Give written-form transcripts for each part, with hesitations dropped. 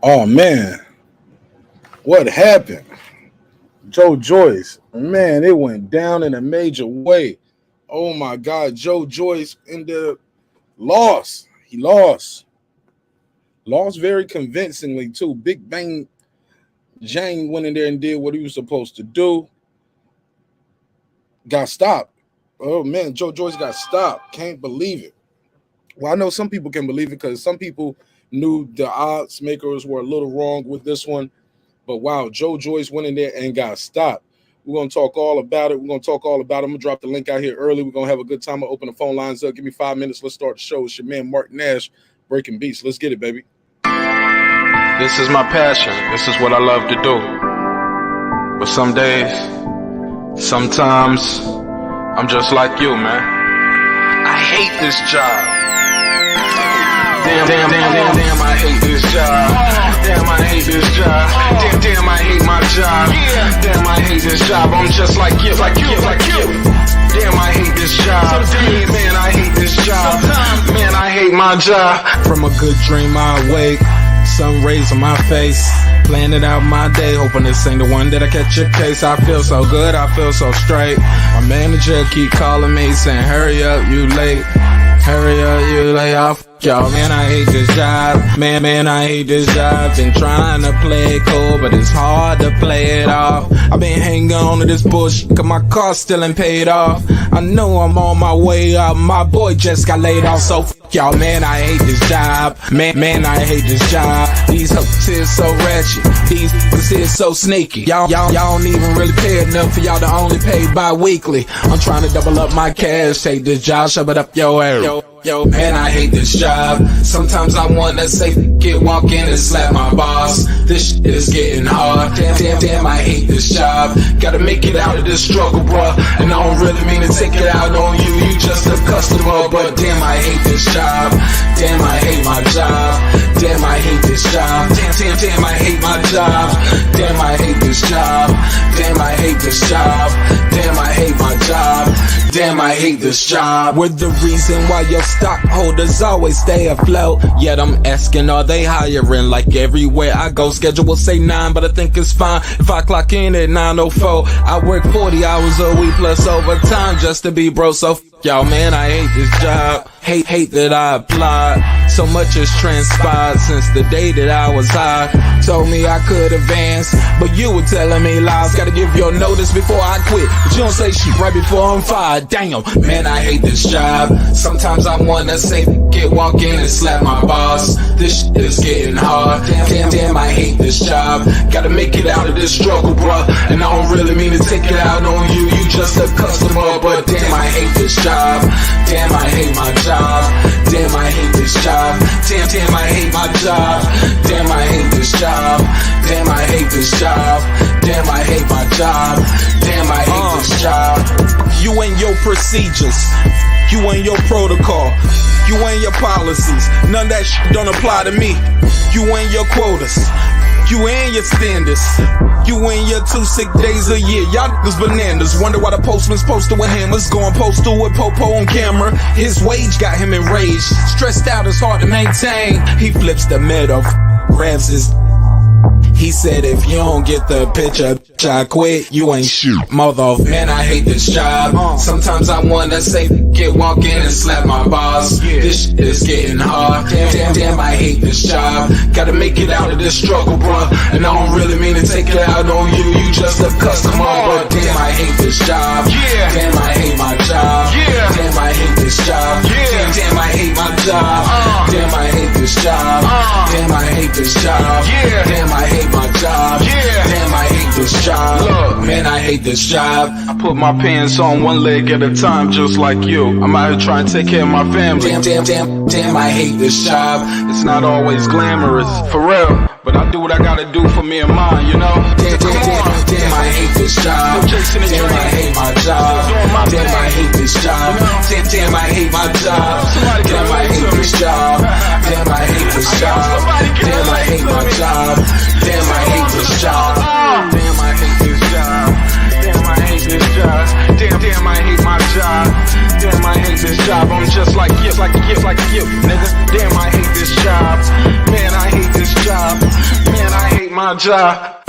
Oh man, what happened? Zhang Joyce, man, it went down in a major way. Oh my God, Zhang Joyce in the loss. He lost very convincingly too. Big Bang Zhang went in there and did what he was supposed to do. Got stopped. Oh man, Zhang Joyce got stopped. Can't believe it. Well, I know some people can believe it because some people knew the odds makers were a little wrong with this one. But wow, Zhang Joyce went in there and got stopped. We're going to talk all about it. I'm going to drop the link out here early. We're going to have a good time. I'll open the phone lines up. Give me 5 minutes. Let's start the show. It's your man, Marq Nash, breaking beats. Let's get it, baby. This is my passion. This is what I love to do. But some days, sometimes, I'm just like you, man. I hate this job. Damn, I hate this job. Damn, I hate this job. Damn, I hate my job. Damn, I hate this job. I'm just like you. Damn, I hate this job. Man, I hate this job. Man, I hate my job. From a good dream I wake, sun rays on my face, planning out my day, hoping this ain't the one that I catch a case. I feel so good, I feel so straight. My manager keep calling me saying, hurry up, you late. Hurry up, you lay off. Y'all, man, I hate this job. Man, I hate this job. Been trying to play it cool, but it's hard to play it off. I've been hanging on to this bullshit, cause my car still ain't paid off. I know I'm on my way up. My boy just got laid off, so y'all, man, I hate this job. Man, I hate this job. These hoes here so ratchet. These hoes here so sneaky. Y'all don't even really pay enough for y'all to only pay bi-weekly. I'm trying to double up my cash. Take this job, shove it up your ass. Yo, man, I hate this job. Sometimes I wanna say, walk in and slap my boss. This shit is getting hard. Damn, I hate this job. Gotta make it out of this struggle, bruh. And I don't really mean to take it out on you. You just a customer, but damn, I hate this job. Damn, I hate my job. Damn, I hate this job. Damn, I hate my job. Damn, I hate this job. Damn, I hate this job. Damn, I hate my job. Damn, I hate this job. We're the reason why your stockholders always stay afloat. Yet I'm asking, are they hiring? Like everywhere I go, schedule will say 9, but I think it's fine if I clock in at 9:04. I work 40 hours a week plus overtime just to be bro. So y'all, man, I hate this job. Hate that I applied. So much has transpired since the day that I was high. Told me I could advance, but you were telling me lies. Gotta give your notice before I quit, but you don't say shit right before I'm fired. Damn, man, I hate this job. Sometimes I wanna say, walk in and slap my boss. This shit is getting hard. Damn, I hate this job. Gotta make it out of this struggle, bruh. And I don't really mean to take it out on you. You just a customer, but damn, I hate this job. Damn, I hate my job. Damn, I hate this job. Damn, I hate my job. Damn, I hate this job. Damn, I hate this job. Damn, I hate my job. Damn, I hate this job. You and your procedures, you and your protocol, you and your policies, none of that shit don't apply to me. You and your quotas, you and your standards, you and your 2 sick days a year. Y'all niggas bananas. Wonder why the postman's posted with hammers, going postal with Popo on camera. His wage got him enraged, stressed out, it's hard to maintain. He flips the middle, grabs his. He said, if you don't get the picture, I quit, you ain't shoot. Mother, man, I hate this job. Sometimes I wanna say, walk in and slap my boss. This shit is getting hard. Damn, I hate this job. Gotta make it out of this struggle, bruh. And I don't really mean to take it out on you. You just a customer, but damn, I hate this job. Damn, I hate my job. Damn, I hate this job. Damn, I hate my job. Damn, I hate this job. Damn, I hate this job. Damn, I hate my job. Damn, I hate this job. Look, man, I hate this job. I put my pants on one leg at a time, just like you. I'm out here trying to take care of my family. Damn, I hate this job. It's not always glamorous, for real, but I do what I gotta do for me and mine, you know? Damn, I hate this job. Damn, I hate my job. Damn, I hate this job. Damn, I hate my job. Damn, I hate this job. Damn, I hate this job. Damn, I hate my job. Damn, I hate this job. Damn, I hate this job. Damn, I hate this job. Damn, I hate my job. Damn, I hate this job. I'm just like you, nigga. Damn, I hate this job. Man, I hate this job. my job.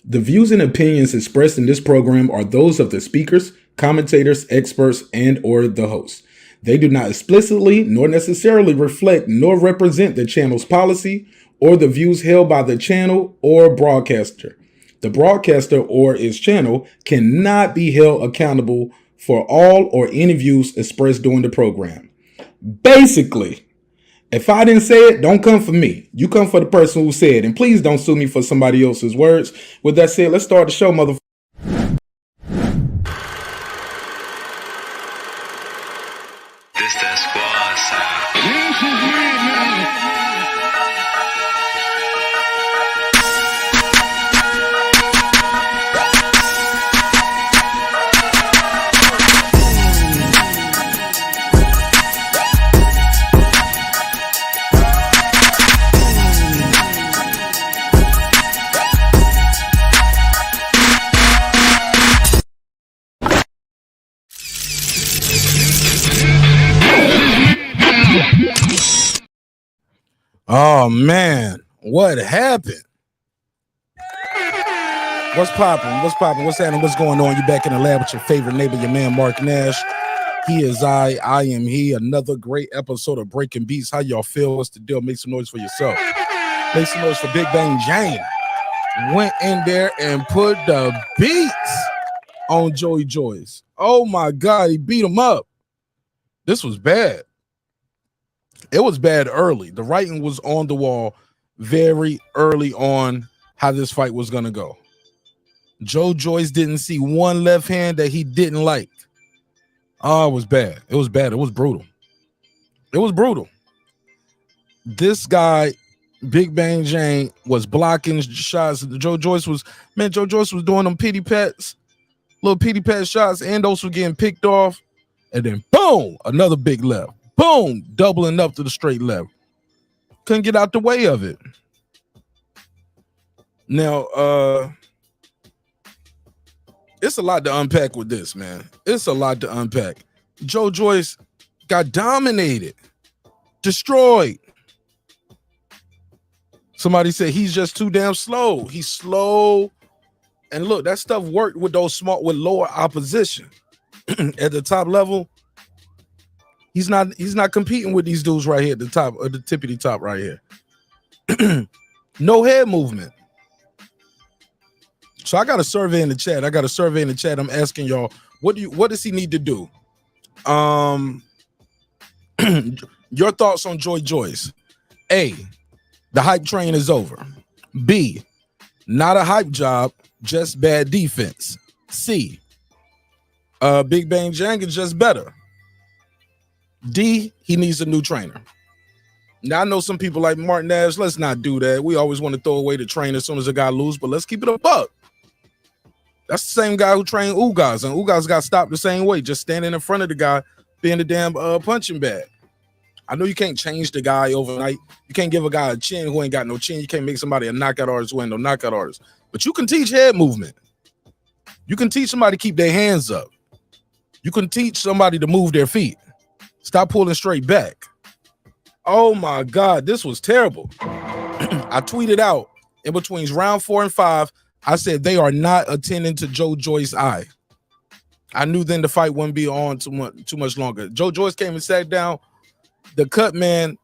The views and opinions expressed in this program are those of the speakers, commentators, experts, and or the host. They do not explicitly nor necessarily reflect nor represent the channel's policy or the views held by the channel or broadcaster. The broadcaster or its channel cannot be held accountable for all or any views expressed during the program. Basically, if I didn't say it, don't come for me. You come for the person who said it. And please don't sue me for somebody else's words. With that said, let's start the show, motherfucker. This that squad Oh man, what happened? What's popping? What's popping? What's happening? What's going on? You back in the lab with your favorite neighbor, your man Marq Nash. He is I am he. Another great episode of Breaking Beats. How y'all feel? What's the deal? Make some noise for yourself. Make some noise for Big Bang Zhang. Went in there and put the beats on Zhilei Joyce. Oh my God, he beat him up. This was bad. It was bad early. The writing was on the wall very early on how this fight was going to go. Zhilei Joyce didn't see one left hand that he didn't like. Oh, it was bad. It was bad. It was brutal. It was brutal. This guy, Big Bang Zhang, was blocking shots. Zhilei Joyce was doing them pity pats, little pity pat shots, and those were getting picked off. And then boom, another big left. Boom, doubling up to the straight left. Couldn't get out the way of it. Now, it's a lot to unpack with this, man. It's a lot to unpack. Zhilei Joyce got dominated, destroyed. Somebody said he's just too damn slow. He's slow. And look, that stuff worked with with lower opposition. At the top level, he's not competing with these dudes right here at the top, or the tippity top right here. No head movement. So I got a survey in the chat. I'm asking y'all, what does he need to do? Your thoughts on Zhilei Joyce. A, the hype train is over. B, not a hype job, just bad defense. C, Big Bang Zhang is just better. D, he needs a new trainer. Now I know some people like Mark Nash. Let's not do that. We always want to throw away the trainer as soon as a guy loses, but let's keep it a buck. That's the same guy who trained Ugas, and Ugas got stopped the same way, just standing in front of the guy, being the damn punching bag. I know you can't change the guy overnight. You can't give a guy a chin who ain't got no chin. You can't make somebody a knockout artist who ain't no knockout artist. But you can teach head movement. You can teach somebody to keep their hands up. You can teach somebody to move their feet. Stop pulling straight back. Oh my God, this was terrible. I tweeted out in between round 4 and 5. I said they are not attending to Zhilei Joyce's eye. I knew then the fight wouldn't be on too much longer. Zhilei Joyce came and sat down. The cut man,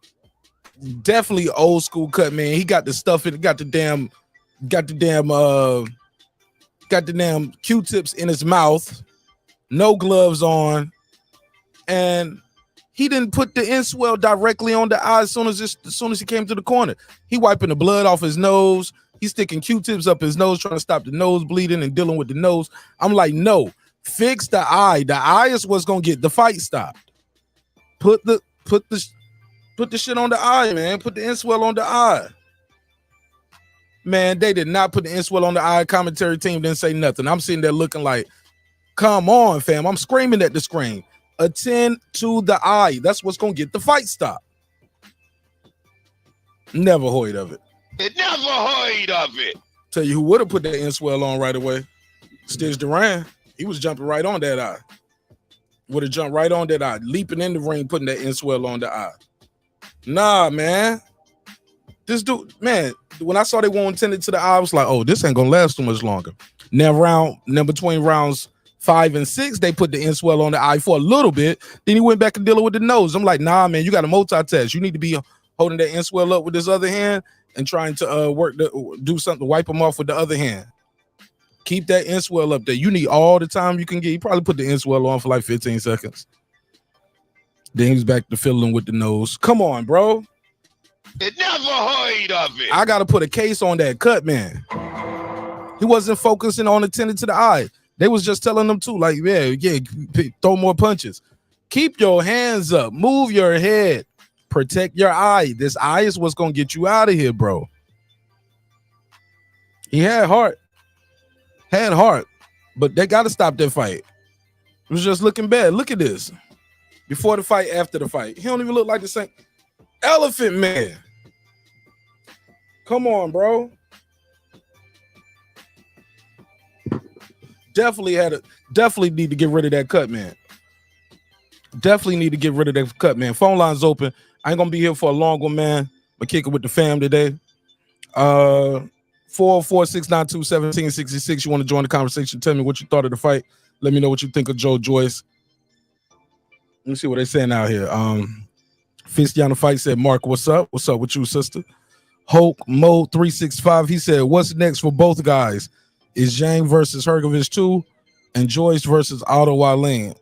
definitely old school cut man. He got the stuff in, got the damn Q-tips in his mouth, no gloves on, and he didn't put the inswell directly on the eye as soon as he came to the corner. He wiping the blood off his nose. He's sticking Q-tips up his nose, trying to stop the nose bleeding and dealing with the nose. I'm like, no, fix the eye. The eye is what's gonna get the fight stopped. Put the shit on the eye, man. Put the inswell on the eye. Man, they did not put the inswell on the eye. Commentary team didn't say nothing. I'm sitting there looking like, come on, fam. I'm screaming at the screen. Attend to the eye. That's what's going to get the fight stopped. Never heard of it. Never heard of it. Tell you who would have put that inswell on right away. Stitch Duran. He was jumping right on that eye. Would have jumped right on that eye. Leaping in the ring, putting that inswell on the eye. Nah, man. This dude, man, when I saw they won't tend it to the eye, I was like, oh, this ain't going to last too much longer. Now, between rounds 5 and 6, they put the inswell on the eye for a little bit. Then he went back and dealing with the nose. I'm like, nah, man, you got to multitask. You need to be holding that inswell up with this other hand and trying to do something to wipe them off with the other hand. Keep that inswell up there. You need all the time you can get. You probably put the inswell on for like 15 seconds. Then he's back to fiddling with the nose. Come on, bro. Never heard of it. I got to put a case on that cut, man. He wasn't focusing on attending to the eye. They was just telling them too, like, yeah, throw more punches. Keep your hands up. Move your head. Protect your eye. This eye is what's going to get you out of here, bro. He had heart. But they got to stop that fight. It was just looking bad. Look at this. Before the fight, after the fight. He don't even look like the same. Elephant Man. Come on, bro. Definitely need to get rid of that cut, man. Definitely need to get rid of that cut, man. Phone line's open. I ain't gonna be here for a long one, man. I'm kicking with the fam today. 446921766. You want to join the conversation? Tell me what you thought of the fight. Let me know what you think of Joe Joyce. Let me see what they're saying out here. Fisty on the fight said, Mark, what's up? What's up with you, sister? Hulk Mo 365. He said, what's next for both guys? Is Zhang versus Hrgovic 2 and Joyce versus Otto Wallin?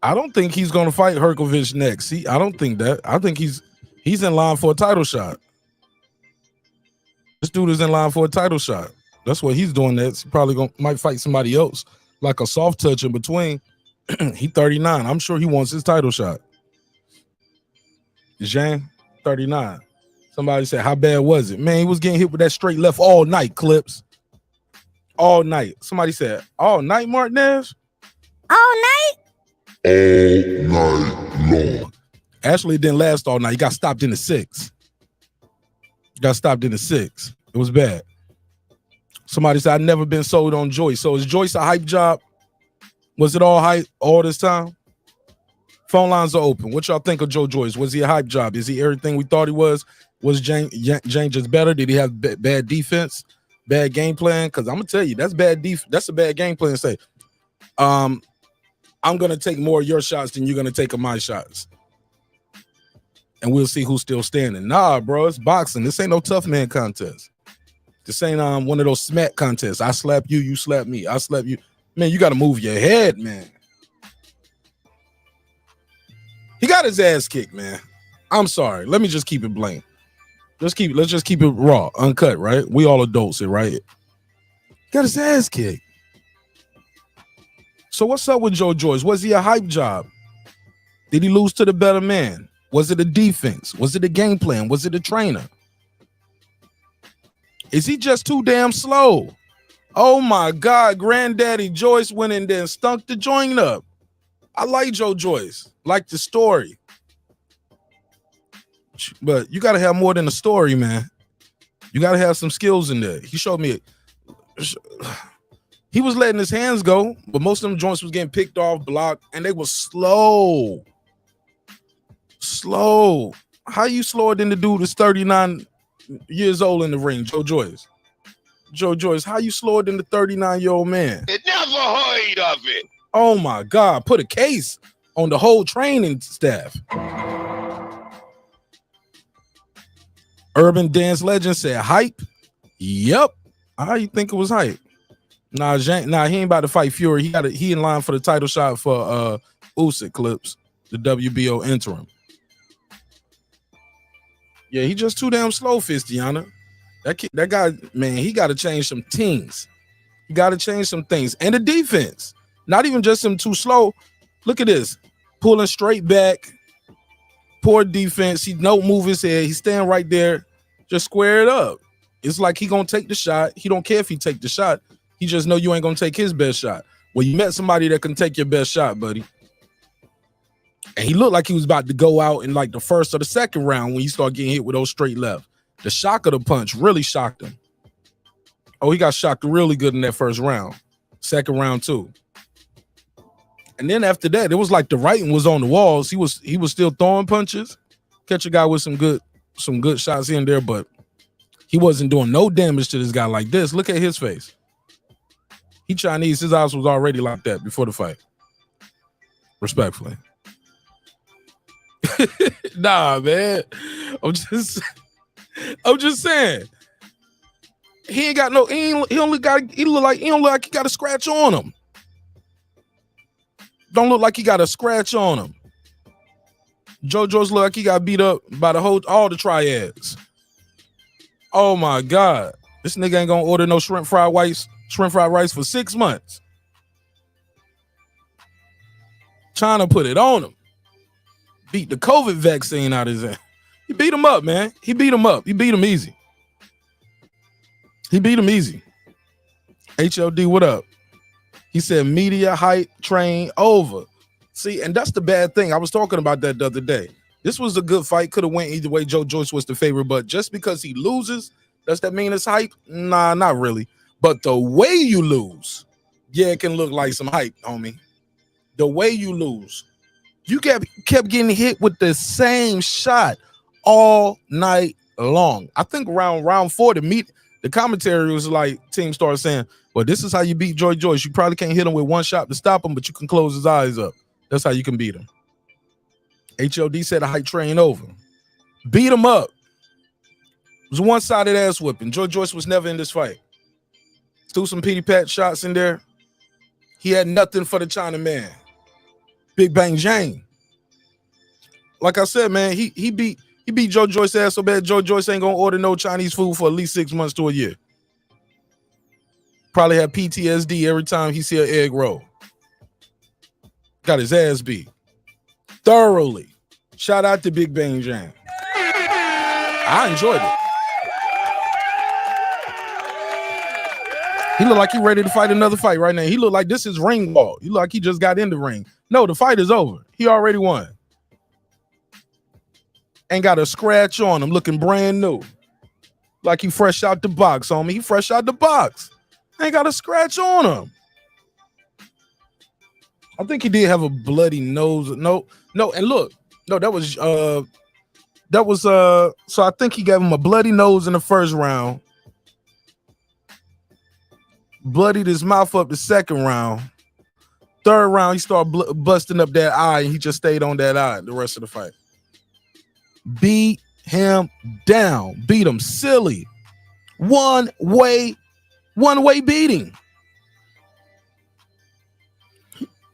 I don't think he's going to fight Hrgovic next. I don't think that. I think he's in line for a title shot. This dude is in line for a title shot. That's what he's doing. That's probably might fight somebody else, like a soft touch in between. He 39. I'm sure he wants his title shot. Zhang, 39. Somebody said, how bad was it? Man, he was getting hit with that straight left all night, Clips. All night. Somebody said, all night, Mark Nash? All night? All night long. Actually, it didn't last all night. He got stopped in the 6. It was bad. Somebody said, I've never been sold on Joyce. So is Joyce a hype job? Was it all hype all this time? Phone lines are open. What y'all think of Joe Joyce? Was he a hype job? Is he everything we thought he was? Was Zhang just better? Did he have bad defense? Bad game plan? Because I'm going to tell you, that's a bad game plan. Say, I'm going to take more of your shots than you're going to take of my shots. And we'll see who's still standing. Nah, bro, it's boxing. This ain't no tough man contest. This ain't one of those smack contests. I slap you, you slap me. I slap you. Man, you got to move your head, man. He got his ass kicked, man. I'm sorry. Let me just keep it blank. Let's just keep it raw, uncut, right? We all adults here, right? Got his ass kicked. So what's up with Joe Joyce? Was he a hype job? Did he lose to the better man? Was it a defense? Was it a game plan? Was it a trainer? Is he just too damn slow? Oh my God, Granddaddy Joyce went in there and stunk the joint up. I like Joe Joyce, like the story. But you got to have more than a story, man. You got to have some skills in there. He showed me he was letting his hands go, but most of them joints was getting picked off, blocked, and they were slow. Slow. How you slower than the dude that's 39 years old in the ring, Joe Joyce? Joe Joyce, how you slower than the 39-year-old man? Never heard of it. Oh my God, put a case on the whole training staff. Urban Dance Legend said hype. Yep. How you think it was hype? Nah, he ain't about to fight Fury. He in line for the title shot for Usyk Clips, the WBO interim. Yeah, he just too damn slow, Fistiana. That guy, man, he got to change some things. He got to change some things. And the defense, not even just him too slow. Look at this. Pulling straight back. Poor defense. He don't move his head. He's staying right there. Just square it up. It's like he gonna take the shot. He don't care if he take the shot. He just know you ain't gonna take his best shot. Well, you met somebody that can take your best shot, buddy. And he looked like he was about to go out in like the first or the second round when you start getting hit with those straight left. The shock of the punch really shocked him. Oh, he got shocked really good in that first round. Second round too. And then after that, it was like the writing was on the walls. He was still throwing punches. Catch a guy with some good shots in there, but he wasn't doing no damage to this guy like this. Look at his face. He Chinese. His eyes was already like that before the fight. Respectfully. Nah, man. I'm just saying. He ain't got no. He look like he don't look like he got a scratch on him. Don't look like he got a scratch on him. Joe Joyce look like he got beat up by all the triads. Oh my God. This nigga ain't gonna order no shrimp fried rice for 6 months. Trying to put it on him. Beat the COVID vaccine out of his ass. He beat him up, man. He beat him up. He beat him easy. HLD, what up? He said media hype train over. See, and that's the bad thing. I was talking about that the other day. This was a good fight. Could have went either way. Joe Joyce was the favorite, but just because he loses, does that mean it's hype? Nah, not really. But the way you lose, yeah, it can look like some hype, homie. The way you lose. You kept getting hit with the same shot all night long. I think round 4 the commentary was like, team started saying, well, this is how you beat Joe Joyce. You probably can't hit him with one shot to stop him, but you can close his eyes up. That's how you can beat him. HLD said a hype train over. Beat him up. It was a one-sided ass whipping. Joe Joyce was never in this fight. Threw some pity pat shots in there. He had nothing for the China man. Big Bang Zhang. Like I said, man, he beat Joe Joyce ass so bad Joe Joyce ain't gonna order no Chinese food for at least 6 months to a year. Probably have PTSD every time he see an egg roll. Got his ass beat. Thoroughly. Shout out to Big Bang Zhang. I enjoyed it. He looked like he ready to fight another fight right now. He looked like this is ring ball. He looked like he just got in the ring. No, the fight is over. He already won. Ain't got a scratch on him, looking brand new. Like he fresh out the box, homie. He fresh out the box. Ain't got a scratch on him. I think he did have a bloody nose. No, and look, no, that was so I think he gave him a bloody nose in the first round. Bloodied his mouth up the second round. Third round, he started busting up that eye, and he just stayed on that eye the rest of the fight. Beat him down. Beat him silly. One way beating.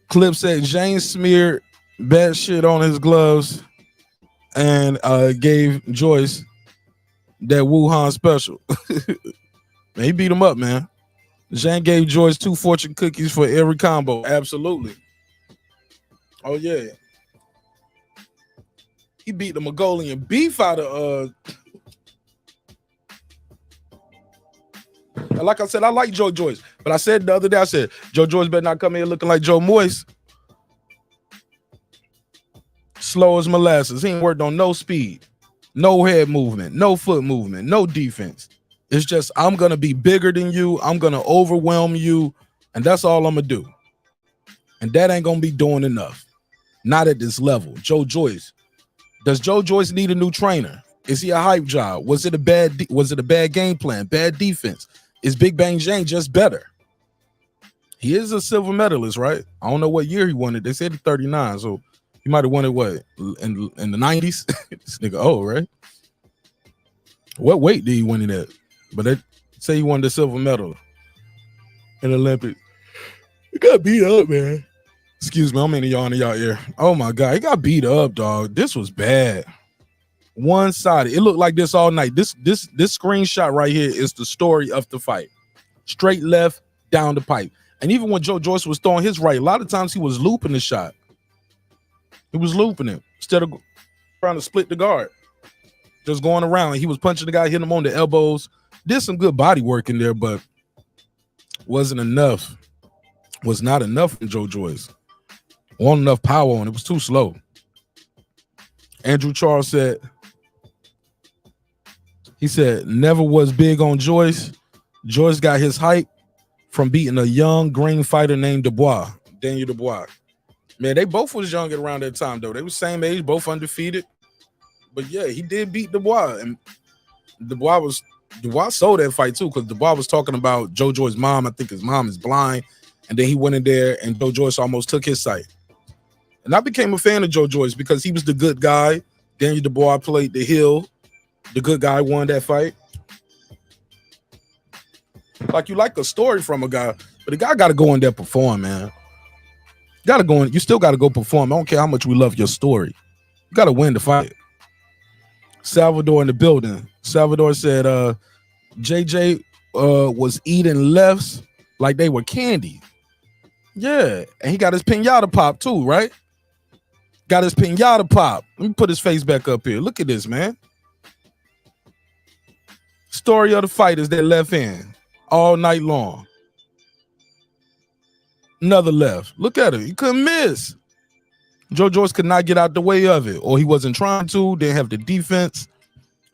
Clip said James smeared bad shit on his gloves and gave Joyce that Wuhan special. Man, he beat him up, man. Zhang gave Joyce 2 fortune cookies for every combo. Absolutely. Oh, yeah. He beat the Mongolian beef out of like I said, I like Joe Joyce. But I said the other day, I said, Joe Joyce better not come here looking like Joe Moyce. Slow as molasses. He ain't worked on no speed, no head movement, no foot movement, no defense. It's just, I'm going to be bigger than you. I'm going to overwhelm you. And that's all I'm going to do. And that ain't going to be doing enough. Not at this level. Joe Joyce. Does Joe Joyce need a new trainer? Is he a hype job? Was it a bad game plan? Bad defense? Is Big Bang Zhang just better? He is a silver medalist, right? I don't know what year he won it. They said he's 39, so he might have won it, what, in the 90s? This nigga old, right? What weight did he win it at? But they say he won the silver medal in the Olympics. He got beat up, man. Excuse me, I'm in y'all ear. Oh my God, he got beat up, dog. This was bad. One-sided. It looked like this all night. This screenshot right here is the story of the fight. Straight left, down the pipe. And even when Joe Joyce was throwing his right, a lot of times he was looping the shot. He was looping it instead of trying to split the guard. just going around. He was punching the guy, hitting him on the elbows. Did some good body work in there, but wasn't enough. Was not enough from Joe Joyce. Wasn't enough power on it. It was too slow. Andrew Charles said, he said, never was big on Joyce. Joyce got his hype from beating a young green fighter named Dubois, Daniel Dubois. Man, they both was young around that time, though. They was same age, both undefeated. But yeah, he did beat Dubois. And Dubois sold that fight, too, because Dubois was talking about Joe Joyce's mom. I think his mom is blind. And then he went in there, and Joe Joyce almost took his sight. And I became a fan of Joe Joyce because he was the good guy. Daniel Dubois played the heel. The good guy won that fight. Like, you like a story from a guy, but the guy got to go in there perform, man. Got to go in. You still got to go perform. I don't care how much we love your story. You got to win the fight. Salvador in the building. Salvador said JJ was eating lefts like they were candy. Yeah, and he got his pinata pop too, right? Got his pinata pop. Let me put his face back up here. Look at this, man. Story of the fight is that left hand all night long. Another left. Look at it. He couldn't miss. Joe Joyce could not get out the way of it, or he wasn't trying to. Didn't have the defense.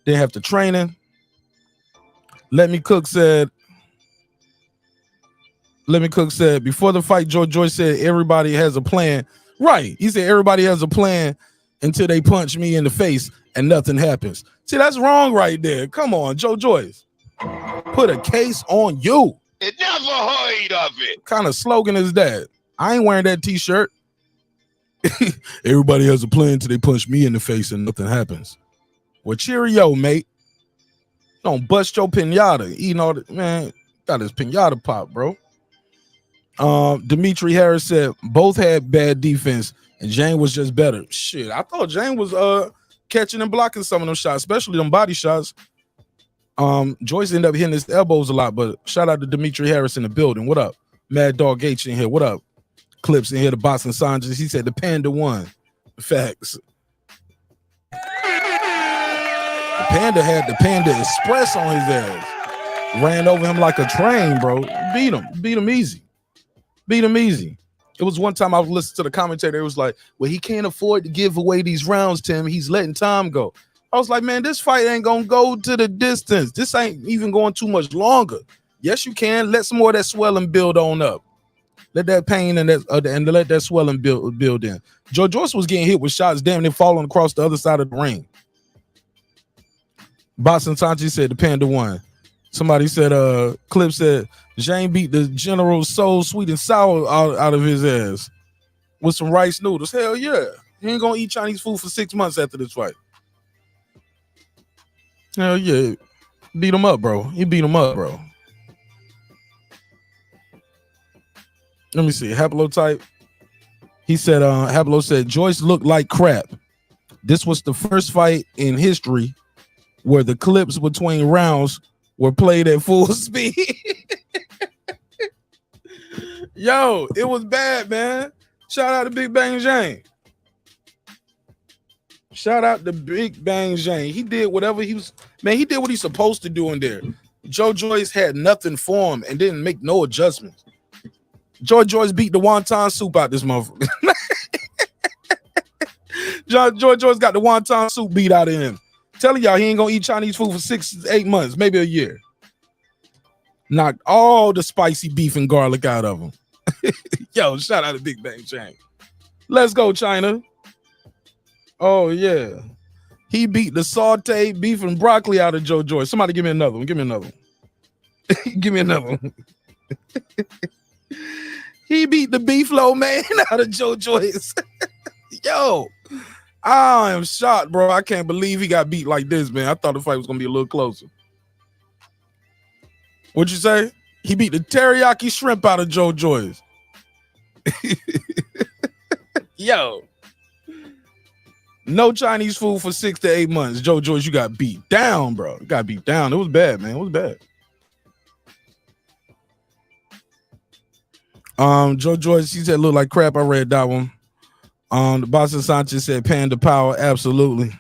Didn't have the training. Let Me Cook said, before the fight, Joe Joyce said everybody has a plan. Right. He said everybody has a plan until they punch me in the face and nothing happens. See, that's wrong right there. Come on, Joe Joyce. Put a case on you. You never heard of it. What kind of slogan is that? I ain't wearing that t-shirt. Everybody has a plan until they punch me in the face and nothing happens. Well, cheerio, mate. Don't bust your pinata. Eating all the, man, got his pinata pop, bro. Dimitri Harris said both had bad defense and Jane was just better. Shit, I thought Jane was catching and blocking some of them shots, especially them body shots. Joyce ended up hitting his elbows a lot, but shout out to Dimitri Harris in the building. What up? Mad Dog H in here. What up? Clips in here, the Boston Sanchez. He said the Panda won. Facts. The Panda had the Panda Express on his ass. Ran over him like a train, bro. Beat him easy. It was one time I was listening to the commentator. It was like, well, he can't afford to give away these rounds, Tim. He's letting time go. I was like, man, this fight ain't gonna go to the distance. This ain't even going too much longer. Yes, you can. Let some more of that swelling build on up. Let that pain and let that swelling build in. Joe Joyce was getting hit with shots, damn near falling across the other side of the ring. Boston Sanchez said the Panda won. Somebody said, Clip said, Jane beat the General Soul Sweet and Sour out of his ass with some rice noodles. Hell yeah. He ain't gonna eat Chinese food for 6 months after this fight. Hell yeah. Beat him up, bro. He beat him up, bro. Let me see. Haplotype. He said, Haplo said, Joyce looked like crap. This was the first fight in history where the clips between rounds were played at full speed. Yo, it was bad, man. Shout out to Big Bang Zhang. Shout out to Big Bang Zhang. He did whatever he was, man, he did what he's supposed to do in there. Joe Joyce had nothing for him and didn't make no adjustments. Joe Joyce beat the wonton soup out this motherfucker. Joe Joyce got the wonton soup beat out of him. Telling y'all he ain't gonna eat Chinese food for 6 to 8 months, maybe a year. Knocked all the spicy beef and garlic out of him. Yo, shout out to Big Bang Zhang. Let's go, China. Oh, yeah. He beat the sauteed beef and broccoli out of Joe Joyce. Somebody give me another one. Give me another one. Give me another one. He beat the beef lo man out of Joe Joyce. Yo, I am shocked, bro. I can't believe he got beat like this, man. I thought the fight was going to be a little closer. What'd you say? He beat the teriyaki shrimp out of Joe Joyce. Yo. No Chinese food for 6 to 8 months. Joe Joyce, you got beat down, bro. You got beat down. It was bad, man. It was bad. Joe Joyce, he said look like crap. I read that one. The Boston Sanchez said Panda Power. Absolutely.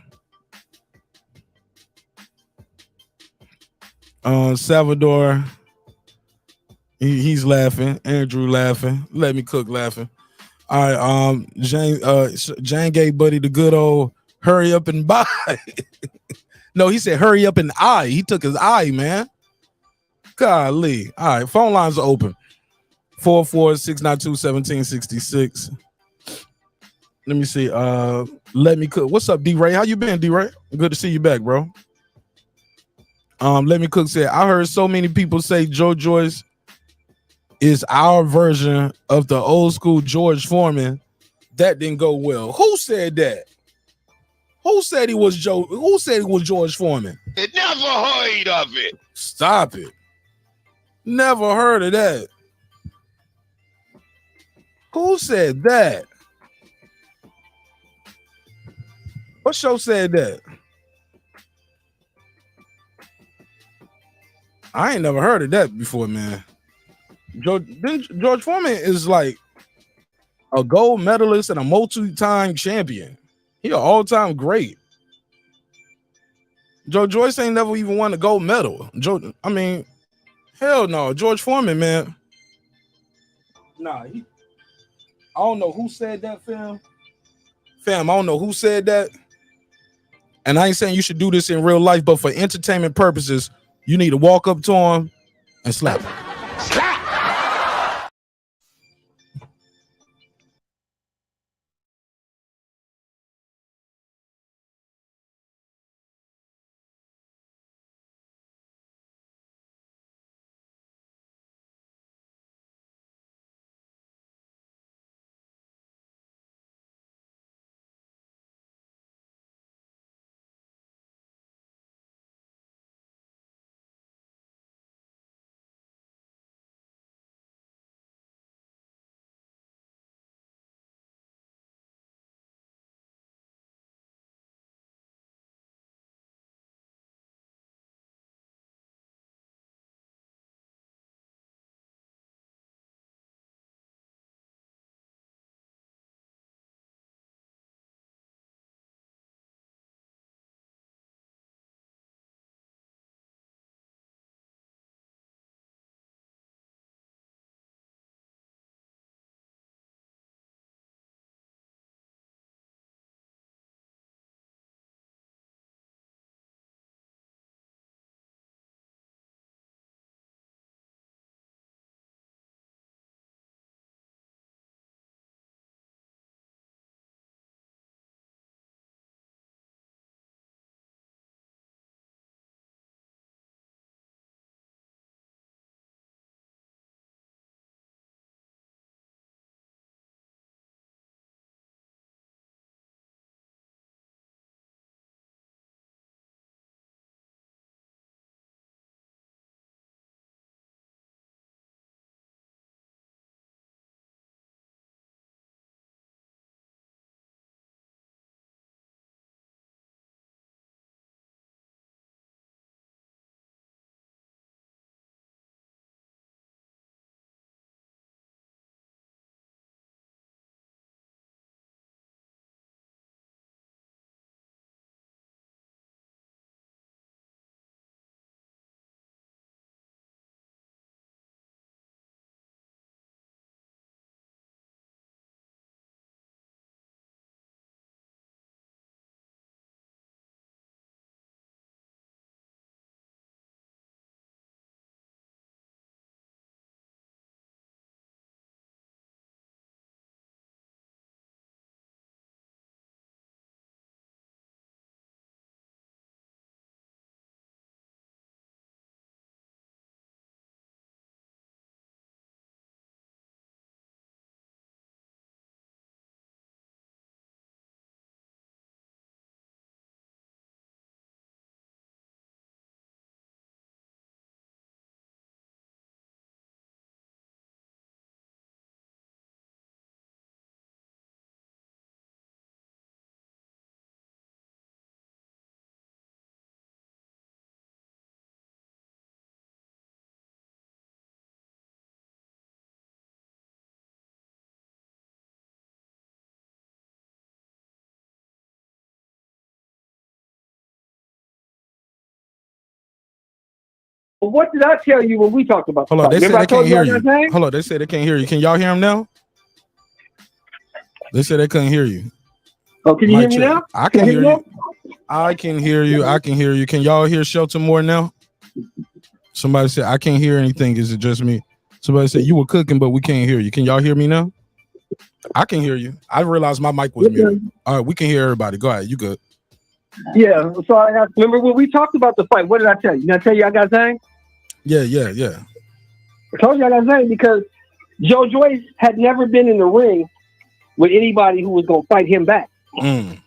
Salvador, he's laughing. Andrew laughing. Let me cook laughing. All right, Jane gave Buddy the good old hurry up and buy. No, he said hurry up and I. He took his eye, man. Golly. All right, phone lines are open. 446921766. Let me see. Let me cook. What's up, D-Ray? How you been, D-Ray? Good to see you back, bro. Let me cook said, I heard so many people say Joe Joyce is our version of the old school George Foreman. That didn't go well. Who said that? Who said he was Joe? Who said he was George Foreman? Never heard of it. Stop it. Never heard of that. Who said that? What show said that? I ain't never heard of that before, man. George Foreman is like a gold medalist and a multi-time champion. He an all-time great. Joe Joyce ain't never even won a gold medal. Hell no. George Foreman, man. Nah, I don't know who said that, fam. Fam, I don't know who said that. And I ain't saying you should do this in real life, but for entertainment purposes, you need to walk up to him and slap him. what did I tell you when we talked about? Hold on, they said Remember they I told can't hear y'all you. that thing? Hold on, they said they can't hear you. Can y'all hear him now? They said they couldn't hear you. Oh, can you hear me now? I can hear you. I can hear you. I can hear you. Can y'all hear Shelton more now? Somebody said I can't hear anything. Is it just me? Somebody said you were cooking, but we can't hear you. Can y'all hear me now? I can hear you. I realized my mic was muted. All right, we can hear everybody. Go ahead. You good? Yeah. So I asked, remember when we talked about the fight? What did I tell you? Did I tell you I got Zhang? Yeah. I told you I got Zhang because Joe Joyce had never been in the ring with anybody who was going to fight him back. Mm.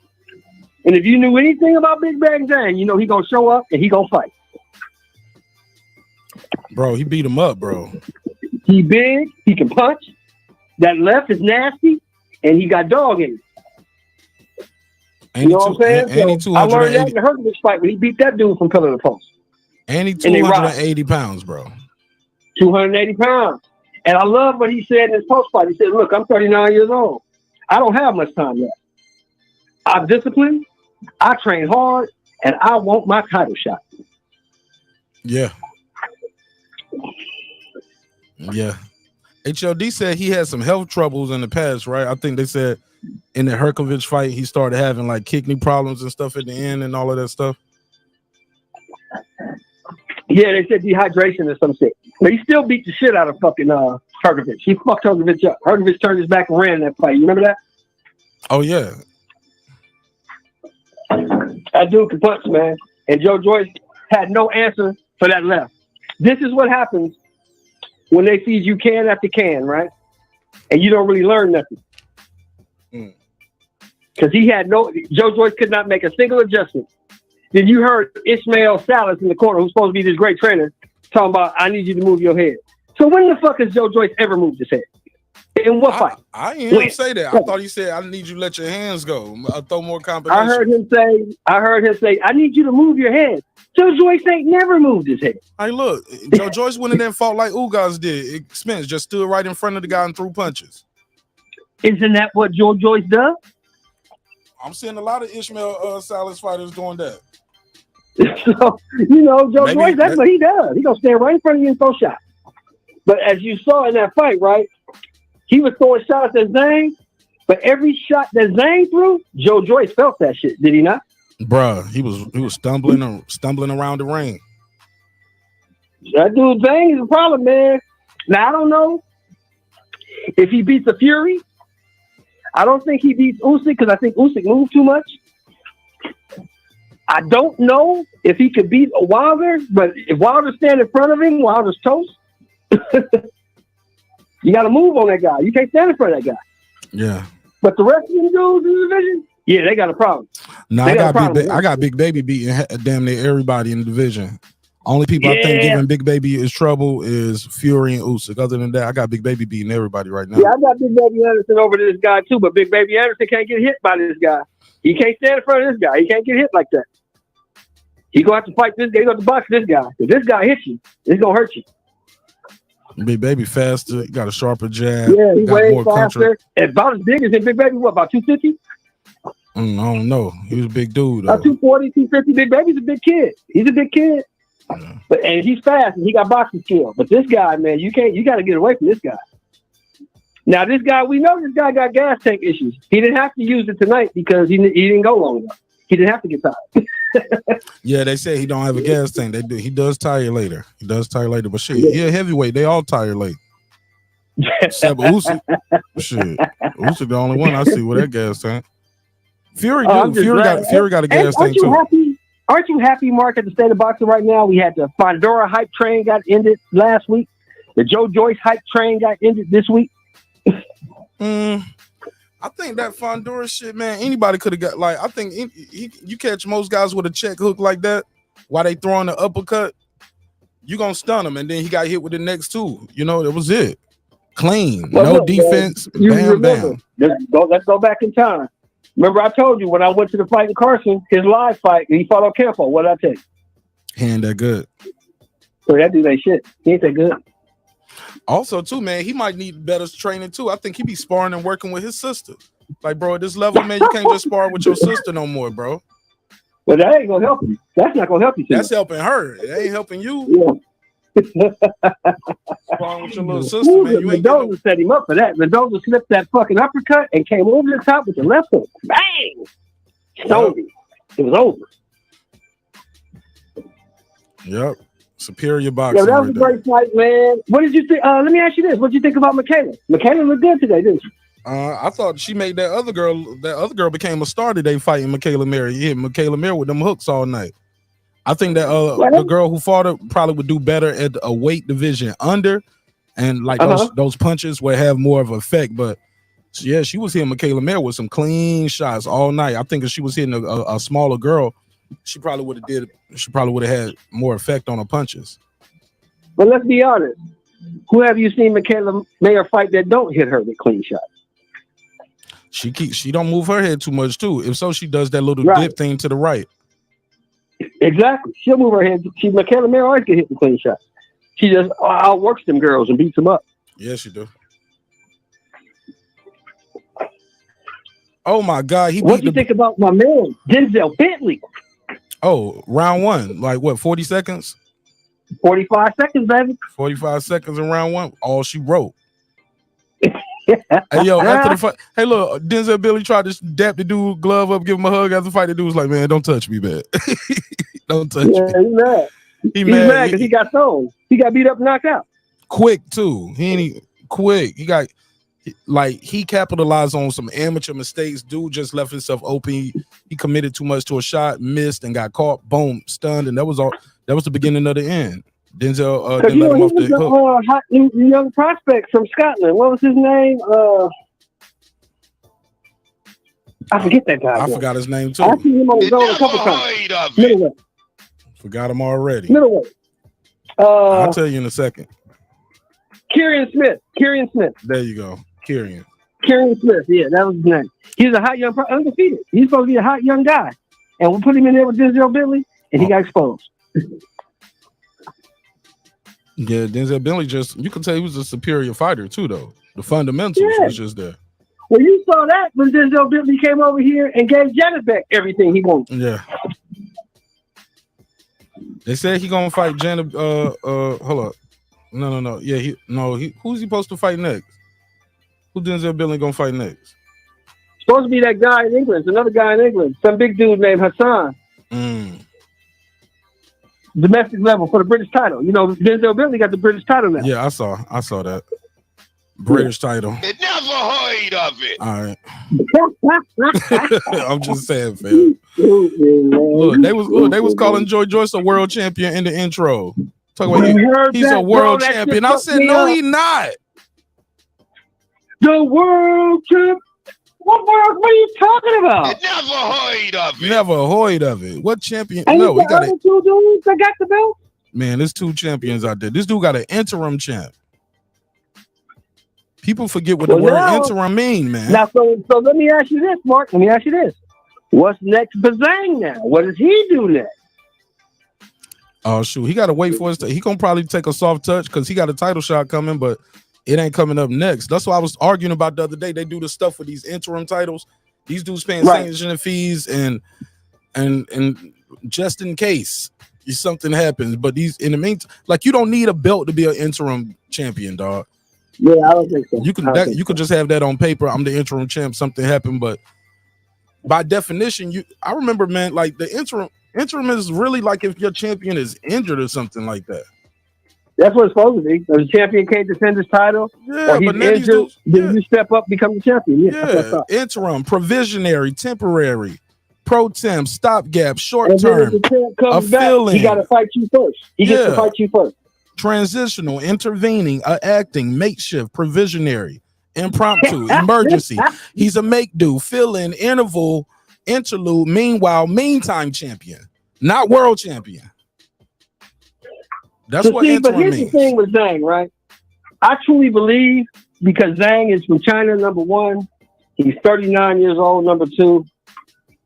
And if you knew anything about Big Bang Zhang, you know he going to show up and he going to fight. Bro, he beat him up, bro. He big. He can punch. That left is nasty. And he got dog in it. You know what I'm saying? So I learned that in the Hercules fight when he beat that dude from pillar to post. And he 280 pounds, bro. 280 pounds. And I love what he said in his post fight. He said, look, I'm 39 years old. I don't have much time left. I'm disciplined. I train hard. And I want my title shot. Yeah. Yeah. HLD said he had some health troubles in the past, right? I think they said in the Herkovich fight, he started having like kidney problems and stuff at the end and all of that stuff. Yeah, they said dehydration or some shit. But he still beat the shit out of fucking Herkovich. He fucked Herkovich up. Herkovich turned his back and ran in that fight. You remember that? Oh, yeah. That dude can punch, man. And Joe Joyce had no answer for that left. This is what happens when they feed you can after can, right? And you don't really learn nothing. Because Joe Joyce could not make a single adjustment. Then you heard Ishmael Salas in the corner, who's supposed to be this great trainer, talking about, I need you to move your head. So when the fuck has Joe Joyce ever moved his head? In what fight? I didn't hear him say that. I thought he said, I need you to let your hands go. I'll throw more combinations. I heard him say, I need you to move your head. Joe Joyce ain't never moved his head. Hey, look, Joe Joyce went in there and fought like Ugas did. Spence just stood right in front of the guy and threw punches. Isn't that what Joe Joyce does? I'm seeing a lot of Ishmael Salas fighters doing that. So, Joe Joyce, that's what he does. He gonna stand right in front of you and throw shots. But as you saw in that fight, right, he was throwing shots at Zhang, but every shot that Zhang threw, Joe Joyce felt that shit, did he not? Bruh, he was stumbling around the ring. That dude Zhang is a problem, man. Now I don't know if he beats a Fury. I don't think he beats Usyk because I think Usyk moved too much. I don't know if he could beat a Wilder, but if Wilder stand in front of him, Wilder's toast. You got to move on that guy. You can't stand in front of that guy. Yeah. But the rest of them dudes in the division, yeah, they got a problem. No, I got Big Baby beating damn near everybody in the division. Only people I think giving Big Baby is trouble is Fury and Usyk. Other than that, I got Big Baby beating everybody right now. Yeah, I got Big Baby Anderson over this guy too, but Big Baby Anderson can't get hit by this guy. He can't stand in front of this guy. He can't get hit like that. He gonna have to fight this guy. He gonna have to box this guy. If this guy hits you, it's gonna hurt you. Big Baby faster. He got a sharper jab. Yeah, he's way more faster. About as big as Big Baby. What, about 250? I don't know. He was a big dude. About 240, 250. Big Baby's a big kid. He's a big kid. Yeah. And he's fast and he got boxing skill. But this guy, man, you got to get away from this guy. Now, this guy, we know this guy got gas tank issues. He didn't have to use it tonight because he didn't go long enough. He didn't have to get tired. Yeah, they say he don't have a gas tank. He does tire later. But shit, he a heavyweight. They all tire late. Except Usyk. Shit, Usyk the only one I see with that gas tank. Fury got a gas tank too. Aren't you happy, Mark, at the state of boxing right now? We had the Fondora hype train got ended last week. The Joe Joyce hype train got ended this week. I think that Fondora shit, man, anybody could have got, I think you catch most guys with a check hook like that while they throwing the uppercut, you going to stun them, and then he got hit with the next two. That was it. Clean. No defense. Bam, bam. Let's go back in time. Remember I told you when I went to the fight in Carson, his live fight, he fought on Campo. What did I tell you? He ain't that good. So that dude ain't shit. He ain't that good. Also, too, man, he might need better training, too. I think he be sparring and working with his sister. Like, bro, at this level, man, you can't just spar with your sister no more, bro. Well, that ain't going to help you. That's not going to help you. That's helping her. It ain't helping you. What's wrong with your little sister, man? You ain't Mendoza set him up for that. Mendoza slipped that fucking uppercut and came over the top with the left hook. Bang! Stoned him. It was over. Yep. Superior boxing. Yo, that was a great fight, man. What did you think? Let me ask you this. What did you think about Michaela? Michaela looked good today, didn't she? I thought she made that other girl. That other girl became a star today fighting Michaela Mary. He hit Michaela Mary with them hooks all night. I think that the girl who fought her probably would do better at a weight division under, and like those punches would have more of an effect. But yeah, she was hitting Michaela Mary with some clean shots all night. I think if she was hitting a smaller girl, she probably would have had more effect on her punches. But let's be honest. Who have you seen Michaela Mayer fight that don't hit her with clean shots? She don't move her head too much too. If so, she does that little dip thing to the right. Exactly. She'll move her head. Michaela Mayer always get hit with clean shots. She just outworks them girls and beats them up. Yes, she do. Oh my God! What do you think about my man Denzel Bentley? Oh, round one, like what? 40 seconds. 45 seconds, baby. 45 seconds in round one. All she wrote. Hey, yo, after the fight, hey, look, Denzel Billy tried to dap the dude glove up, give him a hug after the fight. The dude was like, man, don't touch me, man. Don't touch me. He's mad. He's mad because he got thrown. He got beat up and knocked out. Quick, too. Quick. He capitalized on some amateur mistakes. Dude just left himself open. He committed too much to a shot, missed, and got caught. Boom, stunned, and that was all. That was the beginning of the end. Denzel didn't let him off the hook. Hot young prospect from Scotland. What was his name? I forget that guy. I forgot his name too. I've seen him on the zone a couple times. Middleweight. Forgot him already. Middleweight. I'll tell you in a second. Kieran Smith. There you go. Kieran Smith. Yeah, that was his name. He's a hot young, undefeated. He's supposed to be a hot young guy, and we put him in there with Denzel Bentley, and he got exposed. Yeah, Denzel Bentley you can tell he was a superior fighter too, though. The fundamentals was just there. Well, you saw that when Denzel Bentley came over here and gave Janibek everything he wanted. Yeah. They said he gonna fight Janet. Hold up. No. Yeah, who's he supposed to fight next? Who Denzel Bentley gonna fight next? Supposed to be that guy in England. It's another guy in England. Some big dude named Hassan. Domestic level for the British title. You know, Denzel Bentley got the British title now. Yeah, I saw that. British title. They never heard of it. All right. I'm just saying, fam. Look, they was calling Zhang Joyce a world champion in the intro. Talk about he's a world champion. I said, no, he's not. The world champ. What are you talking about? They never heard of it. Never heard of it. What champion? And no, he got two dudes that got the belt. Man, there's two champions out there. This dude got an interim champ. People forget what the word interim mean, man. Now, so let me ask you this, Mark. Let me ask you this. What's next for Zhang now? What does he do next? Oh, shoot. He got to wait for us. He going to probably take a soft touch because he got a title shot coming, but it ain't coming up next. That's what I was arguing about the other day. They do the stuff with these interim titles. These dudes paying sanctioning fees and just in case something happens. But these in the meantime, like you don't need a belt to be an interim champion, dog. Yeah, I don't think so. You can just have that on paper. I'm the interim champ. Something happened, but by definition, I remember, man, like the interim is really like if your champion is injured or something like that. That's what it's supposed to be. If the champion can't defend his title, or he's injured, then you step up, become the champion. Yeah, interim, provisionary, temporary, pro temp, stopgap, short term, a fill-in. He got to fight you first. He gets to fight you first. Transitional, intervening, acting, makeshift, provisionary, impromptu, emergency. He's a make-do, fill-in, interval, interlude, meanwhile, meantime champion, not world champion. That's what interim but here's means. The thing with Zhang, right? I truly believe because Zhang is from China, number one. He's 39 years old, number two.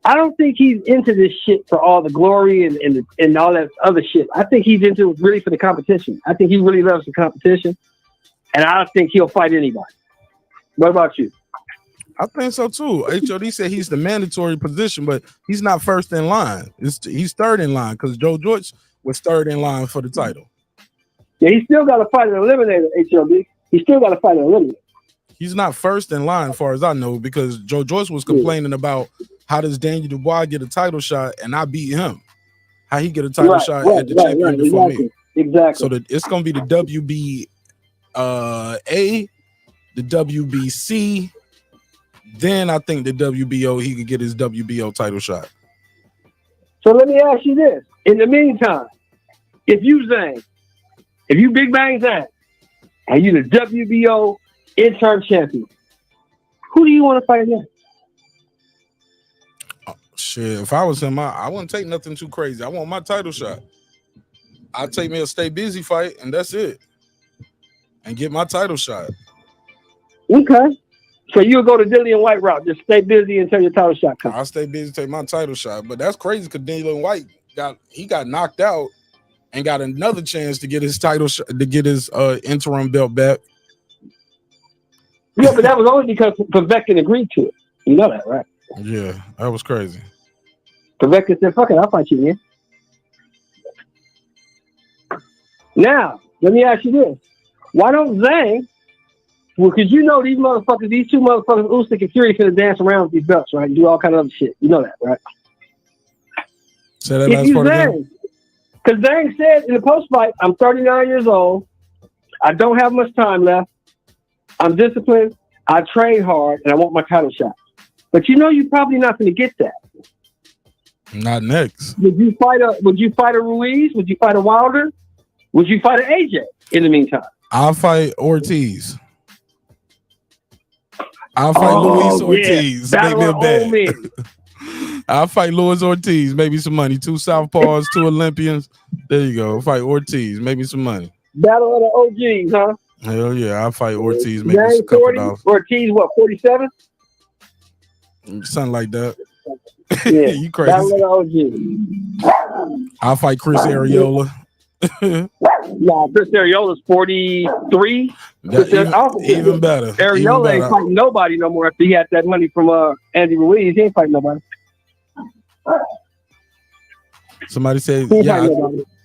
I don't think he's into this shit for all the glory and all that other shit. I think he's into it really for the competition. I think he really loves the competition, and I don't think he'll fight anybody. What about you? I think so too. HOD said he's the mandatory position, but he's not first in line. He's third in line because Zhang Joyce was third in line for the title. Yeah, he still got to fight an eliminator, HLB. He still got to fight an eliminator. He's not first in line, as far as I know, because Joe Joyce was complaining about how does Daniel Dubois get a title shot and I beat him. How he get a title shot at the champion before me. Exactly. So it's going to be the WBA, the WBC. Then I think the WBO, he could get his WBO title shot. So let me ask you this. In the meantime, if you Big Bang Zhang, and you the WBO interim champion, who do you want to fight against? Oh, shit, if I was him, I wouldn't take nothing too crazy. I want my title shot. I'd take me a stay busy fight, and that's it. And get my title shot. Okay. So you'll go to Dillian White route. Just stay busy until your title shot comes. I'll stay busy, take my title shot. But that's crazy because Dillian White got knocked out and got another chance to get his title shot, to get his interim belt back. Yeah, but that was only because Povetkin agreed to it. You know that, right? Yeah, that was crazy. Povetkin said, fuck it, I'll fight you, man. Now, let me ask you this. Why don't Zhang, well, because you know these two motherfuckers, Usyk and Fury, finna dance around with these belts, right? And do all kind of other shit. You know that, right? Say that last part again. Because Zhang said in the post-fight, I'm 39 years old. I don't have much time left. I'm disciplined. I train hard, and I want my title shot. But you know you're probably not going to get that. Not next. Would you fight a Ruiz? Would you fight a Wilder? Would you fight an AJ in the meantime? I'll fight Ortiz. I'll fight Luis Ortiz. Yeah. Make me a bet. I'll fight Luis Ortiz. Maybe some money. 2 Southpaws, 2 Olympians. There you go. Fight Ortiz. Maybe some money. Battle of the OGs, huh? Hell yeah. I'll fight Ortiz. Maybe a couple 40, dollars. Ortiz, what, 47? Something like that. Yeah. You crazy. Battle of the OGs. I'll fight Chris Arreola. Nah, Chris Ariola's 43. Even better. Arreola ain't fighting nobody no more after he had that money from Andy Ruiz. He ain't fighting nobody. Somebody said,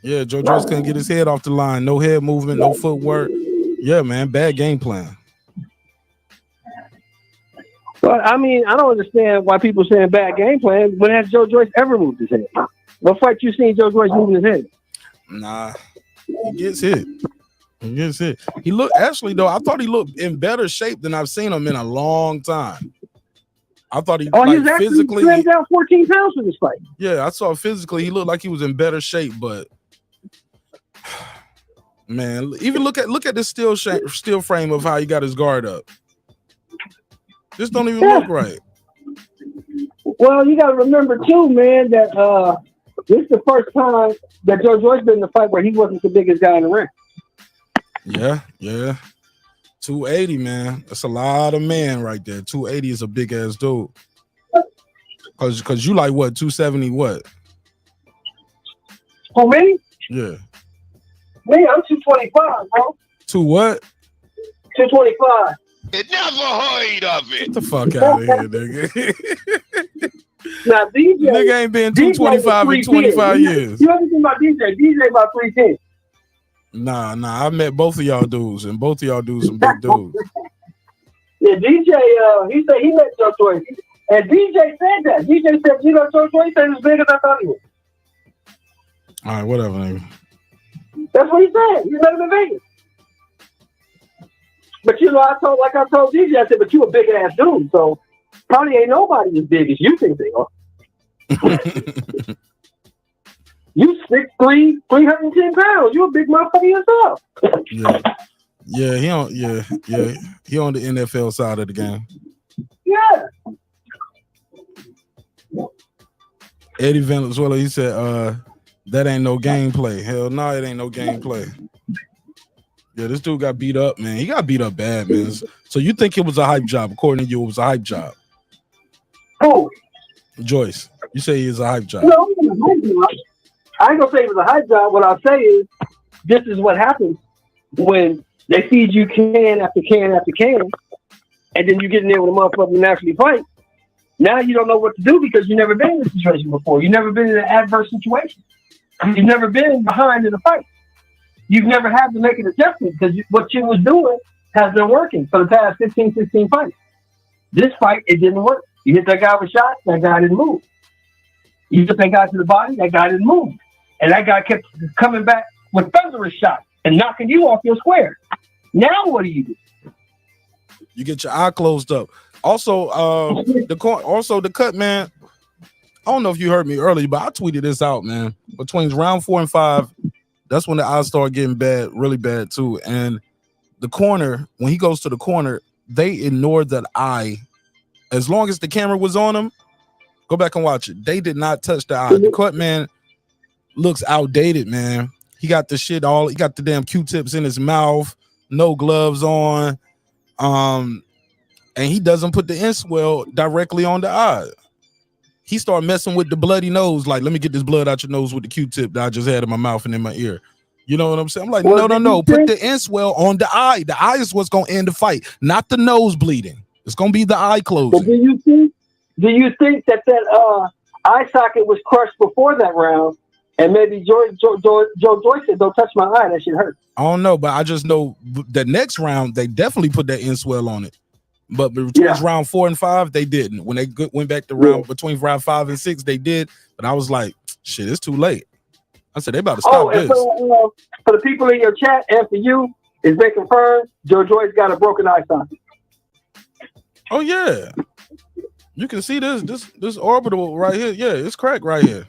yeah, Joe Joyce couldn't get his head off the line. No head movement, no footwork. Yeah, man, bad game plan. But I mean, I don't understand why people saying bad game plan. When has Joe Joyce ever moved his head? What fight you seen Joe Joyce moving his head? Nah, he gets hit. He looked, actually though, I thought he looked in better shape than I've seen him in a long time. I thought he he's physically slimmed down 14 pounds for this fight. Yeah, I saw physically he looked like he was in better shape, but man, even look at this still frame of how he got his guard up. This don't even look right. Well, you got to remember too, man, that this is the first time that Joe Joyce been in the fight where he wasn't the biggest guy in the ring. Yeah. 280, man. That's a lot of man right there. 280 is a big ass dude. Cause you like what, 270 what? For me? Yeah. Me, I'm 225, bro. Two what? 225. Never heard of it. Get the fuck out of here, nigga. Now, DJ, nigga ain't been 225 in 25 years. You ever think about DJ? DJ about 310. Nah. I met both of y'all dudes, and both of y'all dudes some big dudes. Yeah, DJ, he said he met Joe Joyce. And DJ said that. DJ said, you know, Joe Joyce said as big as I thought he was. All right, whatever, nigga. That's what he said. He met him in Vegas. But you know, I told DJ, I said, but you a big ass dude, so probably ain't nobody as big as you think they are. You 6'3", 310 pounds. You a big motherfucker yourself. Yeah, he on the NFL side of the game. Yeah. Eddie Venezuela, he said, that ain't no gameplay. Hell no, it ain't no gameplay. Yeah, this dude got beat up, man. He got beat up bad, man. So you think it was a hype job? According to you, it was a hype job. Who? Joyce, you say it's a hype job. No, I ain't gonna say it was a hype job. What I'll say is, this is what happens when they feed you can after can after can, and then you get in there with a motherfucker who naturally fight. Now you don't know what to do because you've never been in this situation before. You've never been in an adverse situation. You've never been behind in a fight. you've never had to make an adjustment because what you was doing has been working for the past 15, 16 fights. This fight, it didn't work. You hit that guy with shots, that guy didn't move. You hit that guy to the body, that guy didn't move. And that guy kept coming back with thunderous shots and knocking you off your square. Now what do? You get your eye closed up. Also, the cut, man. I don't know if you heard me earlier, but I tweeted this out, man. Between round 4 and 5, that's when the eyes start getting bad, really bad too. And the corner, when he goes to the corner, they ignored that eye. As long as the camera was on him, go back and watch it. They did not touch the eye. The cut man looks outdated, man. He got the shit all. He got the damn Q-tips in his mouth, no gloves on, and he doesn't put the inswell directly on the eye. He started messing with the bloody nose, like, let me get this blood out your nose with the Q-tip that I just had in my mouth and in my ear. You know what I'm saying? I'm like, no. Put the inswell on the eye. The eye is what's going to end the fight, not the nose bleeding. It's going to be the eye closing. But do you think that eye socket was crushed before that round? And maybe Joe Joyce said, don't touch my eye. That shit hurt. I don't know, but I just know the next round, they definitely put that inswell on it. But between round 4 and 5, they didn't. When they went back to round between round 5 and 6, they did. But I was like, shit, it's too late. I said, they about to stop this. For the people in your chat and for you, it's been confirmed Joe Joyce got a broken eye socket. Oh, yeah. You can see this orbital right here. Yeah, it's cracked right here.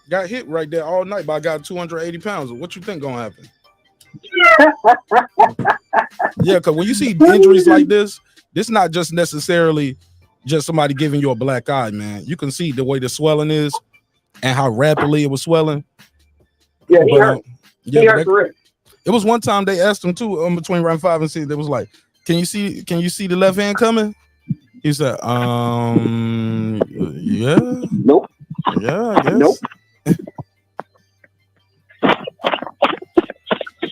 Got hit right there all night by a guy 280 pounds. What you think gonna happen? Yeah, because when you see injuries like this not just necessarily just somebody giving you a black eye, man. You can see the way the swelling is and how rapidly it was swelling. Yeah, he hurt. He hurt. It was one time they asked him too, between round 5 and 6. They was like, "Can you see the left hand coming?" He said, yeah. Nope. Yeah, I guess. Nope.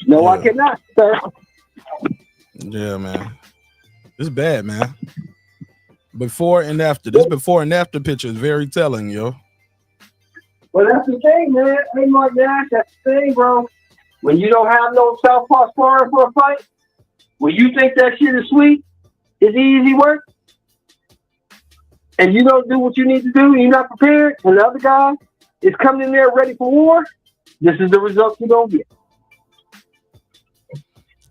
No, I cannot, sir. Yeah, man. It's bad, man. Before and after. This before and after picture is very telling, yo. Well, that's the thing, man. Hey, Mark Nash, that's the thing, bro. When you don't have no southpaw sparring for a fight, when you think that shit is sweet, it's easy work, and you don't do what you need to do, you're not prepared, and the other guy is coming in there ready for war, this is the result you're going to get.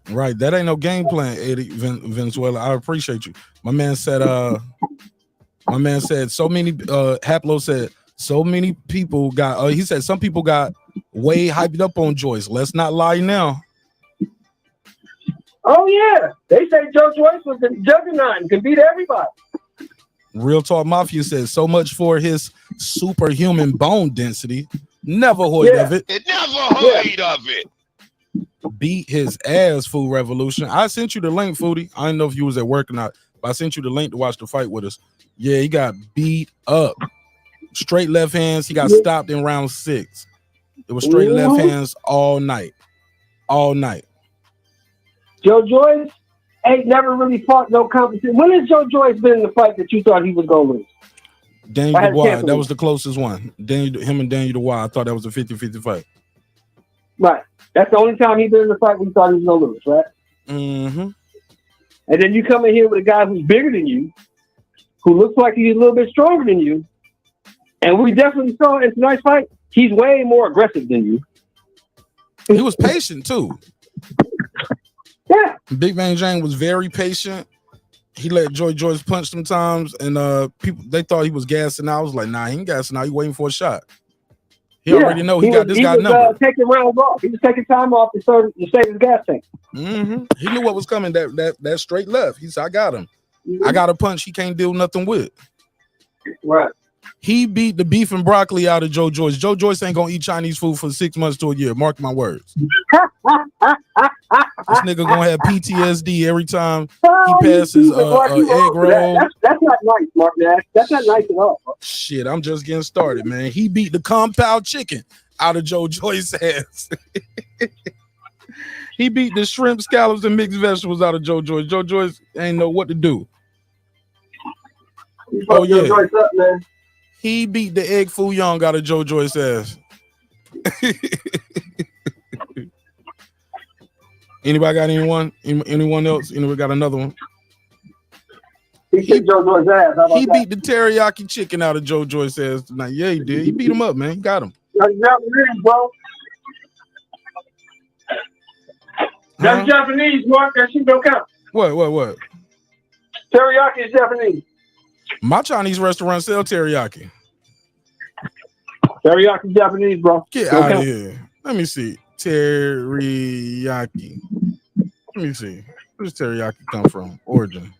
Right. That ain't no game plan, Eddie Venezuela. I appreciate you. My man said so many, Haplo said so many people got, he said some people got way hyped up on Joyce. Let's not lie now. Oh, yeah. They say Joe Joyce was the juggernaut and could beat everybody. Real Talk Mafia says so much for his superhuman bone density. Never heard of it. Never heard of it. Beat his ass, Food Revolution. I sent you the link, Foodie. I didn't know if you was at work or not, but I sent you the link to watch the fight with us. Yeah, he got beat up. Straight left hands. He got stopped in round 6. It was straight left hands all night. All night. Joe Joyce ain't never really fought no competition. When has Joe Joyce been in the fight that you thought he was going to lose? Daniel Dubois. That was the closest one. Him and Daniel Dubois. I thought that was a 50-50 fight. Right. That's the only time he's been in the fight we thought he was going to lose, right? Mm-hmm. And then you come in here with a guy who's bigger than you, who looks like he's a little bit stronger than you, and we definitely saw in tonight's fight, he's way more aggressive than you. He was patient, too. Yeah. Big Man Jang was very patient. He let Joy Joyce punch sometimes, and people, they thought he was gassing out. I was like, nah, he ain't gassing out. He waiting for a shot. He already know he got this guy number. Taking rounds off. He was taking time off to save his gas tank. Mm-hmm. He knew what was coming. That straight left. He said, I got him. I got a punch he can't deal nothing with. Right. He beat the beef and broccoli out of Joe Joyce. Joe Joyce ain't gonna eat Chinese food for 6 months to a year. Mark my words. This nigga gonna have PTSD every time he passes egg roll. That's not nice, Mark Nash. That's not nice at all. Shit, I'm just getting started, man. He beat the compound chicken out of Joe Joyce's ass. He beat the shrimp, scallops, and mixed vegetables out of Joe Joyce. Joe Joyce ain't know what to do. Oh yeah, Joyce up, man. He beat the egg foo young out of Joe Joyce ass. Anybody got anyone? Anyone else? Anybody got another one? He kicked Joe Joyce's ass. How about He that? beat the teriyaki chicken out of Joe Joyce ass tonight. Yeah, he did. He beat him up, man. He got him. That's Japanese, bro. That's Japanese, Mark. That shit don't count. What? Teriyaki is Japanese. My Chinese restaurant sell teriyaki. Teriyaki is Japanese, bro. Get Don't out of count. here. Let me see. Teriyaki. Let me see. Where's teriyaki come from? Origin.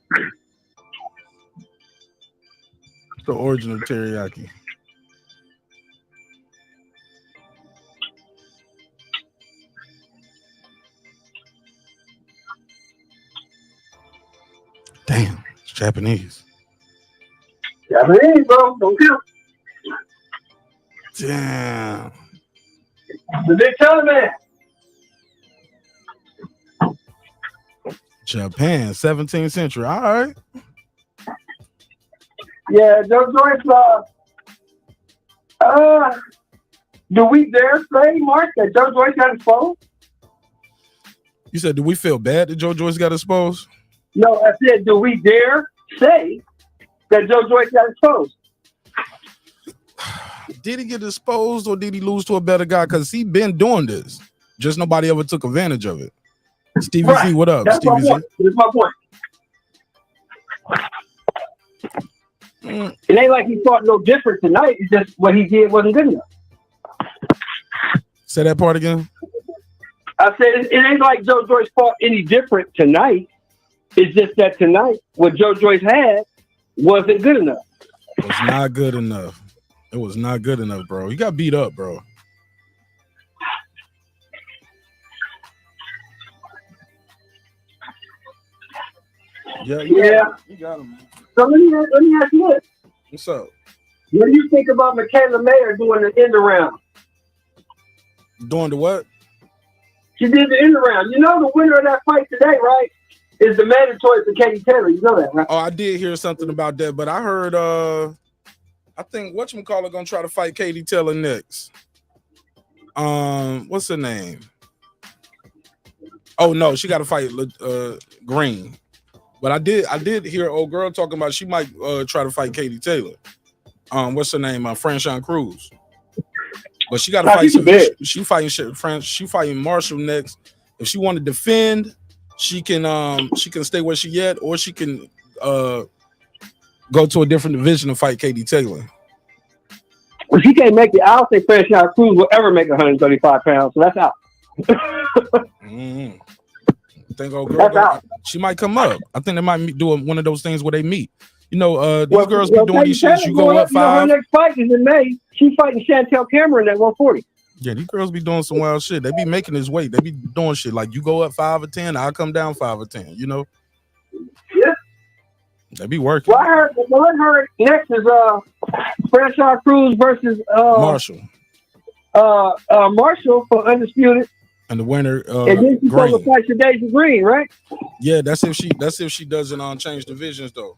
The origin of teriyaki. Damn, it's Japanese. Japanese, bro. Don't count. Damn. The big Taliban. Japan, 17th century. All right. Yeah, Joe Joyce. Do we dare say, Mark, that Joe Joyce got exposed? You said, do we feel bad that Joe Joyce got exposed? No, I said, do we dare say that Joe Joyce got exposed? Did he get exposed or did he lose to a better guy? Because he been doing this. Just nobody ever took advantage of it. Stevie Right. Z, what up? That's Stevie my Z. point. That's my point. Mm. It ain't like he fought no different tonight. It's just what he did wasn't good enough. Say that part again. I said it ain't like Joe Joyce fought any different tonight. It's just that tonight, what Joe Joyce had wasn't good enough. It was not good enough. It was not good enough, bro. He got beat up, bro. Yeah. You got him. So let me ask you this. What's up? What do you think about Michaela Mayer doing the end around? Doing the what? She did the end around. You know the winner of that fight today, right? Is the mandatory for Katie Taylor. You know that, right? Oh, I did hear something about that, but I heard I think whatchamacallit gonna try to fight Katie Taylor next. What's her name? Oh no, she got to fight Green. But I did hear old girl talking about she might try to fight Katie Taylor. What's her name? Franchon Cruz. But she got to fight. She fighting Marshall next. If she want to defend, she can stay where she at, or she can go to a different division and fight Katie Taylor. Well, she can't make it. I don't think Franchon Cruz will ever make 135 pounds, so that's out. I think old girl, she might come up. I think they might do one of those things where they meet. You know, these girls be doing these shits. You go up 5. Her next fight is in May. She's fighting Chantel Cameron at 140. Yeah, these girls be doing some wild shit. They be making this weight. They be doing shit like you go up 5 or 10, I'll come down 5 or 10. You know. Yeah. They be working. Well, I heard next is Franchon Cruz versus Marshall. Marshall for undisputed. And the winner, and then she's going to fight Shadasia Green, right? Yeah, that's if she doesn't change divisions though.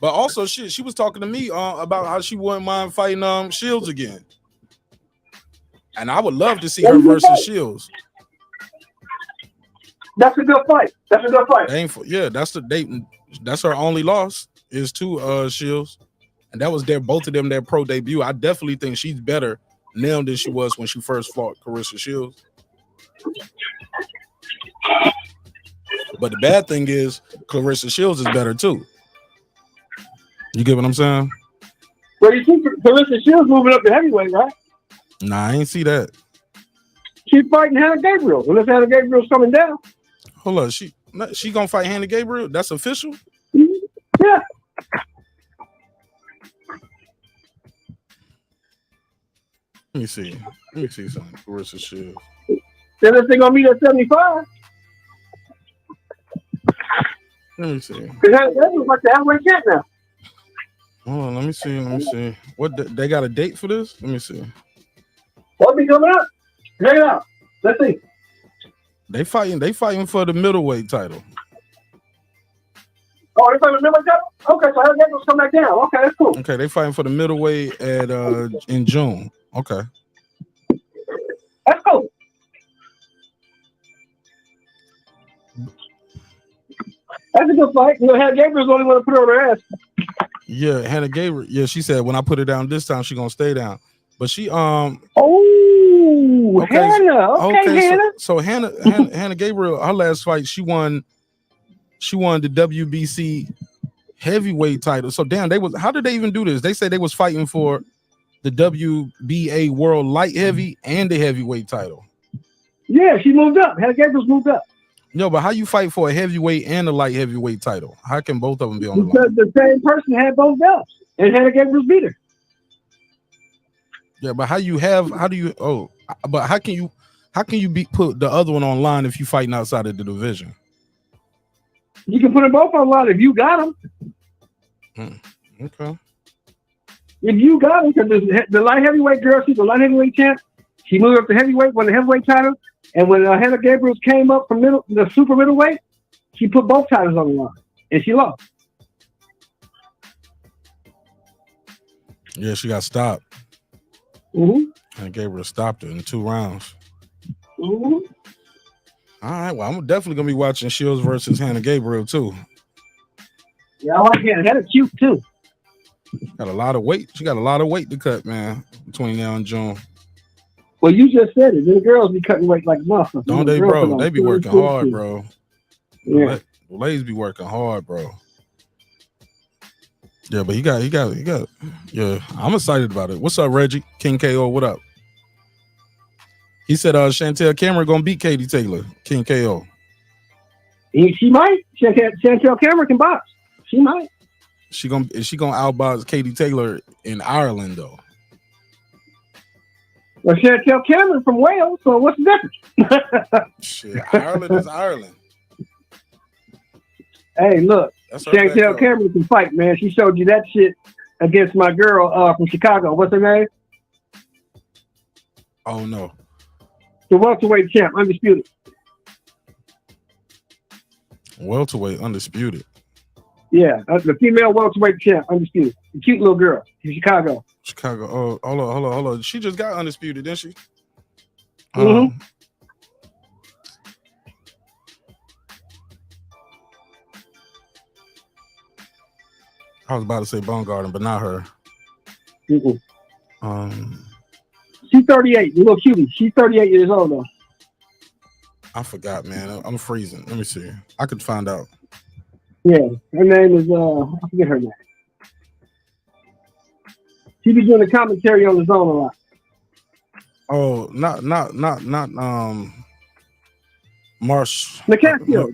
But also, she was talking to me about how she wouldn't mind fighting Shields again, and I would love to see her versus Shields. That's a good fight. That's a good fight. That's her only loss is to Shields. And that was both of them their pro debut. I definitely think she's better now than she was when she first fought Clarissa Shields. But the bad thing is Clarissa Shields is better too. You get what I'm saying? Well, you see Clarissa Shields moving up to heavyweight, right? Nah, I ain't see that. She's fighting Hannah Gabriel. Unless Hannah Gabriel's coming down. Hold on, she gonna fight Hannah Gabriel? That's official? Yeah. Let me see something. Clarissa Shields. Then this thing gonna meet at 75. Let me see. That looks like the heavyweight champ now. Hold on, let me see. What they got a date for this? Let me see. What'll be coming up? Check it out. Let's see. They fighting for the middleweight title. Oh, they're fighting for the middleweight title? Okay, so Hannah Gabriel's come back down. Okay, that's cool. Okay, they fighting for the middleweight at in June. Okay. That's cool. That's a good fight. You know, Hannah Gabriel's the only one to put her on her ass. Yeah, Hannah Gabriel. Yeah, she said when I put her down this time, she gonna stay down. But she Oh, okay, Hannah. Okay, Hannah. So Hannah Gabriel, her last fight, she won the WBC heavyweight title. So damn, how did they even do this? They said they was fighting for the WBA World Light Heavy and the heavyweight title. Yeah, she moved up. Hannah Gabriel's moved up. No, but how you fight for a heavyweight and a light heavyweight title? How can both of them be on the line? Because the same person had both belts, and Hannah Gabriel's beat her. Yeah, but how can you put the other one online if you fighting outside of the division? You can put them both online if you got them. Okay. If you got them, because the light heavyweight girl, she's the light heavyweight champ. She moved up to heavyweight, won the heavyweight title. And when Hannah Gabriel came up from the super middleweight, she put both titles on the line, and she lost. Yeah, she got stopped. Mm-hmm. Hannah Gabriel stopped her in 2 rounds. Mm-hmm. All right, well, I'm definitely gonna be watching Shields versus Hannah Gabriel too. Yeah, I like Hannah. Hannah's cute too. Got a lot of weight. She got a lot of weight to cut, man, between now and June. Well, you just said it. The girls be cutting weight like motherfuckers. Don't they, bro? They be working hard, bro. Yeah. The ladies be working hard, bro. Yeah, but he got. Yeah, I'm excited about it. What's up, Reggie? King KO, what up? He said Chantel Cameron gonna beat Katie Taylor. King KO. She might. Chantel Cameron can box. She might. Is she gonna outbox Katie Taylor in Ireland though? Well, Chantel Cameron from Wales, so what's the difference? Shit, Ireland is Ireland. Hey, look, Chantel Cameron can fight, man. She showed you that shit against my girl from Chicago. What's her name? Oh, no. The welterweight champ, undisputed. Welterweight, undisputed. Yeah, the female welterweight champ, undisputed. The cute little girl from Chicago. Oh, hold on. She just got undisputed, didn't she? Mm-hmm. I was about to say Baumgarten, but not her. Mm-hmm. She's 38, the little cutie. She's 38 years old though. I forgot, man. I'm freezing. Let me see. I could find out. Yeah, her name is I forget her name. She be doing the commentary on the zone a lot. Oh, not Marsh. Jessica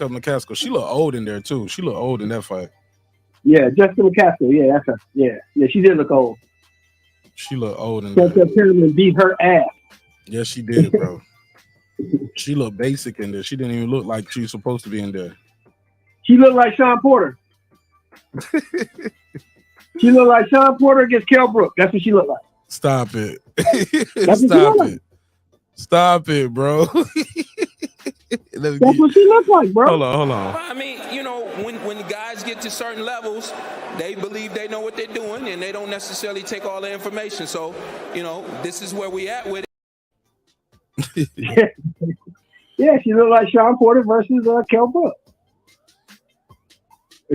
McCaskill. She look old in there too. She look old in that fight. Yeah, Jessica McCaskill. Yeah, that's her. Yeah, she did look old. She look old in there. Jessica beat her ass. Yeah, she did, bro. She looked basic in there. She didn't even look like she was supposed to be in there. She looked like Sean Porter. She looked like Sean Porter against Kell Brook. That's what she looked like. Stop it. Stop it. Stop it, bro. That's what she looked like, bro. Hold on. I mean, you know, when the guys get to certain levels, they believe they know what they're doing, and they don't necessarily take all the information. So, you know, this is where we at with it. Yeah, she looked like Sean Porter versus Kell Brook.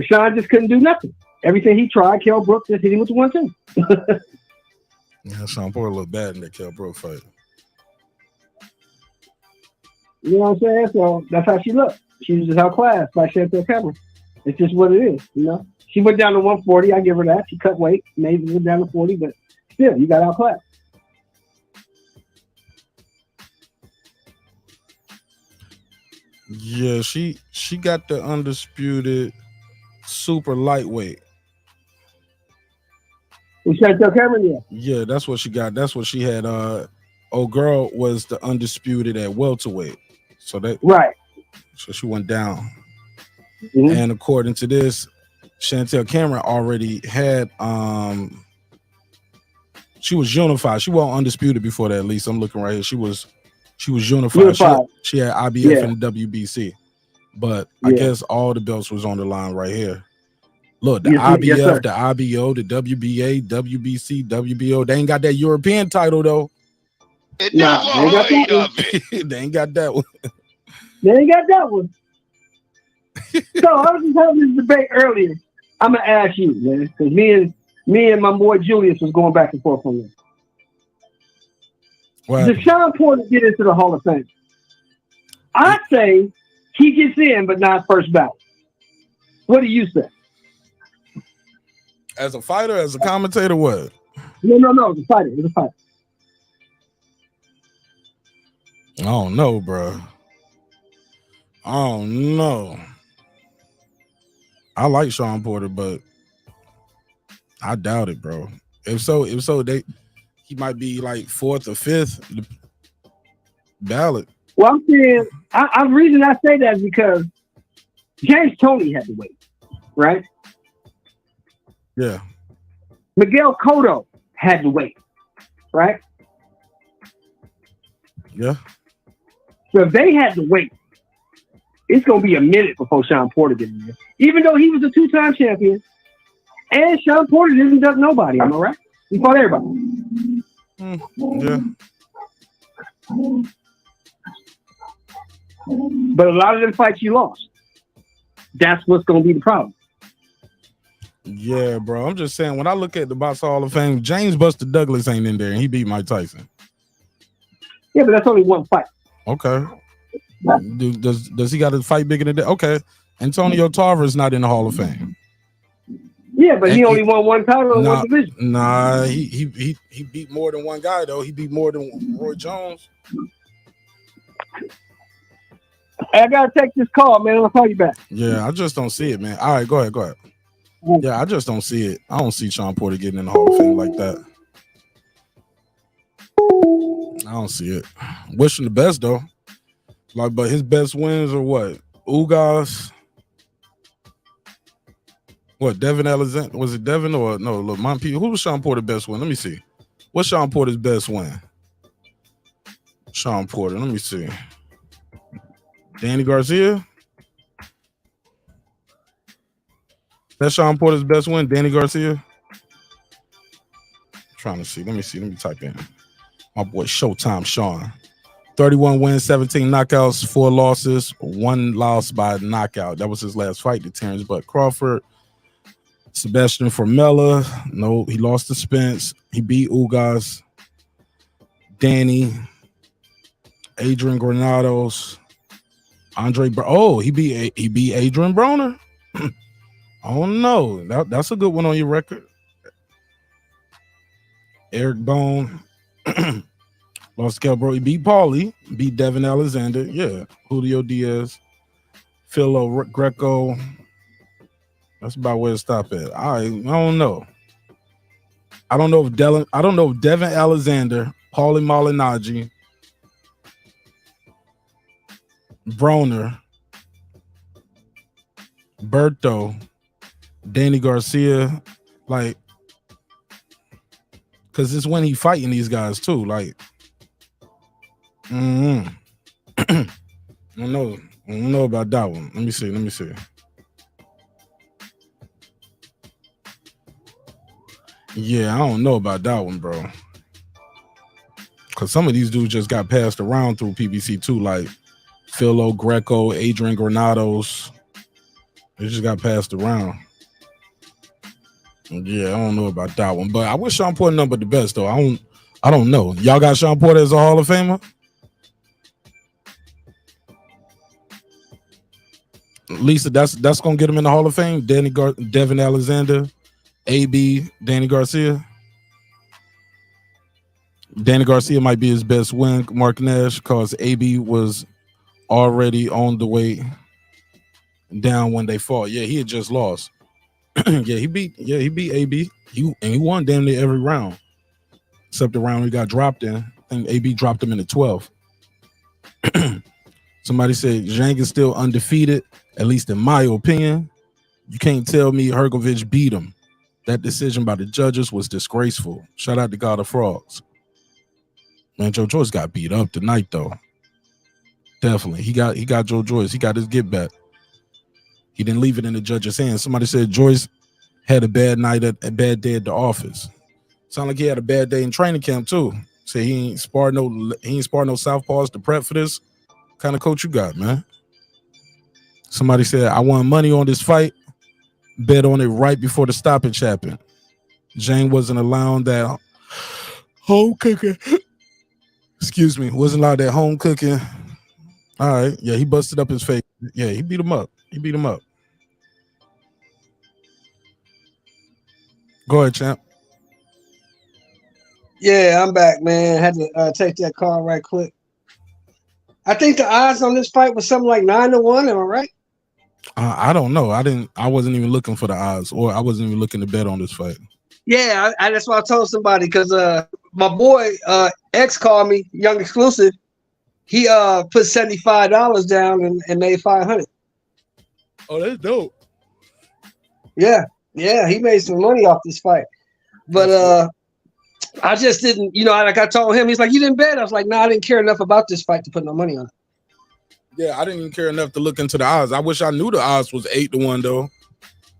Sean just couldn't do nothing. Everything he tried, Kell Brook just hit him with the 1-2. Yeah, Sean Porter looked bad in that Kell Brook fight. You know what I'm saying? So that's how she looked. She was just outclassed by Chantel Cameron. It's just what it is, you know? She went down to 140. I give her that. She cut weight. Maybe went down to 40, but still, you got outclassed. Yeah, she got the undisputed super lightweight. Chantel Cameron, yeah. Yeah, that's what she got. That's what she had. Old girl was the undisputed at welterweight. So that right. So she went down. Mm-hmm. And according to this, Chantel Cameron already had she was unified. She wasn't undisputed before that, at least. I'm looking right here. She was unified. She had IBF and WBC. But I Yeah. guess all the belts was on the line right here. Look, the Yes, IBF, sir. the IBO, the WBA, WBC, WBO. They ain't got that European title though. It Nah, never they got heard that one. of it. They ain't got that one. They ain't got that one. So I was just having this debate earlier. I'm gonna ask you, man, because me and my boy Julius was going back and forth on this. What Does happened? Sean Porter get into the Hall of Fame? I say he gets in, but not first ballot. What do you say? As a fighter, as a commentator, what? No, it's a fighter. It's a fighter. I don't know, bro. I don't know. I like Sean Porter, but I doubt it, bro. If so, he might be like 4th or 5th ballot. Well, I'm saying, the reason I say that is because James Toney had to wait, right? Yeah. Miguel Cotto had to wait, right? Yeah. So if they had to wait, it's going to be a minute before Sean Porter gets in there. Even though he was a 2-time champion, and Sean Porter didn't duck nobody, am I right? He fought everybody. Yeah. But a lot of them fights you lost. That's what's going to be the problem. Yeah, bro. I'm just saying, when I look at the Box Hall of Fame, James Buster Douglas ain't in there, and he beat Mike Tyson. Yeah, but that's only one fight. Okay. Does he got to fight bigger than that? Okay. Antonio Tarver's not in the Hall of Fame. Yeah, but he only won one title in one division. Nah, he beat more than one guy though. He beat more than Roy Jones. Hey, I gotta take this call, man. I'll call you back. Yeah, I just don't see it, man. All right, go ahead. Yeah, I just don't see it. I don't see Sean Porter getting in the Hall of Fame like that. I don't see it. Wish him the best though. Like, but his best wins are what? Ugas. What? Devin Alexander? Was it Devin or no? Look, Monty. Who was Sean Porter's best win? Let me see. What's Sean Porter's best win? Sean Porter. Let me see. Danny Garcia. That's Sean Porter's best win. Danny Garcia. Trying to see. Let me see. Let me type in. My boy Showtime Sean. 31 wins, 17 knockouts, 4 losses, 1 loss by knockout. That was his last fight to Terrence Bud Crawford. Sebastian Formella. No, he lost to Spence. He beat Ugas. Danny. Adrian Granados. Andre. He beat Adrian Broner. I don't know. That's a good one on your record. Eric Bone. Lost to Bro. He beat Paulie. Beat Devin Alexander. Yeah. Julio Diaz. Philo Greco. That's about where to stop at. I don't know. I don't know if Devin Alexander, Paulie Malignaggi, Broner, Berto, Danny Garcia, like, because it's when he fighting these guys too. Like, I don't know about that one. Let me see. Yeah, I don't know about that one, bro. Because some of these dudes just got passed around through PBC too, like Philo Greco, Adrian Granados. They just got passed around. Yeah, I don't know about that one, but I wish Sean Porter numbered the best though. I don't know. Y'all got Sean Porter as a Hall of Famer? Lisa, that's gonna get him in the Hall of Fame. Devin Alexander, AB, Danny Garcia. Danny Garcia might be his best win. Marq Nash, because AB was already on the way down when they fought. Yeah, he had just lost. he beat AB. He won damn near every round, except the round he got dropped in. I think AB dropped him in the 12th. Somebody said Zhang is still undefeated, at least in my opinion. You can't tell me Hergovich beat him. That decision by the judges was disgraceful. Shout out to God of Frogs. Man, Joe Joyce got beat up tonight, though. Definitely. He got Joe Joyce. He got his get back. He didn't leave it in the judge's hands. Somebody said Joyce had a bad night, a bad day at the office. Sound like he had a bad day in training camp too. Say he ain't sparred no southpaws to prep for this. Kind of coach you got, man. Somebody said I won money on this fight. Bet on it right before the stoppage happened. Zhang wasn't allowing that home cooking. Excuse me, wasn't allowed that home cooking. All right, yeah, he busted up his face. Yeah, he beat him up. Go ahead, champ. Yeah, I'm back, man. Had to take that call right quick. I think the odds on this fight was something like 9-1. Am I right? I don't know. I wasn't even looking for the odds, or I wasn't even looking to bet on this fight. Yeah, that's why I told somebody because my boy X called me, Young Exclusive. He put $75 down and made $500. Oh, that's dope. Yeah, he made some money off this fight, but I just didn't, like I told him, he's like, you didn't bet. I was like, no, I didn't care enough about this fight to put no money on it. Yeah, I didn't even care enough to look into the odds. I wish I knew the odds was 8-1 though.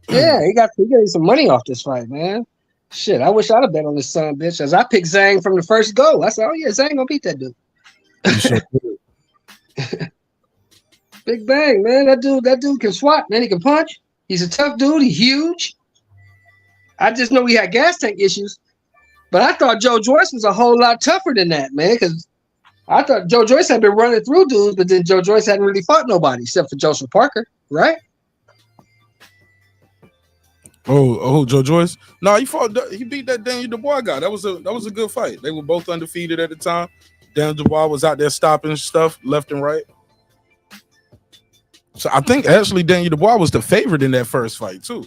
Yeah, he got some money off this fight, man. Shit, I wish I'd have bet on this son, bitch. As I picked Zhang from the first go. I said, oh yeah, Zhang gonna beat that dude. Big Bang, man. That dude can swat, man. He can punch. He's a tough dude. He's huge. I just know he had gas tank issues. But I thought Joe Joyce was a whole lot tougher than that, man, because I thought Joe Joyce had been running through dudes, but then Joe Joyce hadn't really fought nobody except for Joseph Parker, right? Oh, Joe Joyce? No, he beat that Daniel Dubois guy. That was a good fight. They were both undefeated at the time. Daniel Dubois was out there stopping stuff left and right. So I think actually Daniel Dubois was the favorite in that first fight too.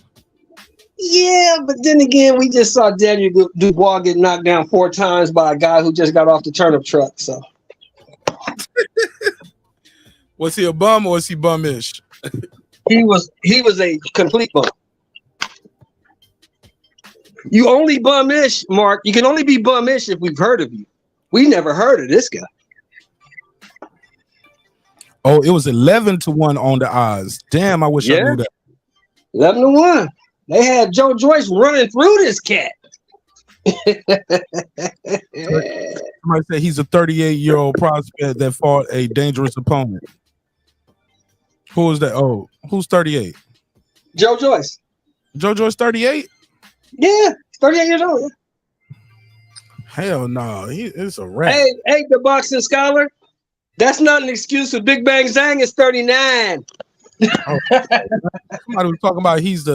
Yeah, but then again, we just saw Daniel Dubois get knocked down 4 times by a guy who just got off the turnip truck. So, was he a bum or was he bum-ish? he was a complete bum. You only bum-ish, Mark. You can only be bum-ish if we've heard of you. We never heard of this guy. Oh, it was 11-1 on the odds. Damn, I wish I knew that. 11-1. They had Joe Joyce running through this cat. Somebody said he's a 38-year-old prospect that fought a dangerous opponent. Who is that? Oh, who's 38? Joe Joyce. Joe Joyce 38? Yeah, 38 years old. Yeah. Hell no, it's a wrap. Hey, the boxing scholar. That's not an excuse for Big Bang Zhang is 39. Oh, somebody was talking about he's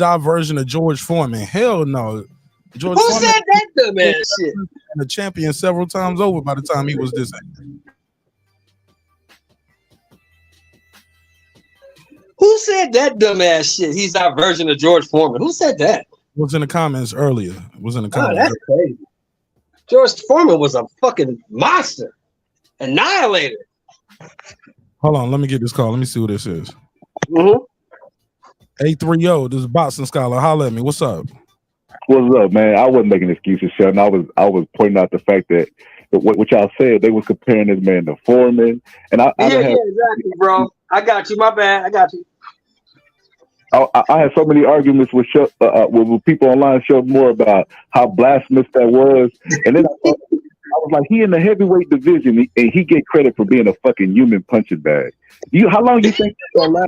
our version of George Foreman. Hell no. George Who Foreman said that dumb ass shit? A champion several times over by the time he was this age. Who said that dumb ass shit? He's our version of George Foreman. Who said that? It was in the comments earlier. Oh, that's crazy. George Foreman was a fucking monster. Annihilator. Hold on, let me get this call. Let me see who this is. Mm-hmm. 830, this is Boxing Scholar. Holla at me. What's up? What's up, man? I wasn't making excuses, Sheldon. I was pointing out the fact that what y'all said, they was comparing this man to Foreman. And exactly, bro. I got you. My bad. I got you. I had so many arguments with people online showed more about how blasphemous that was. And then I was like, he in the heavyweight division, and he get credit for being a fucking human punching bag. How long you think that's gonna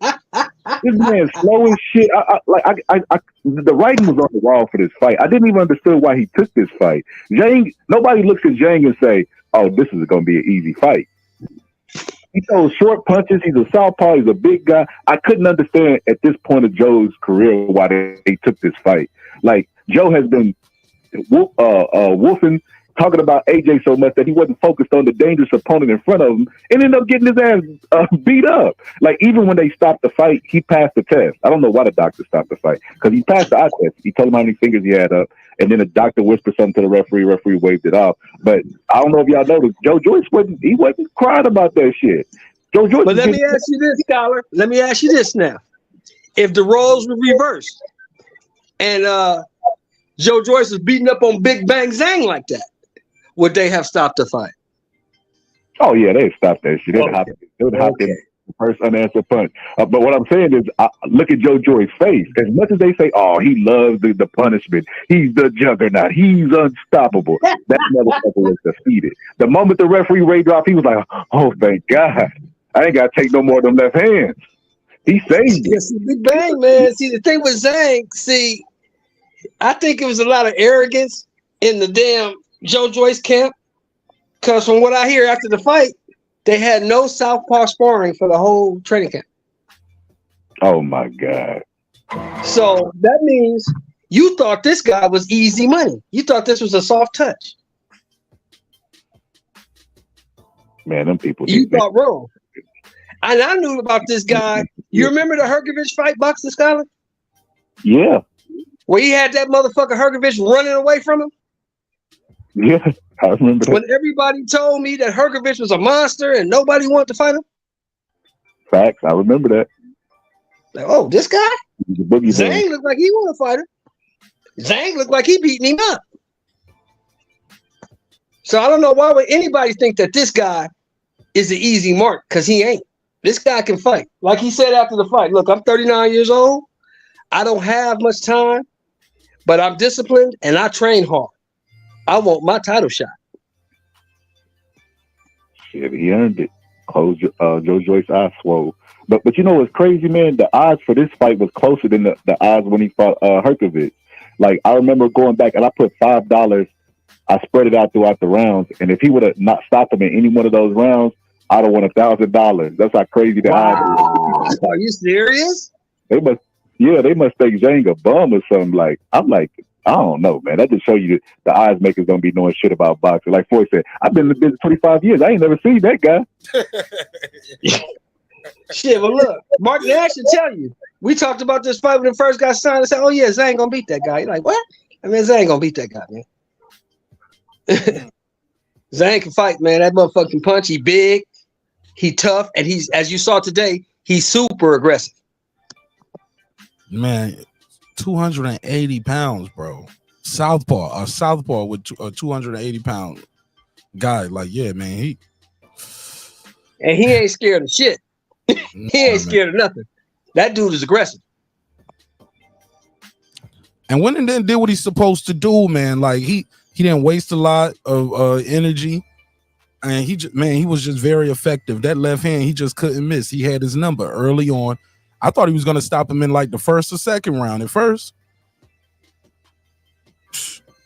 last? This man slow as shit. The writing was on the wall for this fight. I didn't even understand why he took this fight. Nobody looks at Zhang and say, "Oh, this is gonna be an easy fight." He throws short punches. He's a southpaw. He's a big guy. I couldn't understand at this point of Joe's career why they took this fight. Like, Joe has been wolfing, talking about AJ so much that he wasn't focused on the dangerous opponent in front of him and ended up getting his ass beat up. Like, even when they stopped the fight, he passed the test. I don't know why the doctor stopped the fight, because he passed the eye test. He told him how many fingers he had up, and then the doctor whispered something to the referee. Referee waved it off. But I don't know if y'all noticed, Joe Joyce wasn't crying about that shit. Joe Joyce. But let me ask you this, Scholar. Let me ask you this now. If the roles were reversed and Joe Joyce was beating up on Big Bang Zhang like that, would they have stopped the fight? Oh yeah, they'd stop that shit. They would hop in The first unanswered punch. But what I'm saying is, look at Joe Joyce's face. As much as they say, "Oh, he loves the punishment. He's the juggernaut. He's unstoppable." That motherfucker was defeated. The moment the referee raindrop, he was like, "Oh, thank God, I ain't got to take no more of them left hands." He saved it. See, Big Bang, man. See, the thing with Zhang, I think it was a lot of arrogance in the damn Joe Joyce camp. Because from what I hear after the fight, they had no southpaw sparring for the whole training camp. Oh my God. So that means you thought this guy was easy money. You thought this was a soft touch. Man, them people. You thought wrong. And I knew about this guy. You remember the Hergovich fight, Boxing Scholar? Yeah. Where he had that motherfucker Hergovich running away from him? Yeah, I remember that. When everybody told me that Hergovich was a monster and nobody wanted to fight him? Facts, I remember that. Like, oh, this guy? Zhang looked like he want to fight him. Zhang looked like he beating him up. So I don't know why would anybody think that this guy is an easy mark, because he ain't. This guy can fight. Like he said after the fight, look, I'm 39 years old. I don't have much time, but I'm disciplined and I train hard. I want my title shot. Shit, he earned it. Close Joe Joyce's eyes swole. But you know what's crazy, man? The odds for this fight was closer than the odds when he fought Herkovich. Like, I remember going back and I put $5. I spread it out throughout the rounds, and if he would have not stopped him in any one of those rounds, I'd have won $1,000. That's how crazy the odds are. Are you serious? They must think Zhang a bum or something. Like, I'm like, I don't know, man. That just show you the odds makers don't be knowing shit about boxing. Like Floyd said, I've been in the business 25 years. I ain't never seen that guy. Shit, well look, Marq Nash should tell you. We talked about this fight when it first got signed. I said, oh yeah, Zhang gonna beat that guy. You're like, what? I mean, Zhang gonna beat that guy, man. Zhang can fight, man. That motherfucking punch. He big, he tough, and he's, as you saw today, he's super aggressive. Man, 280 pounds, bro. Southpaw with a 280 pound guy. Like, yeah, man, and he ain't scared of shit. He ain't scared of nothing. That dude is aggressive. And went and then did what he's supposed to do, man. Like he didn't waste a lot of energy, and he was just very effective. That left hand, he just couldn't miss. He had his number early on. I thought he was gonna stop him in like the first or second round. At first,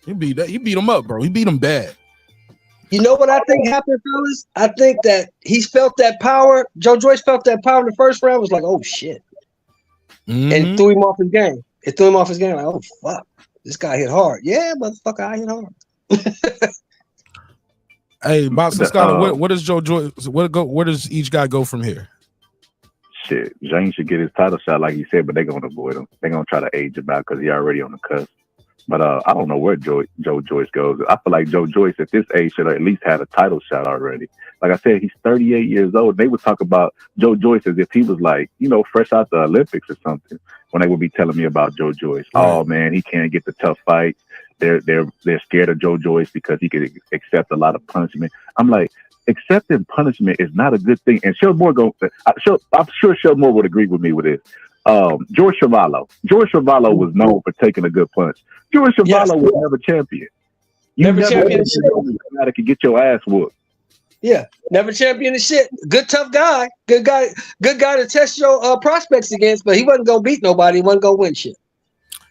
he beat him up, bro. He beat him bad. You know what I think happened, fellas? I think that he felt that power. Joe Joyce felt that power in the first round. Was like, oh shit, and threw him off his game. It threw him off his game. Like, oh fuck, this guy hit hard. Yeah, motherfucker, I hit hard. Hey, Boxing Scholar, what does Joe Joyce? Where does each guy go from here? Shit, Zhang should get his title shot, like he said, but they're gonna avoid him. They're gonna try to age him out because he's already on the cusp. But I don't know where Joe Joyce goes. I feel like Joe Joyce at this age should have at least had a title shot already. Like I said, he's 38 years old. They would talk about Joe Joyce as if he was like, fresh out the Olympics or something. When they would be telling me about Joe Joyce, oh man, he can't get the tough fights. They're scared of Joe Joyce because he could accept a lot of punishment. I'm like, accepting punishment is not a good thing. And I'm sure Shel Moore would agree with me with this. George Chuvalo was known for taking a good punch. George Chuvalo was never champion. You never champion to get your ass whooped. Yeah, never champion the shit. Good tough guy. Good guy to test your prospects against, but he wasn't gonna beat nobody. He wasn't gonna win shit.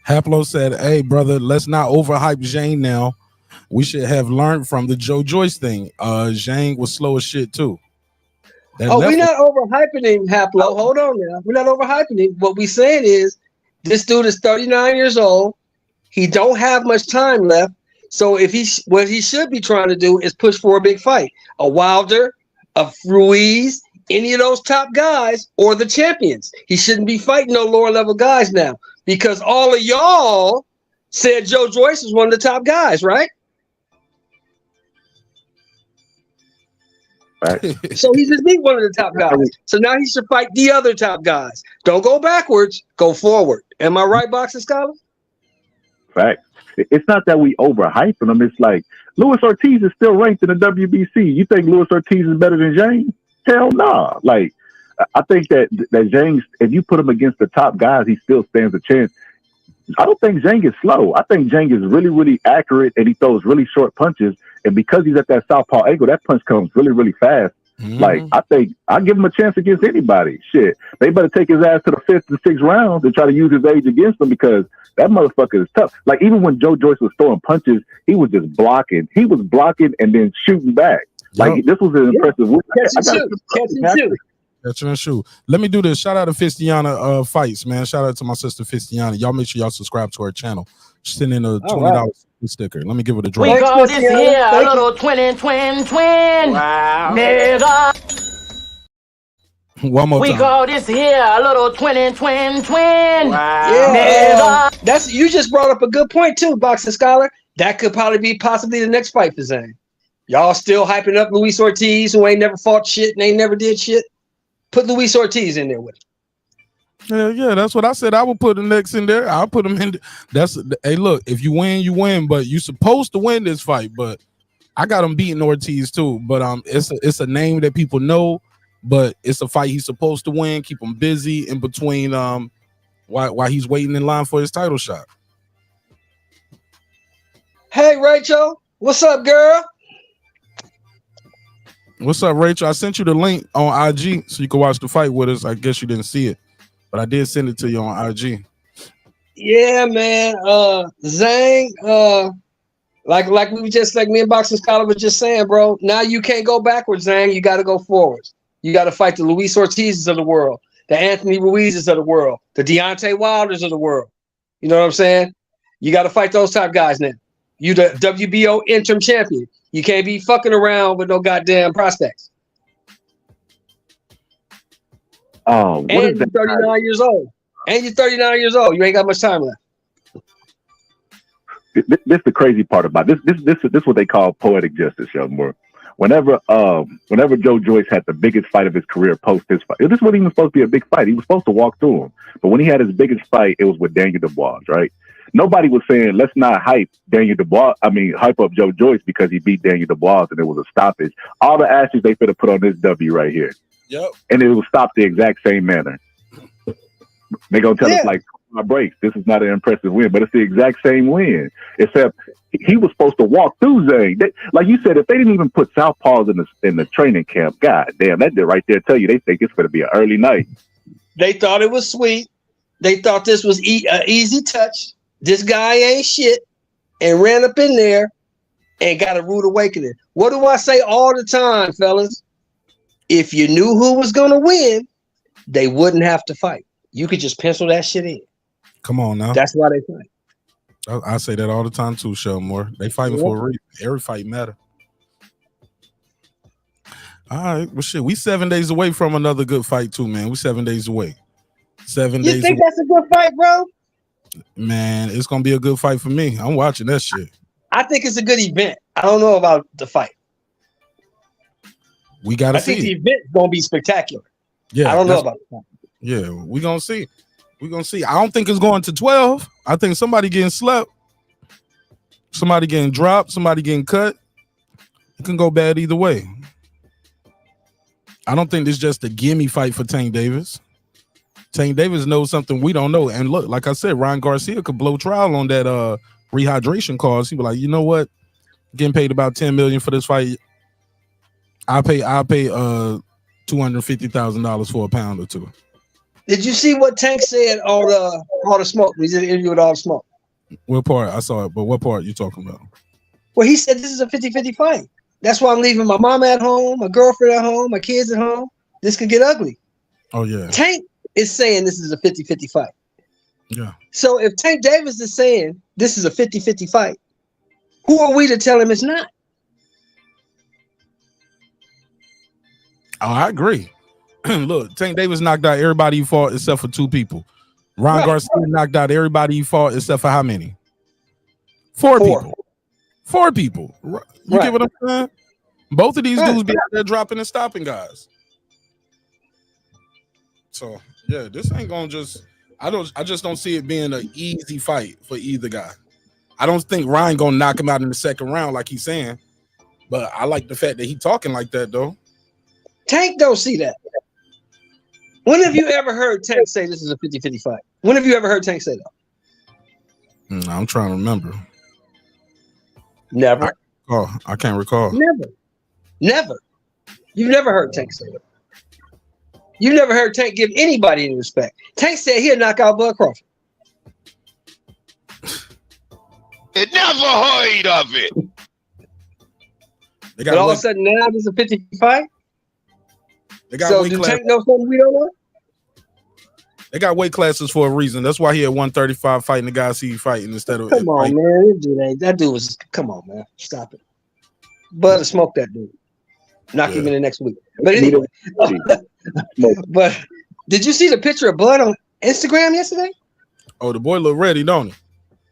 Haplo said, hey brother, let's not overhype Zhang now. We should have learned from the Joe Joyce thing. Zhang was slow as shit too. We're not overhyping him, Haplo. Hold on now. We're not overhyping him. What we saying is this dude is 39 years old. He don't have much time left. So what he should be trying to do is push for a big fight. A Wilder, a Ruiz, any of those top guys, or the champions. He shouldn't be fighting no lower level guys now. Because all of y'all said Joe Joyce is one of the top guys, right? So he just beat one of the top guys. So now he should fight the other top guys. Don't go backwards, go forward. Am I right, Boxing Scholar? Fact. It's not that we overhyping him. It's like Luis Ortiz is still ranked in the WBC. You think Luis Ortiz is better than Zhang? Hell no. Like, I think that Zhang, if you put him against the top guys, he still stands a chance. I don't think Zhang is slow. I think Zhang is really, really accurate, and he throws really short punches. And because he's at that southpaw angle, that punch comes really, really fast. Like, I think I give him a chance against anybody. Shit, they better take his ass to the 5th and 6th rounds and try to use his age against him, because that motherfucker is tough. Like, even when Joe Joyce was throwing punches, he was just blocking. He was blocking and then shooting back. Like, this was an impressive win. Catch and shoot. Let me do this. Shout out to Fistiana Fights, man. Shout out to my sister Fistiana. Y'all make sure y'all subscribe to her channel. She's sending a $20 sticker. Let me give it a drop. We call this here a little twin. Wow. Nigga. One more time. We call this here a little twin. Wow. Yeah, that's, you just brought up a good point too, Boxing Scholar. That could probably be possibly the next fight for Zhang. Y'all still hyping up Luis Ortiz, who ain't never fought shit and ain't never did shit. Put Luis Ortiz in there with him. Yeah, that's what I said. I would put the next in there. I'll put him in. Hey, look, if you win, you win. But you supposed to win this fight. But I got him beating Ortiz too. But it's a name that people know. But it's a fight he's supposed to win. Keep him busy in between. While he's waiting in line for his title shot. Hey, Rachel, what's up, girl? What's up, Rachel? I sent you the link on IG so you can watch the fight with us. I guess you didn't see it, but I did send it to you on IG. Yeah, man. Zhang, like me and Boxing Scholar was just saying, bro. Now you can't go backwards, Zhang. You got to go forwards. You got to fight the Luis Ortizes of the world, the Anthony Ruizes of the world, the Deontay Wilders of the world. You know what I'm saying? You got to fight those type guys now. You the WBO interim champion. You can't be fucking around with no goddamn prospects. Oh, what and you're 39 years old. And you're 39 years old. You ain't got much time left. This the crazy part about this. This is what they call poetic justice, Shelmore. Whenever Joe Joyce had the biggest fight of his career post his fight, this wasn't even supposed to be a big fight. He was supposed to walk through him. But when he had his biggest fight, it was with Daniel Dubois, right? Nobody was saying, let's not hype hype up Joe Joyce because he beat Daniel Dubois and it was a stoppage. All the ashes they could have put on this W right here. Yep. And it was stopped the exact same manner. They're going to tell us, like, my breaks, this is not an impressive win, but it's the exact same win. Except he was supposed to walk through Zhang. Like you said, if they didn't even put southpaws in the training camp, god damn, that did right there tell you they think it's going to be an early night. They thought it was sweet. They thought this was an easy touch. This guy ain't shit, and ran up in there and got a rude awakening. What do I say all the time, fellas? If you knew who was going to win, they wouldn't have to fight. You could just pencil that shit in. Come on now. That's why they fight. I say that all the time too, Shelmore. They fighting for a reason. Every fight matter. All right, well, shit, we 7 days away from another good fight too, man. We 7 days away. 7 days. You think that's a good fight, bro? Man, it's gonna be a good fight for me. I'm watching that shit. I think it's a good event. I don't know about the fight. We gotta see. I think the event's gonna be spectacular. Yeah, I don't know about the fight. Yeah, we gonna see. We're gonna see. I don't think it's going to 12. I think somebody getting slept, somebody getting dropped, somebody getting cut. It can go bad either way. I don't think this is just a gimme fight for Tank Davis. Tank Davis knows something we don't know. And look, like I said, Ryan Garcia could blow trial on that rehydration cause. He be like, you know what? Getting paid about $10 million for this fight. I'll pay $250,000 for a pound or two. Did you see what Tank said? All the smoke. We did an interview with All the Smoke. What part? I saw it, but what part you talking about? Well, he said this is a 50-50 fight. That's why I'm leaving my mom at home, my girlfriend at home, my kids at home. This could get ugly. Oh, yeah. Tank is saying this is a 50-50 fight. Yeah. So if Tank Davis is saying this is a 50-50 fight, who are we to tell him it's not? Oh, I agree. Look, Tank Davis knocked out everybody he fought except for two people. Ron Garcia knocked out everybody he fought except for how many? Four people. Four people. You get what I'm saying? Both of these dudes be out there dropping and stopping guys. So yeah, this ain't gonna I just don't see it being an easy fight for either guy. I don't think Ryan gonna knock him out in the second round like he's saying, but I like the fact that he talking like that though. Tank don't see that. When have you ever heard Tank say this is a 50-50 fight? When have you ever heard Tank say that? I'm trying to remember. Never. I can't recall. Never. You've never heard Tank say that. You've never heard Tank give anybody any respect. Tank said he'll knock out Bud Crawford. It never heard of it. But all of a sudden now this is a 50 fight. So do Tank know something we don't know? They got weight classes for a reason. That's why he had 135 fighting the guys he fighting instead of. Come on, man. That dude was. Come on, man. Stop it. Bud smoke that dude. Knock him in the next week. But anyway. But did you see the picture of Bud on Instagram yesterday? Oh, the boy look ready, don't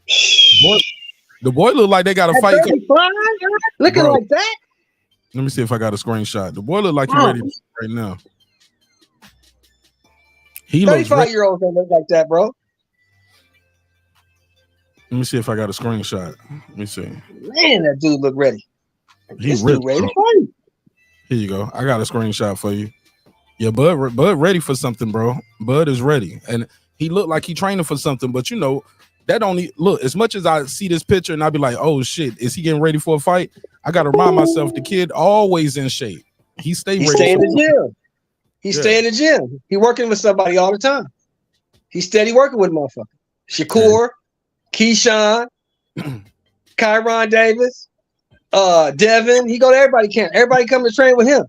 he? The boy look like they got a fight. Looking like that. Let me see if I got a screenshot. The boy look like he's ready right now. He 35-year-olds don't look like that, bro. Let me see if I got a screenshot. Let me see. Man, that dude look ready. He's ready to fight. Here you go. I got a screenshot for you. Yeah, Bud ready for something, bro. Bud is ready. And he looked like he training for something, but you know, that only look, as much as I see this picture and I be like, oh shit, is he getting ready for a fight? I gotta remind myself the kid always in shape. He stay ready. Stay in the gym. He stay in the gym. He working with somebody all the time. He's steady working with motherfucker. Shakur, Keyshawn, Kyron Davis, Devin. He go to everybody camp. Everybody come to train with him.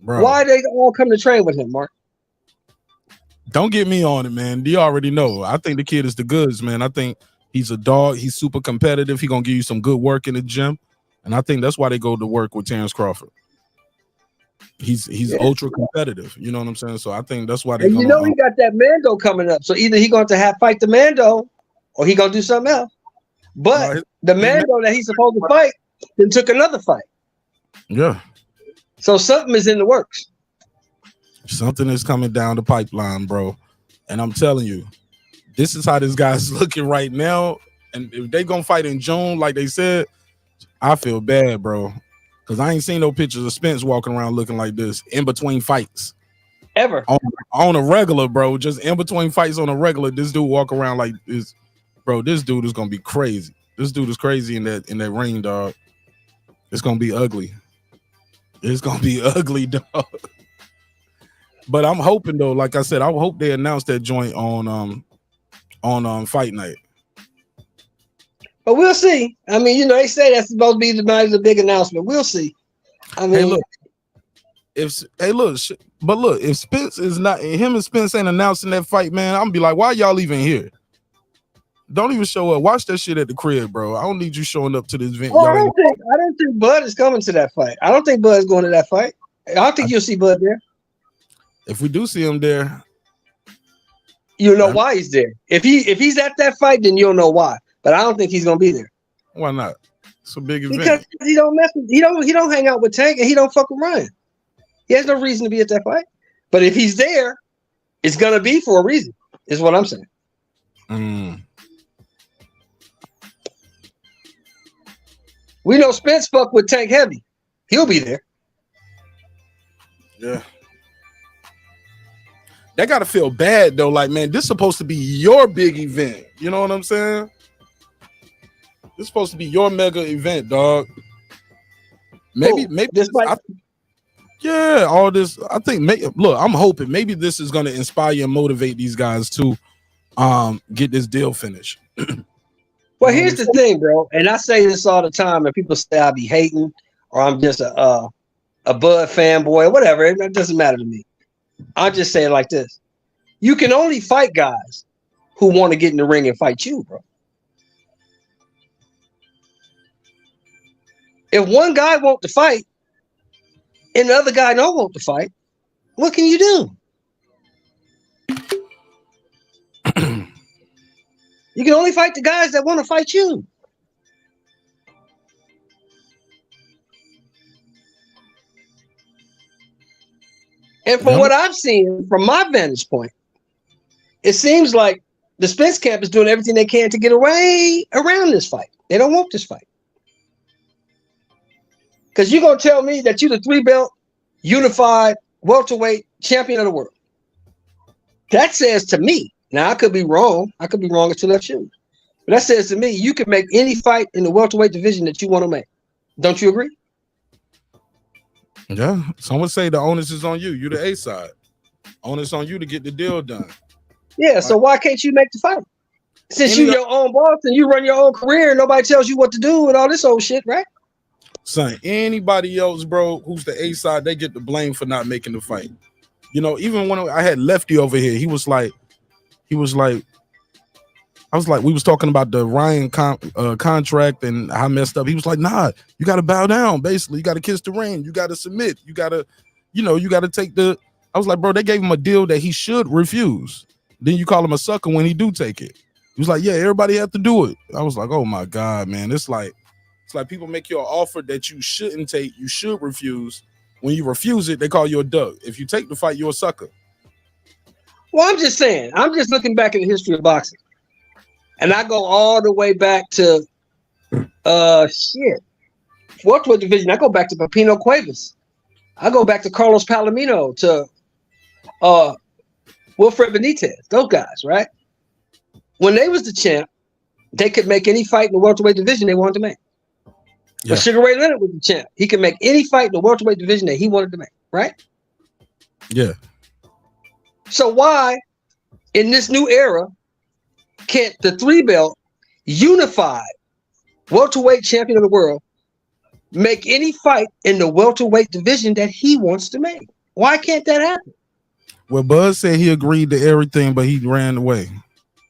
Bro. Why they all come to train with him, Mark? Don't get me on it, man. You already know. I think the kid is the goods, man. I think he's a dog. He's super competitive. He gonna give you some good work in the gym, and I think that's why they go to work with Terrence Crawford. He's ultra competitive. You know what I'm saying? So I think that's why they. And you know he got that Mando coming up. So either he going to have fight the Mando, or he gonna do something else. But the Mando that he's supposed to fight then took another fight. Yeah. So something is in the works. Something is coming down the pipeline, bro. And I'm telling you, this is how this guy's looking right now. And if they gonna fight in June, like they said, I feel bad, bro. Because I ain't seen no pictures of Spence walking around looking like this in between fights. Ever. On a regular, bro. Just in between fights on a regular, this dude walk around like this. Bro, this dude is gonna be crazy. This dude is crazy in that ring, dog. It's gonna be ugly. It's gonna be ugly, dog. But I'm hoping though, like I said, I hope they announce that joint on fight night. But we'll see. I mean, you know, they say that's supposed to be the big announcement. We'll see. I mean, if Spence is not, him and Spence ain't announcing that fight, man, I'm gonna be like, why y'all even here? Don't even show up. Watch that shit at the crib, bro. I don't need you showing up to this event. Well, I don't think Bud is coming to that fight. I don't think Bud's going to that fight. I don't think you'll see Bud there. If we do see him there, you'll know why he's there. If he's at that fight, then you'll know why. But I don't think he's gonna be there. Why not? It's a big event. Because he don't mess with, he don't hang out with Tank, and he don't fuck with Ryan. He has no reason to be at that fight. But if he's there, it's gonna be for a reason. Is what I'm saying. We know Spence fuck with Tank heavy. He'll be there. Yeah. They gotta feel bad though. Like, man, this is supposed to be your big event. You know what I'm saying? This is supposed to be your mega event, dog. Maybe this fight. All this. I think. Look, I'm hoping maybe this is gonna inspire and motivate these guys to get this deal finished. Well, here's the thing, bro, and I say this all the time, and people say I be hating or I'm just a Bud fanboy or whatever. It doesn't matter to me. I just say it like this: you can only fight guys who want to get in the ring and fight you, bro. If one guy wants to fight and the other guy don't want to fight, what can you do? You can only fight the guys that want to fight you. And from what I've seen, from my vantage point, it seems like the Spence camp is doing everything they can to get away around this fight. They don't want this fight. Because you're going to tell me that you're the 3-belt, unified, welterweight champion of the world. That says to me, now I could be wrong. I could be wrong at two left shoes. But that says to me, you can make any fight in the welterweight division that you want to make. Don't you agree? Yeah. Some would say the onus is on you. You the A side. Onus on you to get the deal done. Yeah, so why can't you make the fight? Since you your own boss and you run your own career and nobody tells you what to do and all this old shit, right? Son, anybody else, bro, who's the A side, they get the blame for not making the fight. You know, even when I had Lefty over here, I was like, we was talking about the Ryan contract and how messed up. He was like, nah, you got to bow down. Basically, you got to kiss the ring. You got to submit. You got to, you got to take the. I was like, bro, they gave him a deal that he should refuse. Then you call him a sucker when he do take it. He was like, yeah, everybody have to do it. I was like, oh my God, man. It's like people make you an offer that you shouldn't take. You should refuse. When you refuse it, they call you a duck. If you take the fight, you're a sucker. Well, I'm just saying. I'm just looking back at the history of boxing. And I go all the way back to welterweight division. I go back to Pepino Cuevas. I go back to Carlos Palomino, to Wilfred Benitez. Those guys, right? When they was the champ, they could make any fight in the welterweight division they wanted to make. Yeah. But Sugar Ray Leonard was the champ. He could make any fight in the welterweight division that he wanted to make, right? Yeah. So why, in this new era, can't the 3-belt unified welterweight champion of the world make any fight in the welterweight division that he wants to make? Why can't that happen? Well, Buzz said he agreed to everything, but he ran away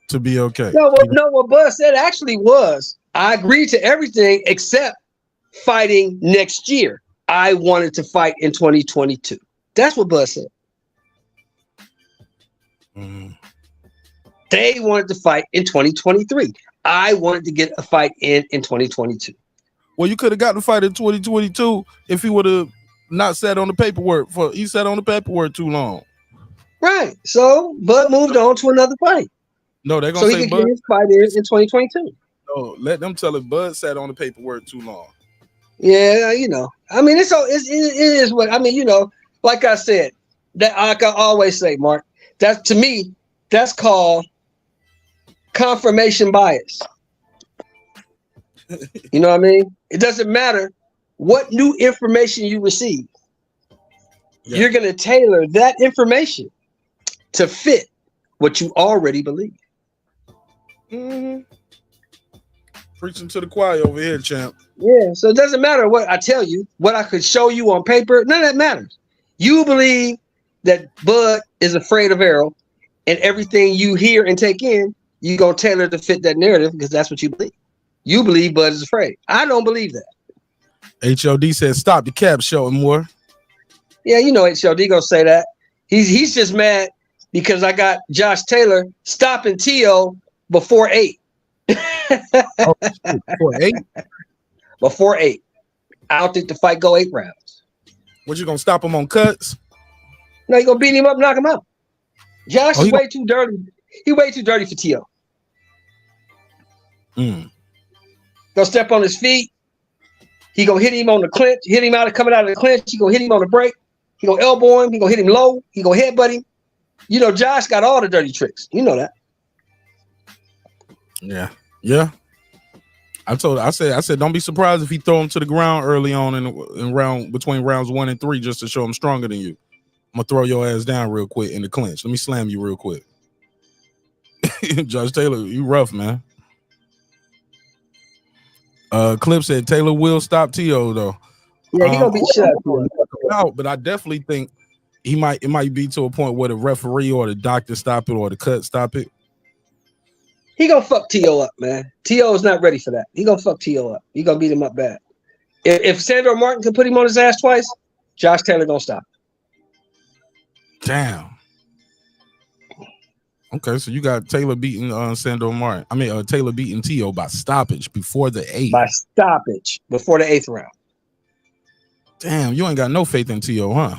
to be okay. No, what Buzz said actually was, I agreed to everything except fighting next year. I wanted to fight in 2022. That's what Buzz said. Mm-hmm. They wanted to fight in 2023. I wanted to get a fight in 2022. Well, you could have got the fight in 2022 if he would have not sat on the paperwork. He sat on the paperwork too long. Right. So Bud moved on to another fight. No, they're gonna say he Bud get his fight in 2022. No, let them tell it. Bud sat on the paperwork too long. Yeah, I mean, it is what I mean. Like I said, that I can always say, Marq. That to me, that's called confirmation bias. You know what I mean? It doesn't matter what new information you receive. Yeah. You're going to tailor that information to fit what you already believe. Mm-hmm. Preaching to the choir over here, champ. Yeah, so it doesn't matter what I tell you, what I could show you on paper. None of that matters. You believe that Bud is afraid of Errol, and everything you hear and take in, you're going to tailor to fit that narrative because that's what you believe. You believe Bud is afraid. I don't believe that. HOD said, stop the cap show and more. Yeah, HOD going to say that. He's just mad because I got Josh Taylor stopping Tio before 8. Before 8? Before 8. I don't think the fight go 8 rounds. What, you going to stop him on cuts? No, you're going to beat him up, knock him out. Josh is way too dirty. He way too dirty for Tio. Gonna step on his feet. He gonna hit him on the clinch, hit him coming out of the clinch. He gonna hit him on the break. He gonna elbow him. He gonna hit him low. He gonna headbutt him. Josh got all the dirty tricks. You know that. Yeah. I said, don't be surprised if he throw him to the ground early on in between rounds 1 and 3 just to show him stronger than you. I'm gonna throw your ass down real quick in the clinch. Let me slam you real quick. Josh Taylor, you rough, man. Clip said Taylor will stop T.O. though. Yeah, he gonna be shut out, but I definitely think it might be to a point where the referee or the doctor stop it or the cut stop it. He gonna fuck T.O. up, man. T.O. is not ready for that. He gonna fuck T.O. up. He gonna beat him up bad. If Sandor Martin can put him on his ass twice, Josh Taylor gonna stop. Damn. Okay, so you got Taylor beating Sandor Martin. Taylor beating T.O. by stoppage before the 8th. By stoppage before the 8th round. Damn, you ain't got no faith in T.O., huh?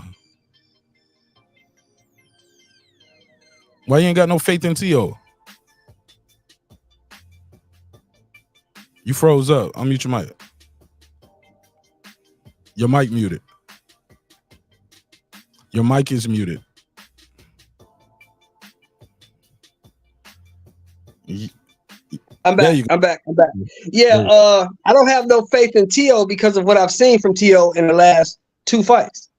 Why you ain't got no faith in T.O.? You froze up. Unmute your mic. Your mic muted. Your mic is muted. I'm back. I'm back. Yeah, I don't have no faith in Teo because of what I've seen from Teo in the last 3 fights.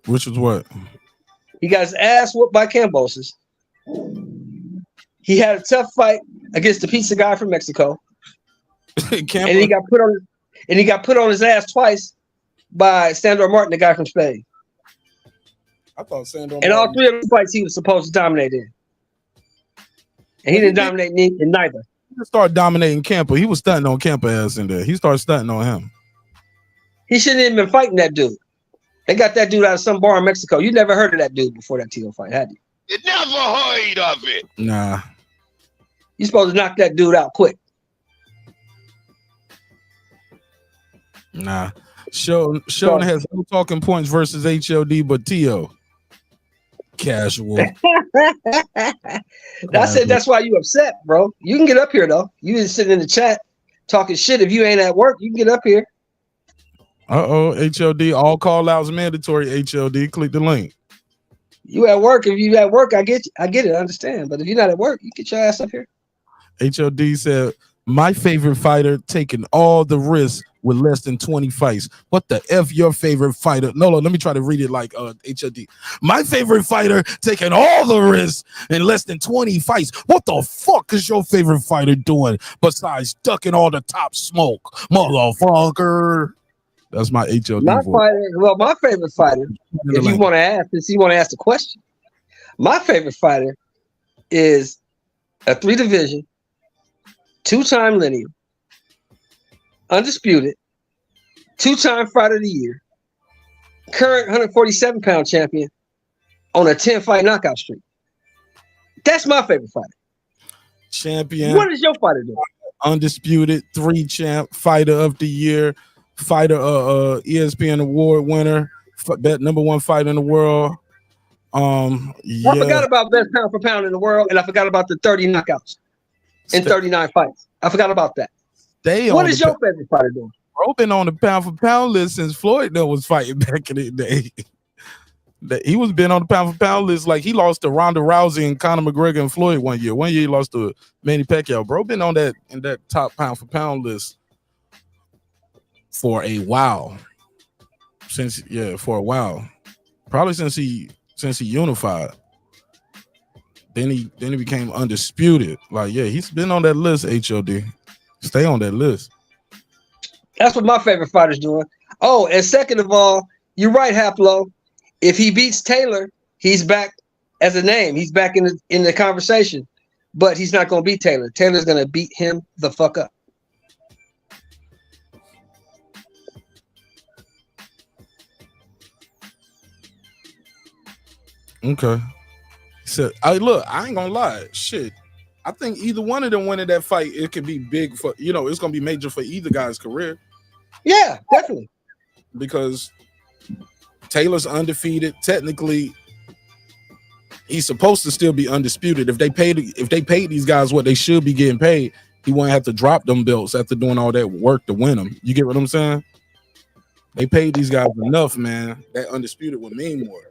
Which was what? He got his ass whooped by Cambosis. He had a tough fight against the pizza guy from Mexico. And he got put on his ass twice by Sandor Martin, the guy from Spain. I thought Sandor and all 3 of the fights he was supposed to dominate in. And he didn't dominate in neither. He started dominating Campa. He was stunting on Campa ass in there. He started stunting on him. He shouldn't have been fighting that dude. They got that dude out of some bar in Mexico. You never heard of that dude before that Teo fight, had you? You never heard of it. Nah. You supposed to knock that dude out quick. Nah. Sheldon has no talking points versus HLD, but Teo. Casual. That's why you upset, bro. You can get up here though. You just sitting in the chat talking shit. If you ain't at work, you can get up here. HLD, all call outs mandatory. HLD, click the link. You at work. If you at work, I get it. I understand. But if you're not at work, you get your ass up here. HLD said, my favorite fighter taking all the risks with less than 20 fights. What the F your favorite fighter? No, let me try to read it like HLD. My favorite fighter taking all the risks in less than 20 fights. What the fuck is your favorite fighter doing besides ducking all the top smoke? Motherfucker. That's my HLD voice. My favorite fighter, if you want to ask, since you want to ask the question, my favorite fighter is a 3-division, 2-time lineal, undisputed, 2-time fighter of the year, current 147-pound champion on a 10-fight knockout streak. That's my favorite fighter. Champion. What is your fighter doing? Undisputed, 3-champ, fighter of the year, fighter, ESPN award winner, number 1 fighter in the world. I forgot about best pound for pound in the world, and I forgot about the 30 knockouts in 39 fights. I forgot about that. What is your favorite fighter doing? Bro been on the pound for pound list since Floyd was fighting back in the day. He was been on the pound for pound list. Like he lost to Ronda Rousey and Conor McGregor and Floyd one year. One year he lost to Manny Pacquiao. Bro been on that in that top pound for pound list for a while. For a while. Probably since he unified. Then he became undisputed. Like, yeah, he's been on that list, HOD. Stay on that list. That's what my favorite fighter's doing. Oh, and second of all, you're right, Haplo. If he beats Taylor, he's back as a name. He's back in the conversation. But he's not going to beat Taylor. Taylor's going to beat him the fuck up. Okay. He said, I ain't gonna lie. Shit. I think either one of them winning that fight, it could be big for, it's gonna be major for either guy's career. Yeah, definitely. Because Taylor's undefeated. Technically, he's supposed to still be undisputed. If they paid these guys what they should be getting paid, he won't have to drop them belts after doing all that work to win them. You get what I'm saying? They paid these guys enough, man. That undisputed would mean more.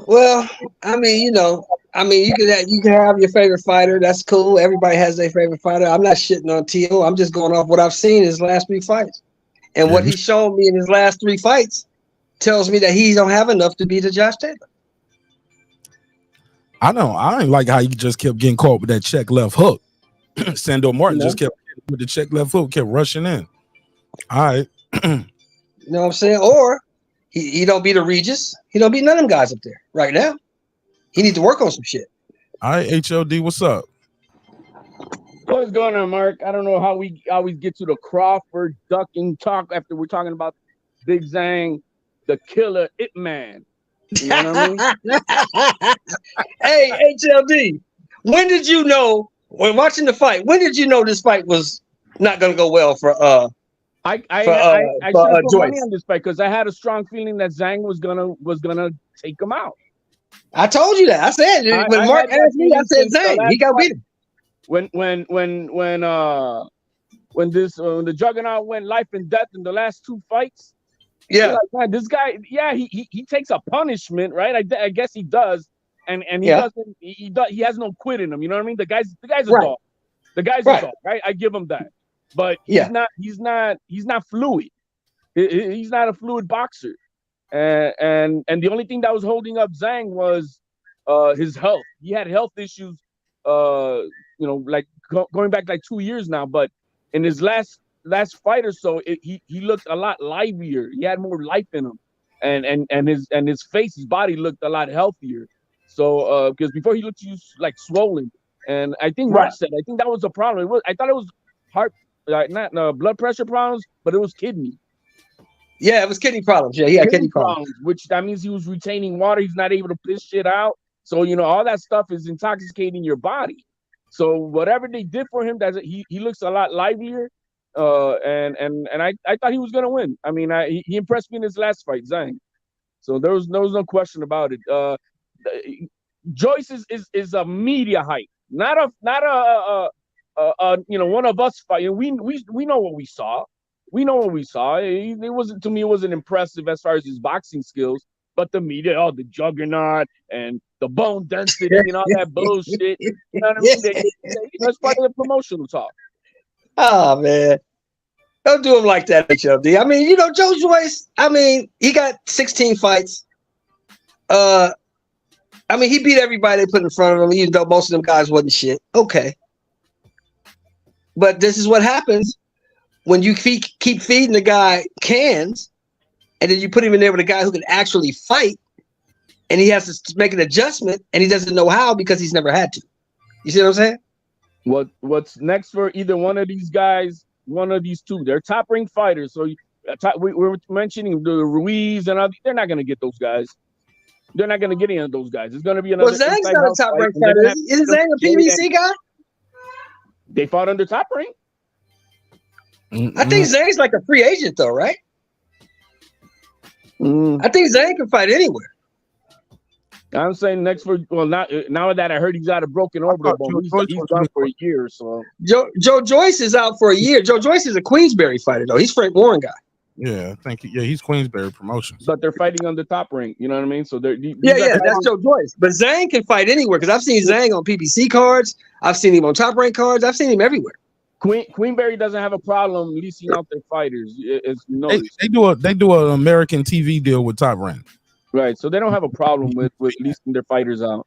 Well, I mean, you can have your favorite fighter. That's cool. Everybody has their favorite fighter. I'm not shitting on Teo. I'm just going off what I've seen in his last 3 fights. And what he's shown me in his last 3 fights tells me that he don't have enough to beat a Josh Taylor. I know. I ain't like how he just kept getting caught with that check left hook. Sandor Martin just kept with the check left hook, kept rushing in. All right. You know what I'm saying? Or he don't beat a Regis. He don't beat none of them guys up there right now. He needs to work on some shit. All right, HLD, what's up? What's going on, Mark? I don't know how we always get to the Crawford ducking talk after we're talking about Big Zhang, the killer Ip Man. You know what I mean? Hey, HLD, when did you know, when watching the fight, when did you know this fight was not going to go well for I should have put money on this fight because I had a strong feeling that Zhang was gonna take him out. I told you that. I said when Marq asked me, I said Zhang. He got beat him. When the Juggernaut went life and death in the last 2 fights. Yeah, like, man, this guy, he takes a punishment, right? I guess he does, and he doesn't he has no quit in him. You know what I mean? The guy's a dog. The guy's a dog. I give him that. But he's not fluid. He's not a fluid boxer. And the only thing that was holding up Zhang was his health. He had health issues, like going back like 2 years now. But in his last fight or so, he looked a lot livelier. He had more life in him, and his face, his body looked a lot healthier. So because before he looked like swollen, and I think Marq said I think that was a problem. I thought it was heart, not blood pressure problems, but it was kidney. Yeah, it was kidney problems. Yeah, he had kidney problems. Which that means he was retaining water. He's not able to piss shit out. So, all that stuff is intoxicating your body. So whatever they did for him, he looks a lot livelier. And I thought he was gonna win. I mean, he impressed me in his last fight, Zhang. So there was no question about it. Joyce is a media hype, not a one of us fight. We know what we saw. We know what we saw. It wasn't, to me, it wasn't impressive as far as his boxing skills, but the media, the juggernaut and the bone density and all that bullshit. You know what I mean? That's part of the promotional talk. Oh, man. Don't do him like that, HLD. I mean, Joe Joyce, he got 16 fights. He beat everybody they put in front of him, even though most of them guys wasn't shit. Okay. But this is what happens when you keep feeding the guy cans, and then you put him in there with a guy who can actually fight, and he has to make an adjustment, and he doesn't know how because he's never had to. You see what I'm saying? What's next for either one of these guys, one of these two? They're top-ranked fighters. So we were mentioning the Ruiz and others. They're not going to get those guys. They're not going to get any of those guys. It's going to be another. Well, Zhang's not a top-ranked fighter. Isn't Zhang a PBC guy? They fought under top rank. I think Zhang's like a free agent, though, right? I think Zhang can fight anywhere. I'm saying next for now that I heard he's out of broken orbital bone, he's gone for a year or so. Joe Joyce is out for a year. Joe Joyce is a Queensberry fighter, though. He's Frank Warren guy. Yeah, thank you. Yeah, he's Queensberry Promotions. But they're fighting on the top rank. You know what I mean? So that's Joe Joyce. But Zhang can fight anywhere because I've seen Zhang on PBC cards. I've seen him on top rank cards. I've seen him everywhere. Queensberry doesn't have a problem leasing out their fighters. They do an American TV deal with Top Rank. Right, so they don't have a problem with leasing their fighters out.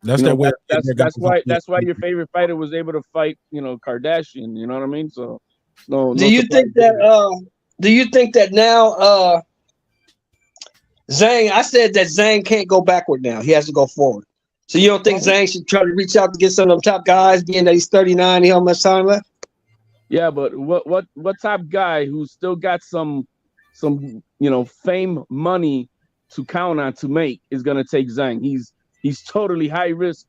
That's why your favorite fighter was able to fight, Kardashian. You know what I mean? So Do you think that now Zhang? I said that Zhang can't go backward now. He has to go forward. So you don't think Zhang should try to reach out to get some of them top guys, being that he's 39, he don't have much time left? Yeah, but what top guy who's still got some fame, money to count on to make is gonna take Zhang? He's totally high risk,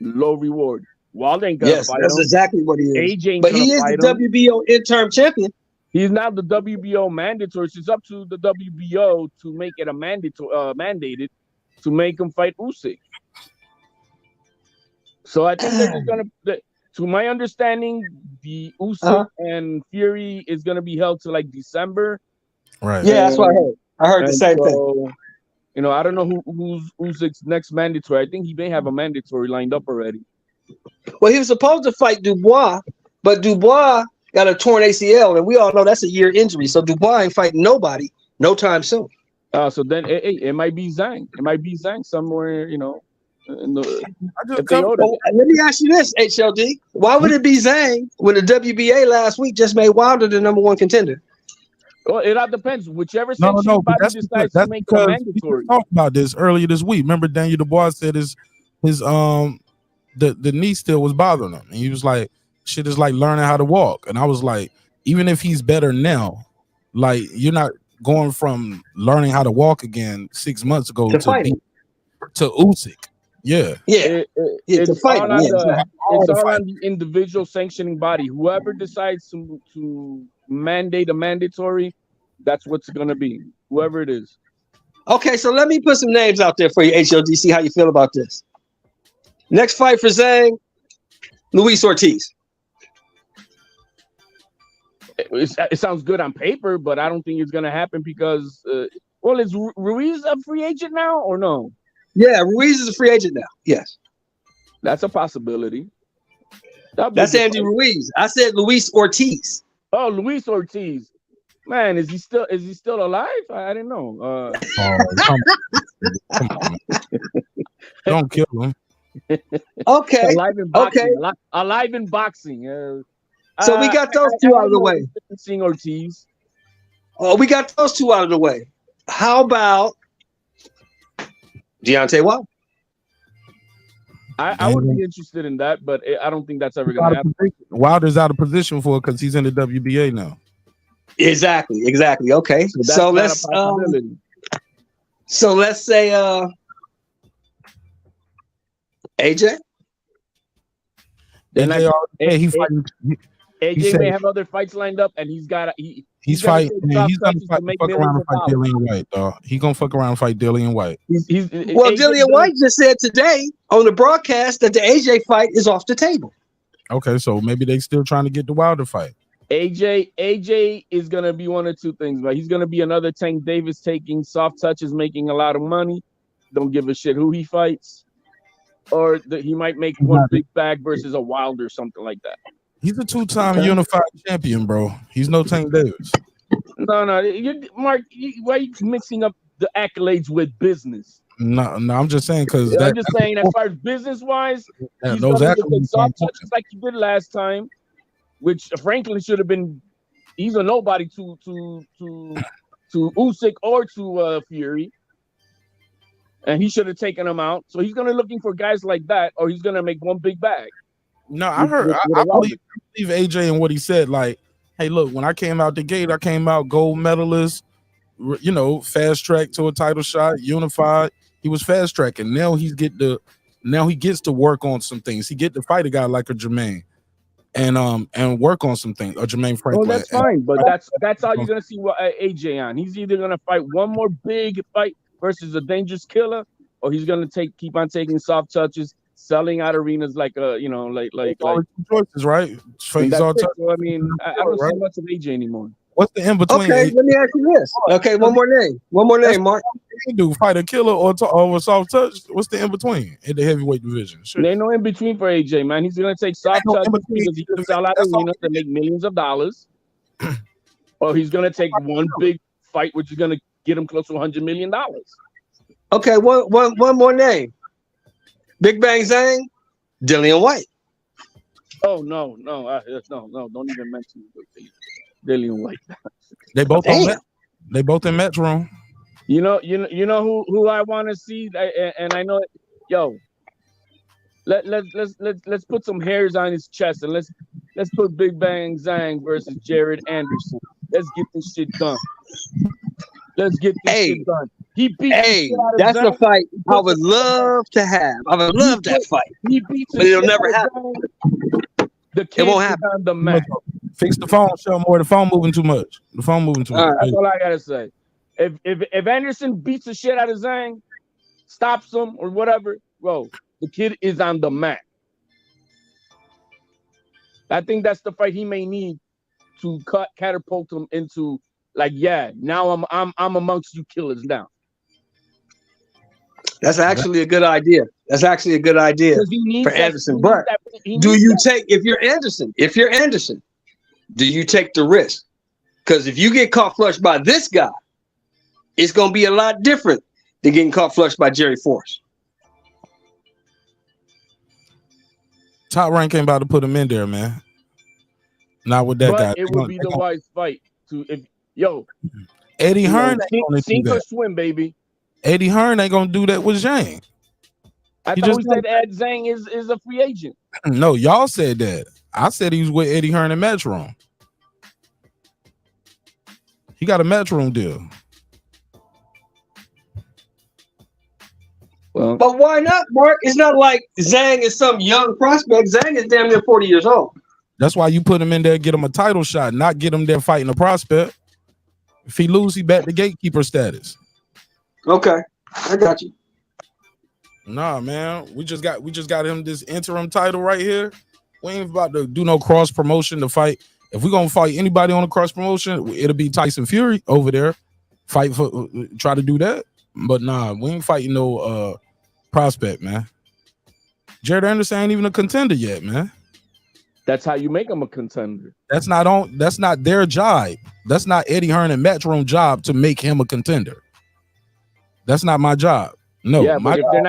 low reward. Wilder ain't gonna fight that's him. exactly what he is. Age ain't but he is the WBO interim champion. He's now the WBO mandatory. It's up to the WBO to make it a mandated to make him fight Usyk. So I think they're just gonna. To my understanding, the Usyk and Fury is gonna be held to like December. Right. Yeah, that's what I heard. I heard the same thing. I don't know who's Usyk's next mandatory. I think he may have a mandatory lined up already. Well, he was supposed to fight Dubois, but Dubois got a torn ACL, and we all know that's a year injury. So Dubois ain't fighting nobody no time soon. So then it might be Zhang. It might be Zhang somewhere, let me ask you this, HLD. Why would it be Zhang when the WBA last week just made Wilder the #1 contender? Well, it all depends. Whichever section decides to make it mandatory. We talked about this earlier this week. Remember, Daniel Dubois said his the knee still was bothering him, and he was like, "Shit is like learning how to walk." And I was like, even if he's better now, like you're not going from learning how to walk again 6 months ago to Usyk. It's all on the individual sanctioning body. Whoever decides to mandate a mandatory, that's what's going to be. Whoever it is. Okay, so let me put some names out there for you, HOD. See how you feel about this. Next fight for Zhang, Luis Ortiz. It sounds good on paper, but I don't think it's going to happen because, is Ruiz a free agent now or no? Yeah, Ruiz is a free agent now. Yes, that's a possibility. That's Andy Ruiz. I said Luis Ortiz. Oh, Luis Ortiz. Man, is he still alive? I didn't know. Come on. Don't kill him. Okay. Alive in boxing. Okay. Alive in boxing. So we got those two out of the way. Seeing Ortiz. Oh, we got those two out of the way. How about Deontay Wilder? I would be interested in that, but I don't think that's ever going to happen. Wilder's out of position for it because he's in the WBA now. Exactly. Okay, so let's say AJ. AJ may have other fights lined up, and he's fighting. He's gonna fuck around and fight Dillian White, dog. He's gonna fuck around and fight Dillian White. Dillian White just said today on the broadcast that the AJ fight is off the table. Okay, so maybe they still trying to get the Wilder fight. AJ is gonna be one of two things, right? He's gonna be another Tank Davis taking soft touches, making a lot of money. Don't give a shit who he fights, or he might make one big bag versus a Wilder, something like that. He's a two-time unified champion, bro. He's no Tank Davis. No, Mark. Why are you mixing up the accolades with business? No, I'm just saying because I'm just saying as far as business-wise, he's going to take soft touches like he did last time, which Franklin should have been. He's a nobody to Usyk or to Fury, and he should have taken him out. So he's going to looking for guys like that, or he's going to make one big bag. No, I believe AJ and what he said. Like, hey, look, when I came out the gate, I came out gold medalist, fast track to a title shot, unified. He was fast tracking. Now he gets to work on some things. He get to fight a guy like a Jermaine and work on some things. Or Jermaine Franklin. Well, that's fine, but that's all you're gonna see with AJ on. He's either gonna fight one more big fight versus a dangerous killer, or he's gonna keep on taking soft touches, selling out arenas like choices, right? So, I mean, I don't see much of AJ anymore. What's the in between? Okay, let me ask you this. Okay, one more name, Mark. Do fight a killer or soft touch? What's the in between in the heavyweight division? Sure. There ain't no in between for AJ, man. He's gonna take soft touch because he can sell out arenas to make millions of dollars, or he's gonna take one big fight, which is gonna get him close to $100 million. Okay, one more name. Big Bang Zhang, Dillian White. Oh no! Don't even mention Dillian White. They both in Met's room. You know who I want to see, and I know, let's put some hairs on his chest and let's put Big Bang Zhang versus Jared Anderson. Let's get this shit done. Shit done. He beat. That's a fight I would love to have. I would love that fight. He beats, but it'll never happen. It won't happen. On the mat. Fix the phone, show more. The phone moving too much. That's all I gotta say. If Anderson beats the shit out of Zhang, stops him or whatever, bro, the kid is on the mat. I think that's the fight he may need to catapult him into now I'm amongst you killers now. That's actually a good idea. For Anderson. But if you're Anderson, do you take the risk? Because if you get caught flush by this guy, it's going to be a lot different than getting caught flush by Jerry Force. Top Rank ain't about to put him in there, man. Not with that guy. It would be the wise fight Eddie Hearn sink or swim, baby. Eddie Hearn ain't gonna do that with Zhang. I thought we said Ed Zhang is a free agent. No, y'all said that. I said he was with Eddie Hearn in Matchroom. He got a Matchroom deal. Well, but why not, Mark? It's not like Zhang is some young prospect. Zhang is damn near 40 years old. That's why you put him in there, get him a title shot, not get him there fighting a prospect. If he lose, he back to gatekeeper status. Okay, I got you. Nah, man, we just got him this interim title right here. We ain't about to do no cross promotion to fight. If we're gonna fight anybody on a cross promotion, it'll be Tyson Fury over there. Try to do that, but nah, we ain't fighting no prospect, man. Jared Anderson ain't even a contender yet, man. That's how you make him a contender. That's not their job. That's not Eddie Hearn and Matchroom job to make him a contender. That's not my job. No, yeah, but if they're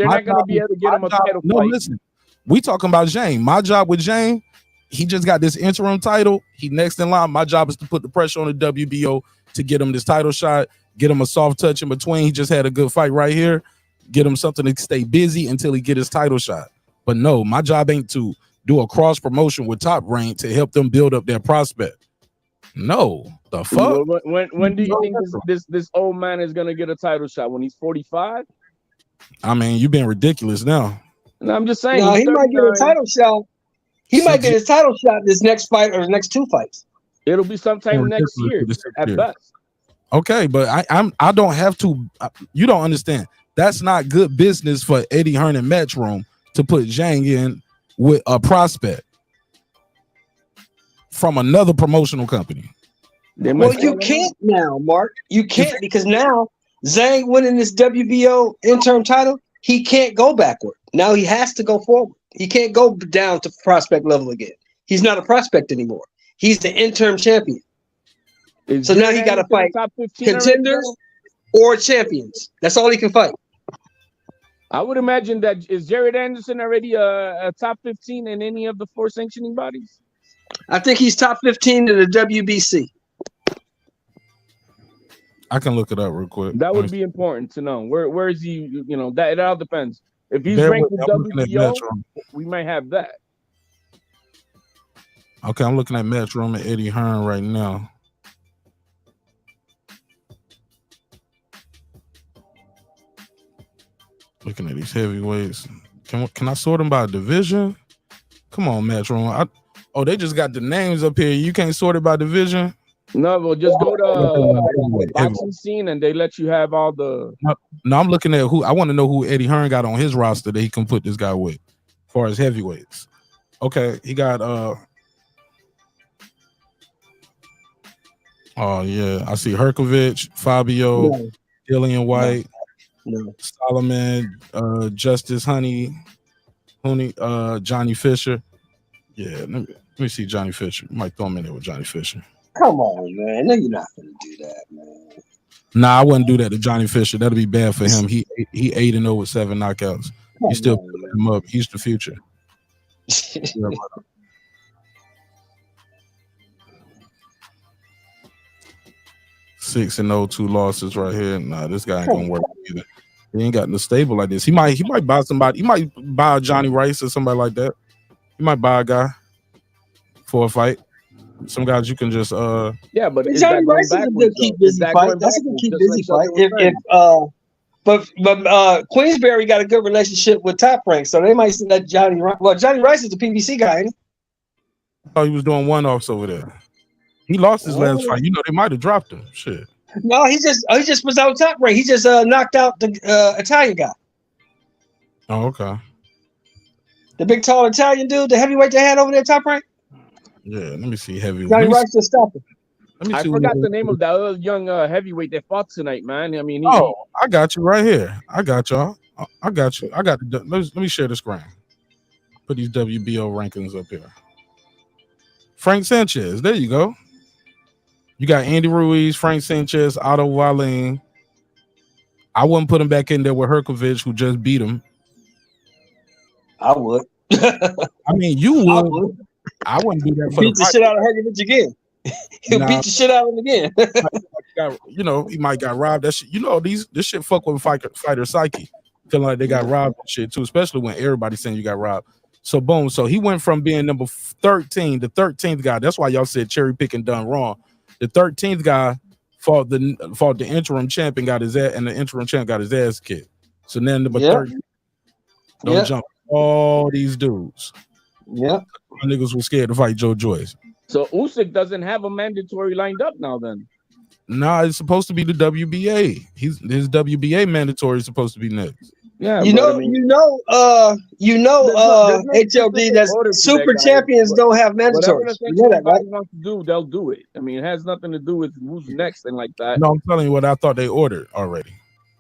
not gonna be able to get him a title fight. Listen, we talking about Zhang. My job with Zhang, he just got this interim title. He next in line. My job is to put the pressure on the WBO to get him this title shot, get him a soft touch in between. He just had a good fight right here. Get him something to stay busy until he get his title shot. But no, my job ain't to do a cross promotion with Top Rank to help them build up their prospect. No, the fuck. When do you think this old man is gonna get a title shot? When he's 45? I mean, you've been ridiculous now. No, I'm just saying. No, he might get a title shot. He might get his title shot this next fight or his next 2 fights. It'll be sometime next year at best. Okay, but I don't have to. You don't understand. That's not good business for Eddie Hearn and Matchroom to put Zhang in with a prospect from another promotional company. Well, you can't now, Mark. You can't because now Zhang winning this WBO interim title, he can't go backward. Now he has to go forward. He can't go down to prospect level again. He's not a prospect anymore. He's the interim champion. So now he got to fight contenders or champions. That's all he can fight. I would imagine that is Jared Anderson already a top 15 in any of the 4 sanctioning bodies? I think he's top 15 in the WBC. I can look it up real quick. That would be important to know. Where is he? You know, that it all depends. If he's ranked with WBO, we might have that. Okay, I'm looking at Matchroom and Eddie Hearn right now. Looking at these heavyweights. Can I sort them by division? Come on, Matchroom. They just got the names up here. You can't sort it by division? No, well, just go to boxing scene and they let you have all the. No, I'm looking at who. I want to know who Eddie Hearn got on his roster that he can put this guy with, as far as heavyweights. Okay, he got. Oh yeah, I see Herkovich, Fabio, Dillian White. No. Solomon, Justice Honey, Johnny Fisher. Yeah, let me see Johnny Fisher. Might throw him in there with Johnny Fisher. Come on, man. No, you're not gonna do that, man. Nah, I wouldn't do that to Johnny Fisher. That'll be bad for him. He 8-0 with 7 knockouts. He's still putting him up. He's the future. 6-0, 2 losses right here. Nah, this guy ain't gonna work either. He ain't got no stable like this. He might buy somebody. He might buy a Johnny Rice or somebody like that. He might buy a guy for a fight. Some guys you can just yeah, but Johnny Rice is a good keep busy fight. That's a good keep busy fight. But Queensberry got a good relationship with Top Rank, so they might let Johnny Rice. Well, Johnny Rice is the PBC guy, ain't he? Oh, he was doing one-offs over there. He lost his last fight. You know, they might have dropped him. Shit. No, he just was out Top Rank. He just knocked out the Italian guy. Oh, okay. The big tall Italian dude, the heavyweight they had over there Top Rank. Yeah, let me see heavyweight. Johnny Rice just stopped him. I forgot the name of that other young heavyweight that fought tonight, man. I mean, I got you right here. I got y'all. I got you. Let me share the screen. Put these WBO rankings up here. Frank Sanchez. There you go. You got Andy Ruiz, Frank Sanchez, Otto Wallin. I wouldn't put him back in there with Herkovich, who just beat him. I would. I mean, you would. I wouldn't do that for beat the shit out of Herkovich again. He'll beat the shit out of him again. You know, he might got robbed. That shit, you know, this shit fuck with fighter psyche. Feeling like they got robbed and shit too, especially when everybody's saying you got robbed. So boom. So he went from being number 13, the 13th guy. That's why y'all said cherry picking done wrong. The 13th guy fought the interim champion, got his ass, and the interim champ got his ass kicked. So then number 30, don't jump all these dudes. Yeah, niggas were scared to fight Joe Joyce. So Usyk doesn't have a mandatory lined up now. Then, nah, it's supposed to be the WBA. His WBA mandatory is supposed to be next. Yeah, HLD that super champions don't have mandatories. You know that, right? Wants to do, they'll do it. I mean, it has nothing to do with who's next and like that. No, I'm telling you what I thought they ordered already.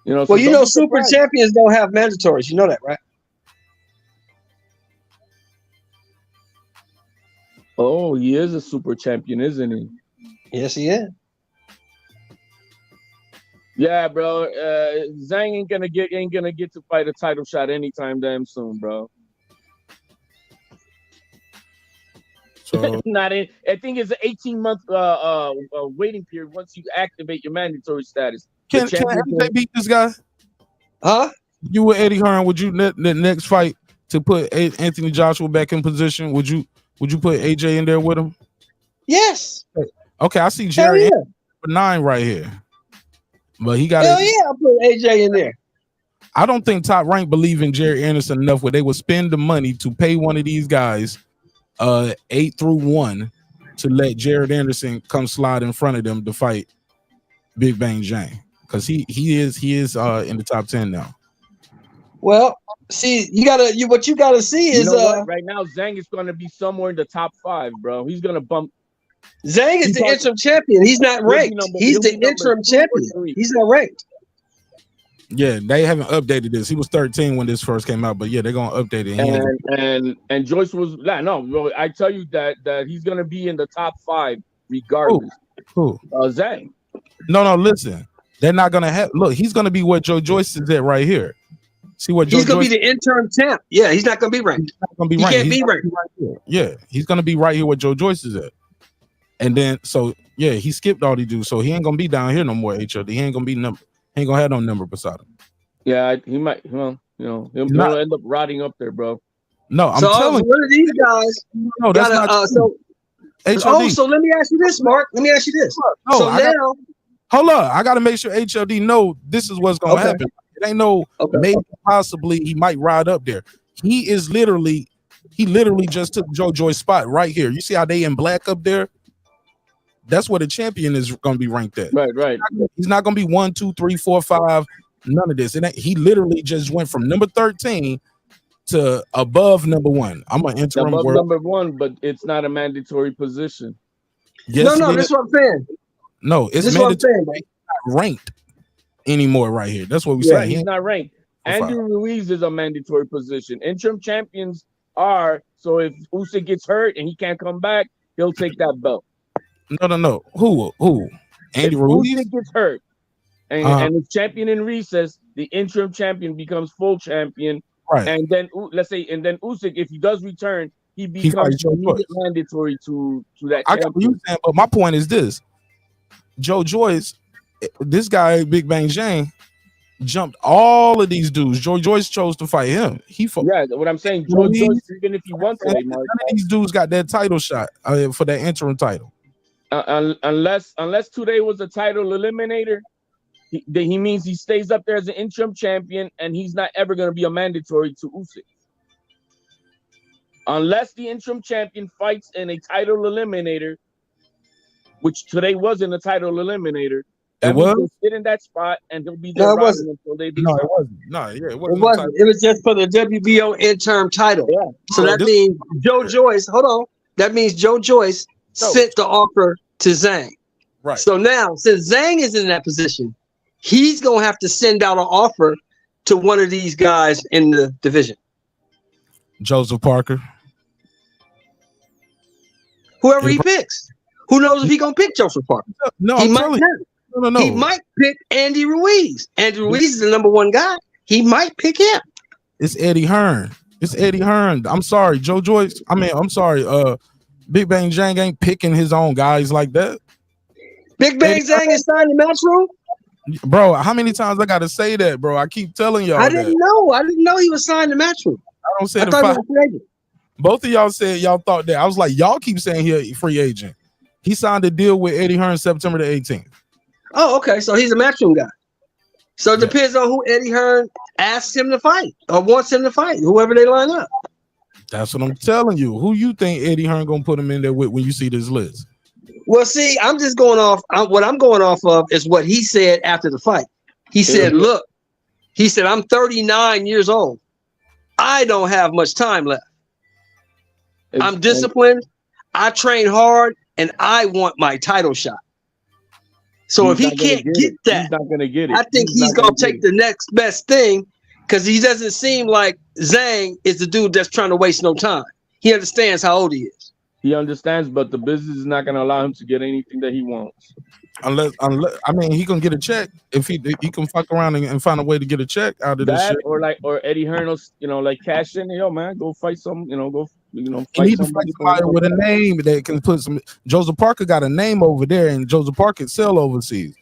You know, well, so you don't know, be super surprised. champions don't have mandatories. You know that, right? Oh, he is a super champion, isn't he? Yes, he is. Yeah, bro. Zhang ain't gonna get to fight a title shot anytime damn soon, bro. So Not in. I think it's an 18-month waiting period once you activate your mandatory status. The can champion AJ beat this guy? Huh? You with Eddie Hearn? Would you the next fight to put Anthony Joshua back in position? Would you put AJ in there with him? Yes. Okay, I see Hell Jerry yeah. for 9 right here, but he got Hell it. yeah, I'll put AJ in there. I don't think Top Rank believe in Jerry Anderson enough where they would spend the money to pay one of these guys 8-1 to let Jared Anderson come slide in front of them to fight Big Bang Zhang, because he is in the top 10 now. Well, see, what you gotta see is You know what? Right now, Zhang is going to be somewhere in the top 5, bro. He's going to bump. Zhang is the interim champion. He's not ranked. He's the interim champion. He's not ranked. Yeah, they haven't updated this. He was 13 when this first came out, but yeah, they're gonna update it. And Joyce was no. I tell you that he's going to be in the top 5 regardless. Who? Zhang. No, listen. They're not gonna have. Look, he's gonna be what Joe Joyce is at right here. See what he's gonna be the interim champ. Yeah, he's not gonna be ranked. He's not gonna be he ranked. can't be ranked. Right here. Yeah, he's gonna be right here where Joe Joyce is at. And then he skipped all he do, so he ain't gonna be down here no more. HOD. He ain't gonna be number. He ain't gonna have no number beside him. Yeah, he might. Well, he'll end up rotting up there, bro. No, I'm telling you, one of these guys. No, that's not. So let me ask you this, Mark. Let me ask you this. No, so now. Hold up, I gotta make sure HLD know this is what's gonna happen. It ain't no maybe possibly he might ride up there. He literally just took Joe Joyce's spot right here. You see how they in black up there? That's where the champion is gonna be ranked at. Right. He's not gonna be 1, 2, 3, 4, 5. None of this. He literally just went from number 13 to above number 1. I'm an interim above number 1, but it's not a mandatory position. Yes, no, that's what I'm saying. No, it's mandatory. He's not ranked anymore right here. That's what we say. He's not ranked. Andrew Ruiz is a mandatory position. Interim champions are, so if Usyk gets hurt and he can't come back, he'll take that belt. No. Who? Andy Ruiz? Usyk gets hurt and is champion in recess, the interim champion becomes full champion. Right. And then Usyk, if he does return, he becomes mandatory to that champion. I got what you saying, but my point is this. Joe Joyce, this guy, Big Bang Zhang, jumped all of these dudes. Joe Joyce chose to fight him. He fought. Yeah, what I'm saying, Joe Joyce, even if he wants to, none of these dudes got that title shot for that interim title. Unless today was a title eliminator, he means he stays up there as an interim champion, and he's not ever going to be a mandatory to Usyk. Unless the interim champion fights in a title eliminator, which today wasn't a title eliminator. It was? He'll sit in that spot and he'll be there until they decide. No, it wasn't. No, yeah, it wasn't. It was just for the WBO interim title. Yeah. So that means Joe Joyce, hold on. That means Joe Joyce sent the offer to Zhang. Right. So now, since Zhang is in that position, he's going to have to send out an offer to one of these guys in the division. Joseph Parker. Whoever he picks. Who knows if he's going to pick Joseph Parker? No, he I'm might telling not. you. No. He might pick Andy Ruiz. Andy Ruiz is the number 1 guy. He might pick him. It's Eddie Hearn. I'm sorry, Joe Joyce. I'm sorry. Big Bang Zhang ain't picking his own guys like that. Big Bang Zhang is signed in Matchroom? Bro, how many times I gotta say that, bro? I keep telling y'all. I didn't know he was signed to Matchroom. I don't say the fact. Both of y'all said y'all thought that. I was like, y'all keep saying he a free agent. He signed a deal with Eddie Hearn September the 18th. Oh, okay. So he's a Matchroom guy. So it depends on who Eddie Hearn asks him to fight or wants him to fight, whoever they line up. That's what I'm telling you. Who you think Eddie Hearn gonna put him in there with when you see this list? Well, see, I'm just going off. What I'm going off of is what he said after the fight. He said, look, I'm 39 years old. I don't have much time left. I'm disciplined. I train hard, and I want my title shot. So if he can't get that, he's not gonna get it. I think he's gonna take the next best thing, because he doesn't seem like Zhang is the dude that's trying to waste no time. He understands how old he is. He understands, but the business is not gonna allow him to get anything that he wants. Unless I mean, he can get a check if he can fuck around and find a way to get a check out of this That shit. or Eddie Hearn, like cash in. Yo, man, go fight some. He Fight need to fight somebody with a name that can put some. Joseph Parker got a name over there, and Joseph Parker sell overseas.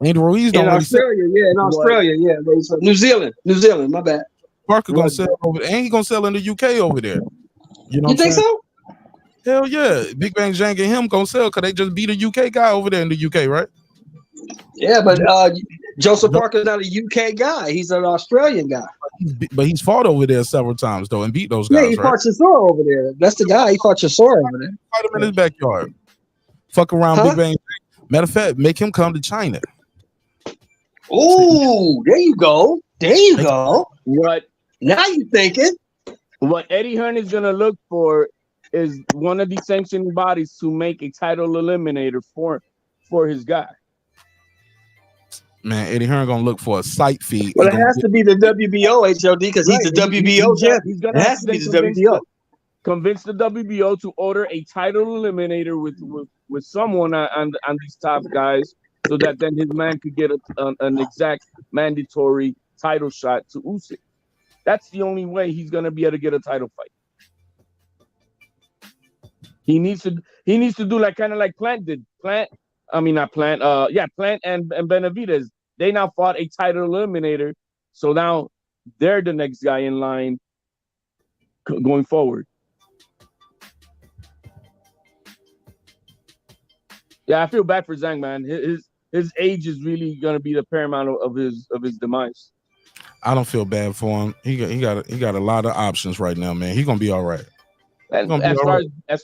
Andy Ruiz don't in really Australia, in Australia, New Zealand. My bad. Parker gonna sell over there, and he gonna sell in the UK over there. You know? You think so? Hell yeah, Big Bang Zhang and him gonna sell because they just beat a UK guy over there in the UK, right? Yeah, but Joseph Parker's not a UK guy; he's an Australian guy. But he's fought over there several times though and beat those guys. Yeah, he fought Chisora over there. That's the guy. He fought Chisora over there. Fight him in his backyard. Fuck around, Big Bang. Matter of fact, make him come to China. Oh, there you go. There you go. What? Now you thinking? What Eddie Hearn is gonna look for is one of these sanctioning bodies to make a title eliminator for his guy. Man, Eddie Hearn gonna look for a site feed. Well, it has to be the WBO HOD because he's the WBO champ. He's gonna have to be the WBO. Convince the WBO to order a title eliminator with someone on these top guys, so that then his man could get an exact mandatory title shot to Usyk. That's the only way he's gonna be able to get a title fight. He needs to do like kind of like Plant did. Plant and Benavidez. They now fought a title eliminator, so now they're the next guy in line going forward. Yeah, I feel bad for Zhang, man. His age is really gonna be the paramount of his demise. I don't feel bad for him. He got a lot of options right now, man. He's gonna be all right. As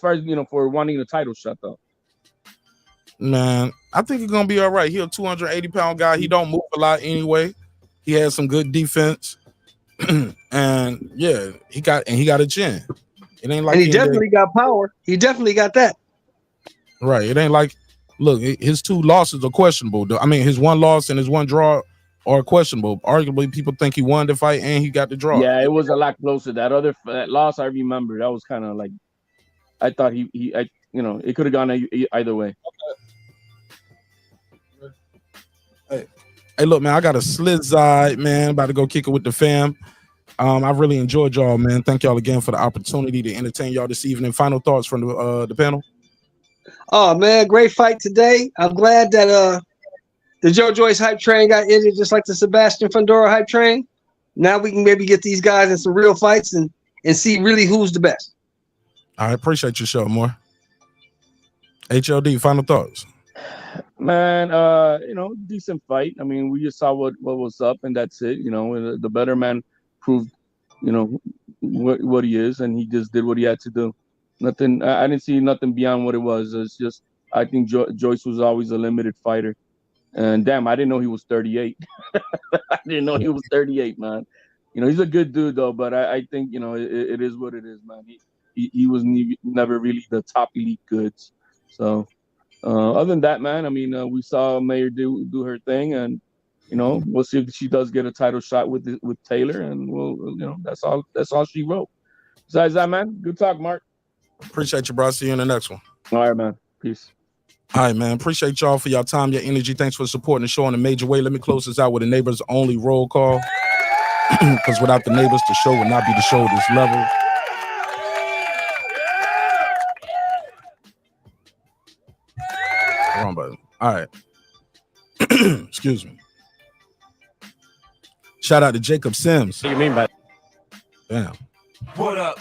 far as for wanting the title shot though. Man, I think he's gonna be all right. He's a 280-pound guy. He don't move a lot anyway. He has some good defense, and yeah, he got a chin. It ain't like he definitely got power. He definitely got that. Right. It ain't like, look, his 2 losses are questionable. I mean, his 1 loss and his 1 draw are questionable. Arguably, people think he won the fight and he got the draw. Yeah, it was a lot closer. That loss, I remember. That was kind of like, I thought it could have gone either way. Hey, look, man, I got a slit side, man. About to go kick it with the fam. I really enjoyed y'all, man. Thank y'all again for the opportunity to entertain y'all this evening. Final thoughts from the panel. Oh man, great fight today. I'm glad that the Joe Joyce hype train got ended just like the Sebastian Fundora hype train. Now we can maybe get these guys in some real fights and see really who's the best. I appreciate your show, more. HLD, final thoughts. Man, decent fight. I mean, we just saw what was up, and that's it. The better man proved, what he is, and he just did what he had to do. Nothing. I didn't see nothing beyond what it was. It's just I think Joyce was always a limited fighter, and damn, I didn't know he was 38. I didn't know he was 38, man. He's a good dude though, but I think it is what it is, man. He was never really the top elite goods. So other than that, man, I mean, we saw Mayer do her thing, and we'll see if she does get a title shot with Taylor, and we'll that's all she wrote. Besides that, man, good talk, Marq. Appreciate you, bro. See you in the next one. All right, man. Peace. All right, man. Appreciate y'all for your time, your energy. Thanks for supporting the show in a major way. Let me close this out with a neighbors only roll call. Because without the neighbors, the show would not be the show at this level. Wrong button. All right. Excuse me. Shout out to Jacob Sims. What do you mean by Damn. What up?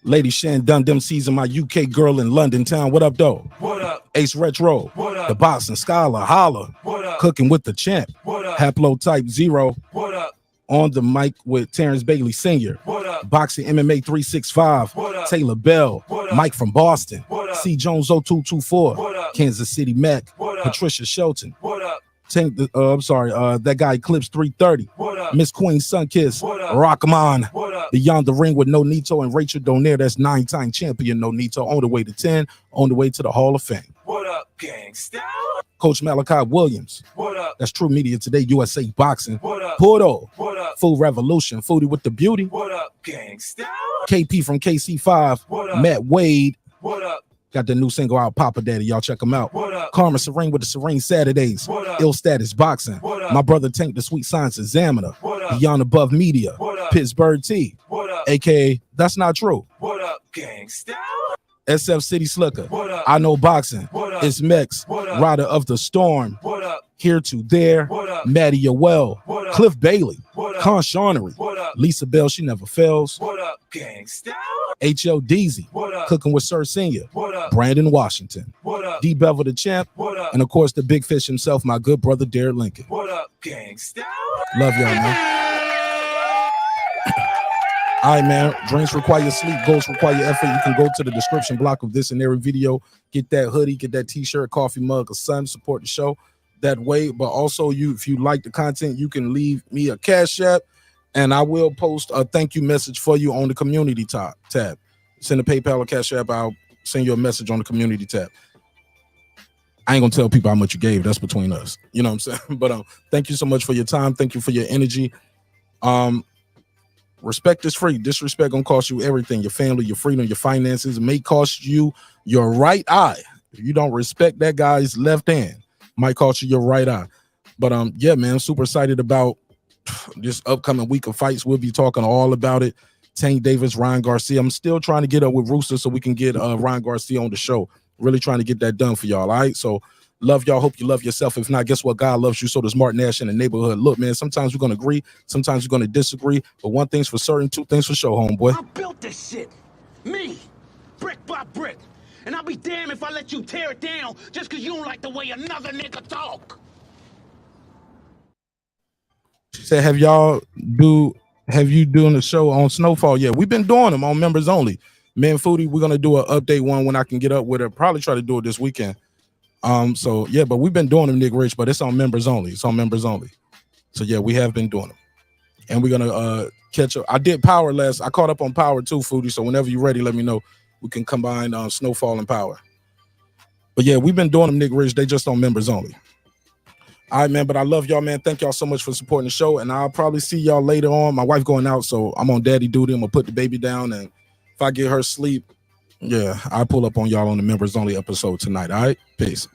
Lady Shan done them season my UK girl in London town. What up, though? What up? Ace Retro. What up? The Boston Scholar. Holla. What up? Cooking with the champ. What up? Haplotype 0. What up? On the mic with Terrence Bailey Sr. What up? Boxing MMA 365. What up? Taylor Bell. What up? Mike from Boston. What up? C. Jones 0224. What up? Kansas City Mac. What up? Patricia Shelton. What up? That guy Eclipse 330. What up? Miss Queen Sunkiss. What up? Rockman. What up? Beyond the Ring with No Nito and Rachel Donaire. That's 9-time champion No Nito. On the way to 10. On the way to the Hall of Fame. What up, gangsta? Coach Malachi Williams. What up? That's True Media Today, USA Boxing. What up? Porto. What up? Full Revolution. Foodie with the Beauty. What up, gangsta? KP from KC5. What up? Matt Wade. What up? Got the new single out, Papa Daddy. Y'all check them out. What up? Karma Serene with the Serene Saturdays. What up? Ill Status Boxing. What up? My brother Tank, the Sweet Science Examiner. What up? Beyond Above Media. What up? Pittsburgh T. What up? AKA That's Not True. What up, gangsta? SF City Slicker. What up? I Know Boxing. What up? It's Mex. What up? Rider of the Storm. What up? Here to There. What up? Maddie Yoel. What up? Cliff Bailey. What up? Con Shawnery. What up? Lisa Bell, She Never Fails. What up, gangsta? H.L. Deezy. What up? Cooking with Sir Senior. What up? Brandon Washington. What up? D. Bevel the Champ. What up? And of course, the big fish himself, my good brother, Derek Lincoln. What up, gangsta? Love y'all, man. All right, man. Dreams require sleep. Goals require effort. You can go to the description block of this and every video. Get that hoodie, get that t-shirt, coffee mug, or something. Support the show that way. But also, if you like the content, you can leave me a Cash App, and I will post a thank you message for you on the community tab. Send a PayPal or Cash App. I'll send you a message on the community tab. I ain't gonna tell people how much you gave. That's between us. You know what I'm saying? But thank you so much for your time. Thank you for your energy. Respect is free. Disrespect gonna cost you everything. Your family, your freedom, your finances. It may cost you your right eye. If you don't respect that guy's left hand, might cost you your right eye. But yeah, man, super excited about this upcoming week of fights. We'll be talking all about it. Tank Davis, Ryan Garcia. I'm still trying to get up with Rooster so we can get Ryan Garcia on the show. Really trying to get that done for y'all. All right. So love y'all. Hope you love yourself. If not, guess what? God loves you. So does Mark Nash in the neighborhood. Look, man, sometimes we're going to agree. Sometimes we're going to disagree. But one thing's for certain, two things for sure, homeboy. I built this shit. Me. Brick by brick. And I'll be damned if I let you tear it down just because you don't like the way another nigga talk. She said, have you doing the show on Snowfall? Yeah, we've been doing them on members only. Man Foodie, we're going to do an update one when I can get up with her. Probably try to do it this weekend. So yeah, but we've been doing them, Nick Rich, but it's on members only. It's on members only. So yeah, we have been doing them, and we're gonna catch up. I did Power I caught up on Power too, Foodie. So whenever you're ready, let me know. We can combine Snowfall and Power. But yeah, we've been doing them, Nick Rich. They just on members only. All right, man. But I love y'all, man. Thank y'all so much for supporting the show, and I'll probably see y'all later on. My wife going out, so I'm on daddy duty. I'm gonna put the baby down, and if I get her sleep, yeah, I'll pull up on y'all on the members only episode tonight. All right, peace.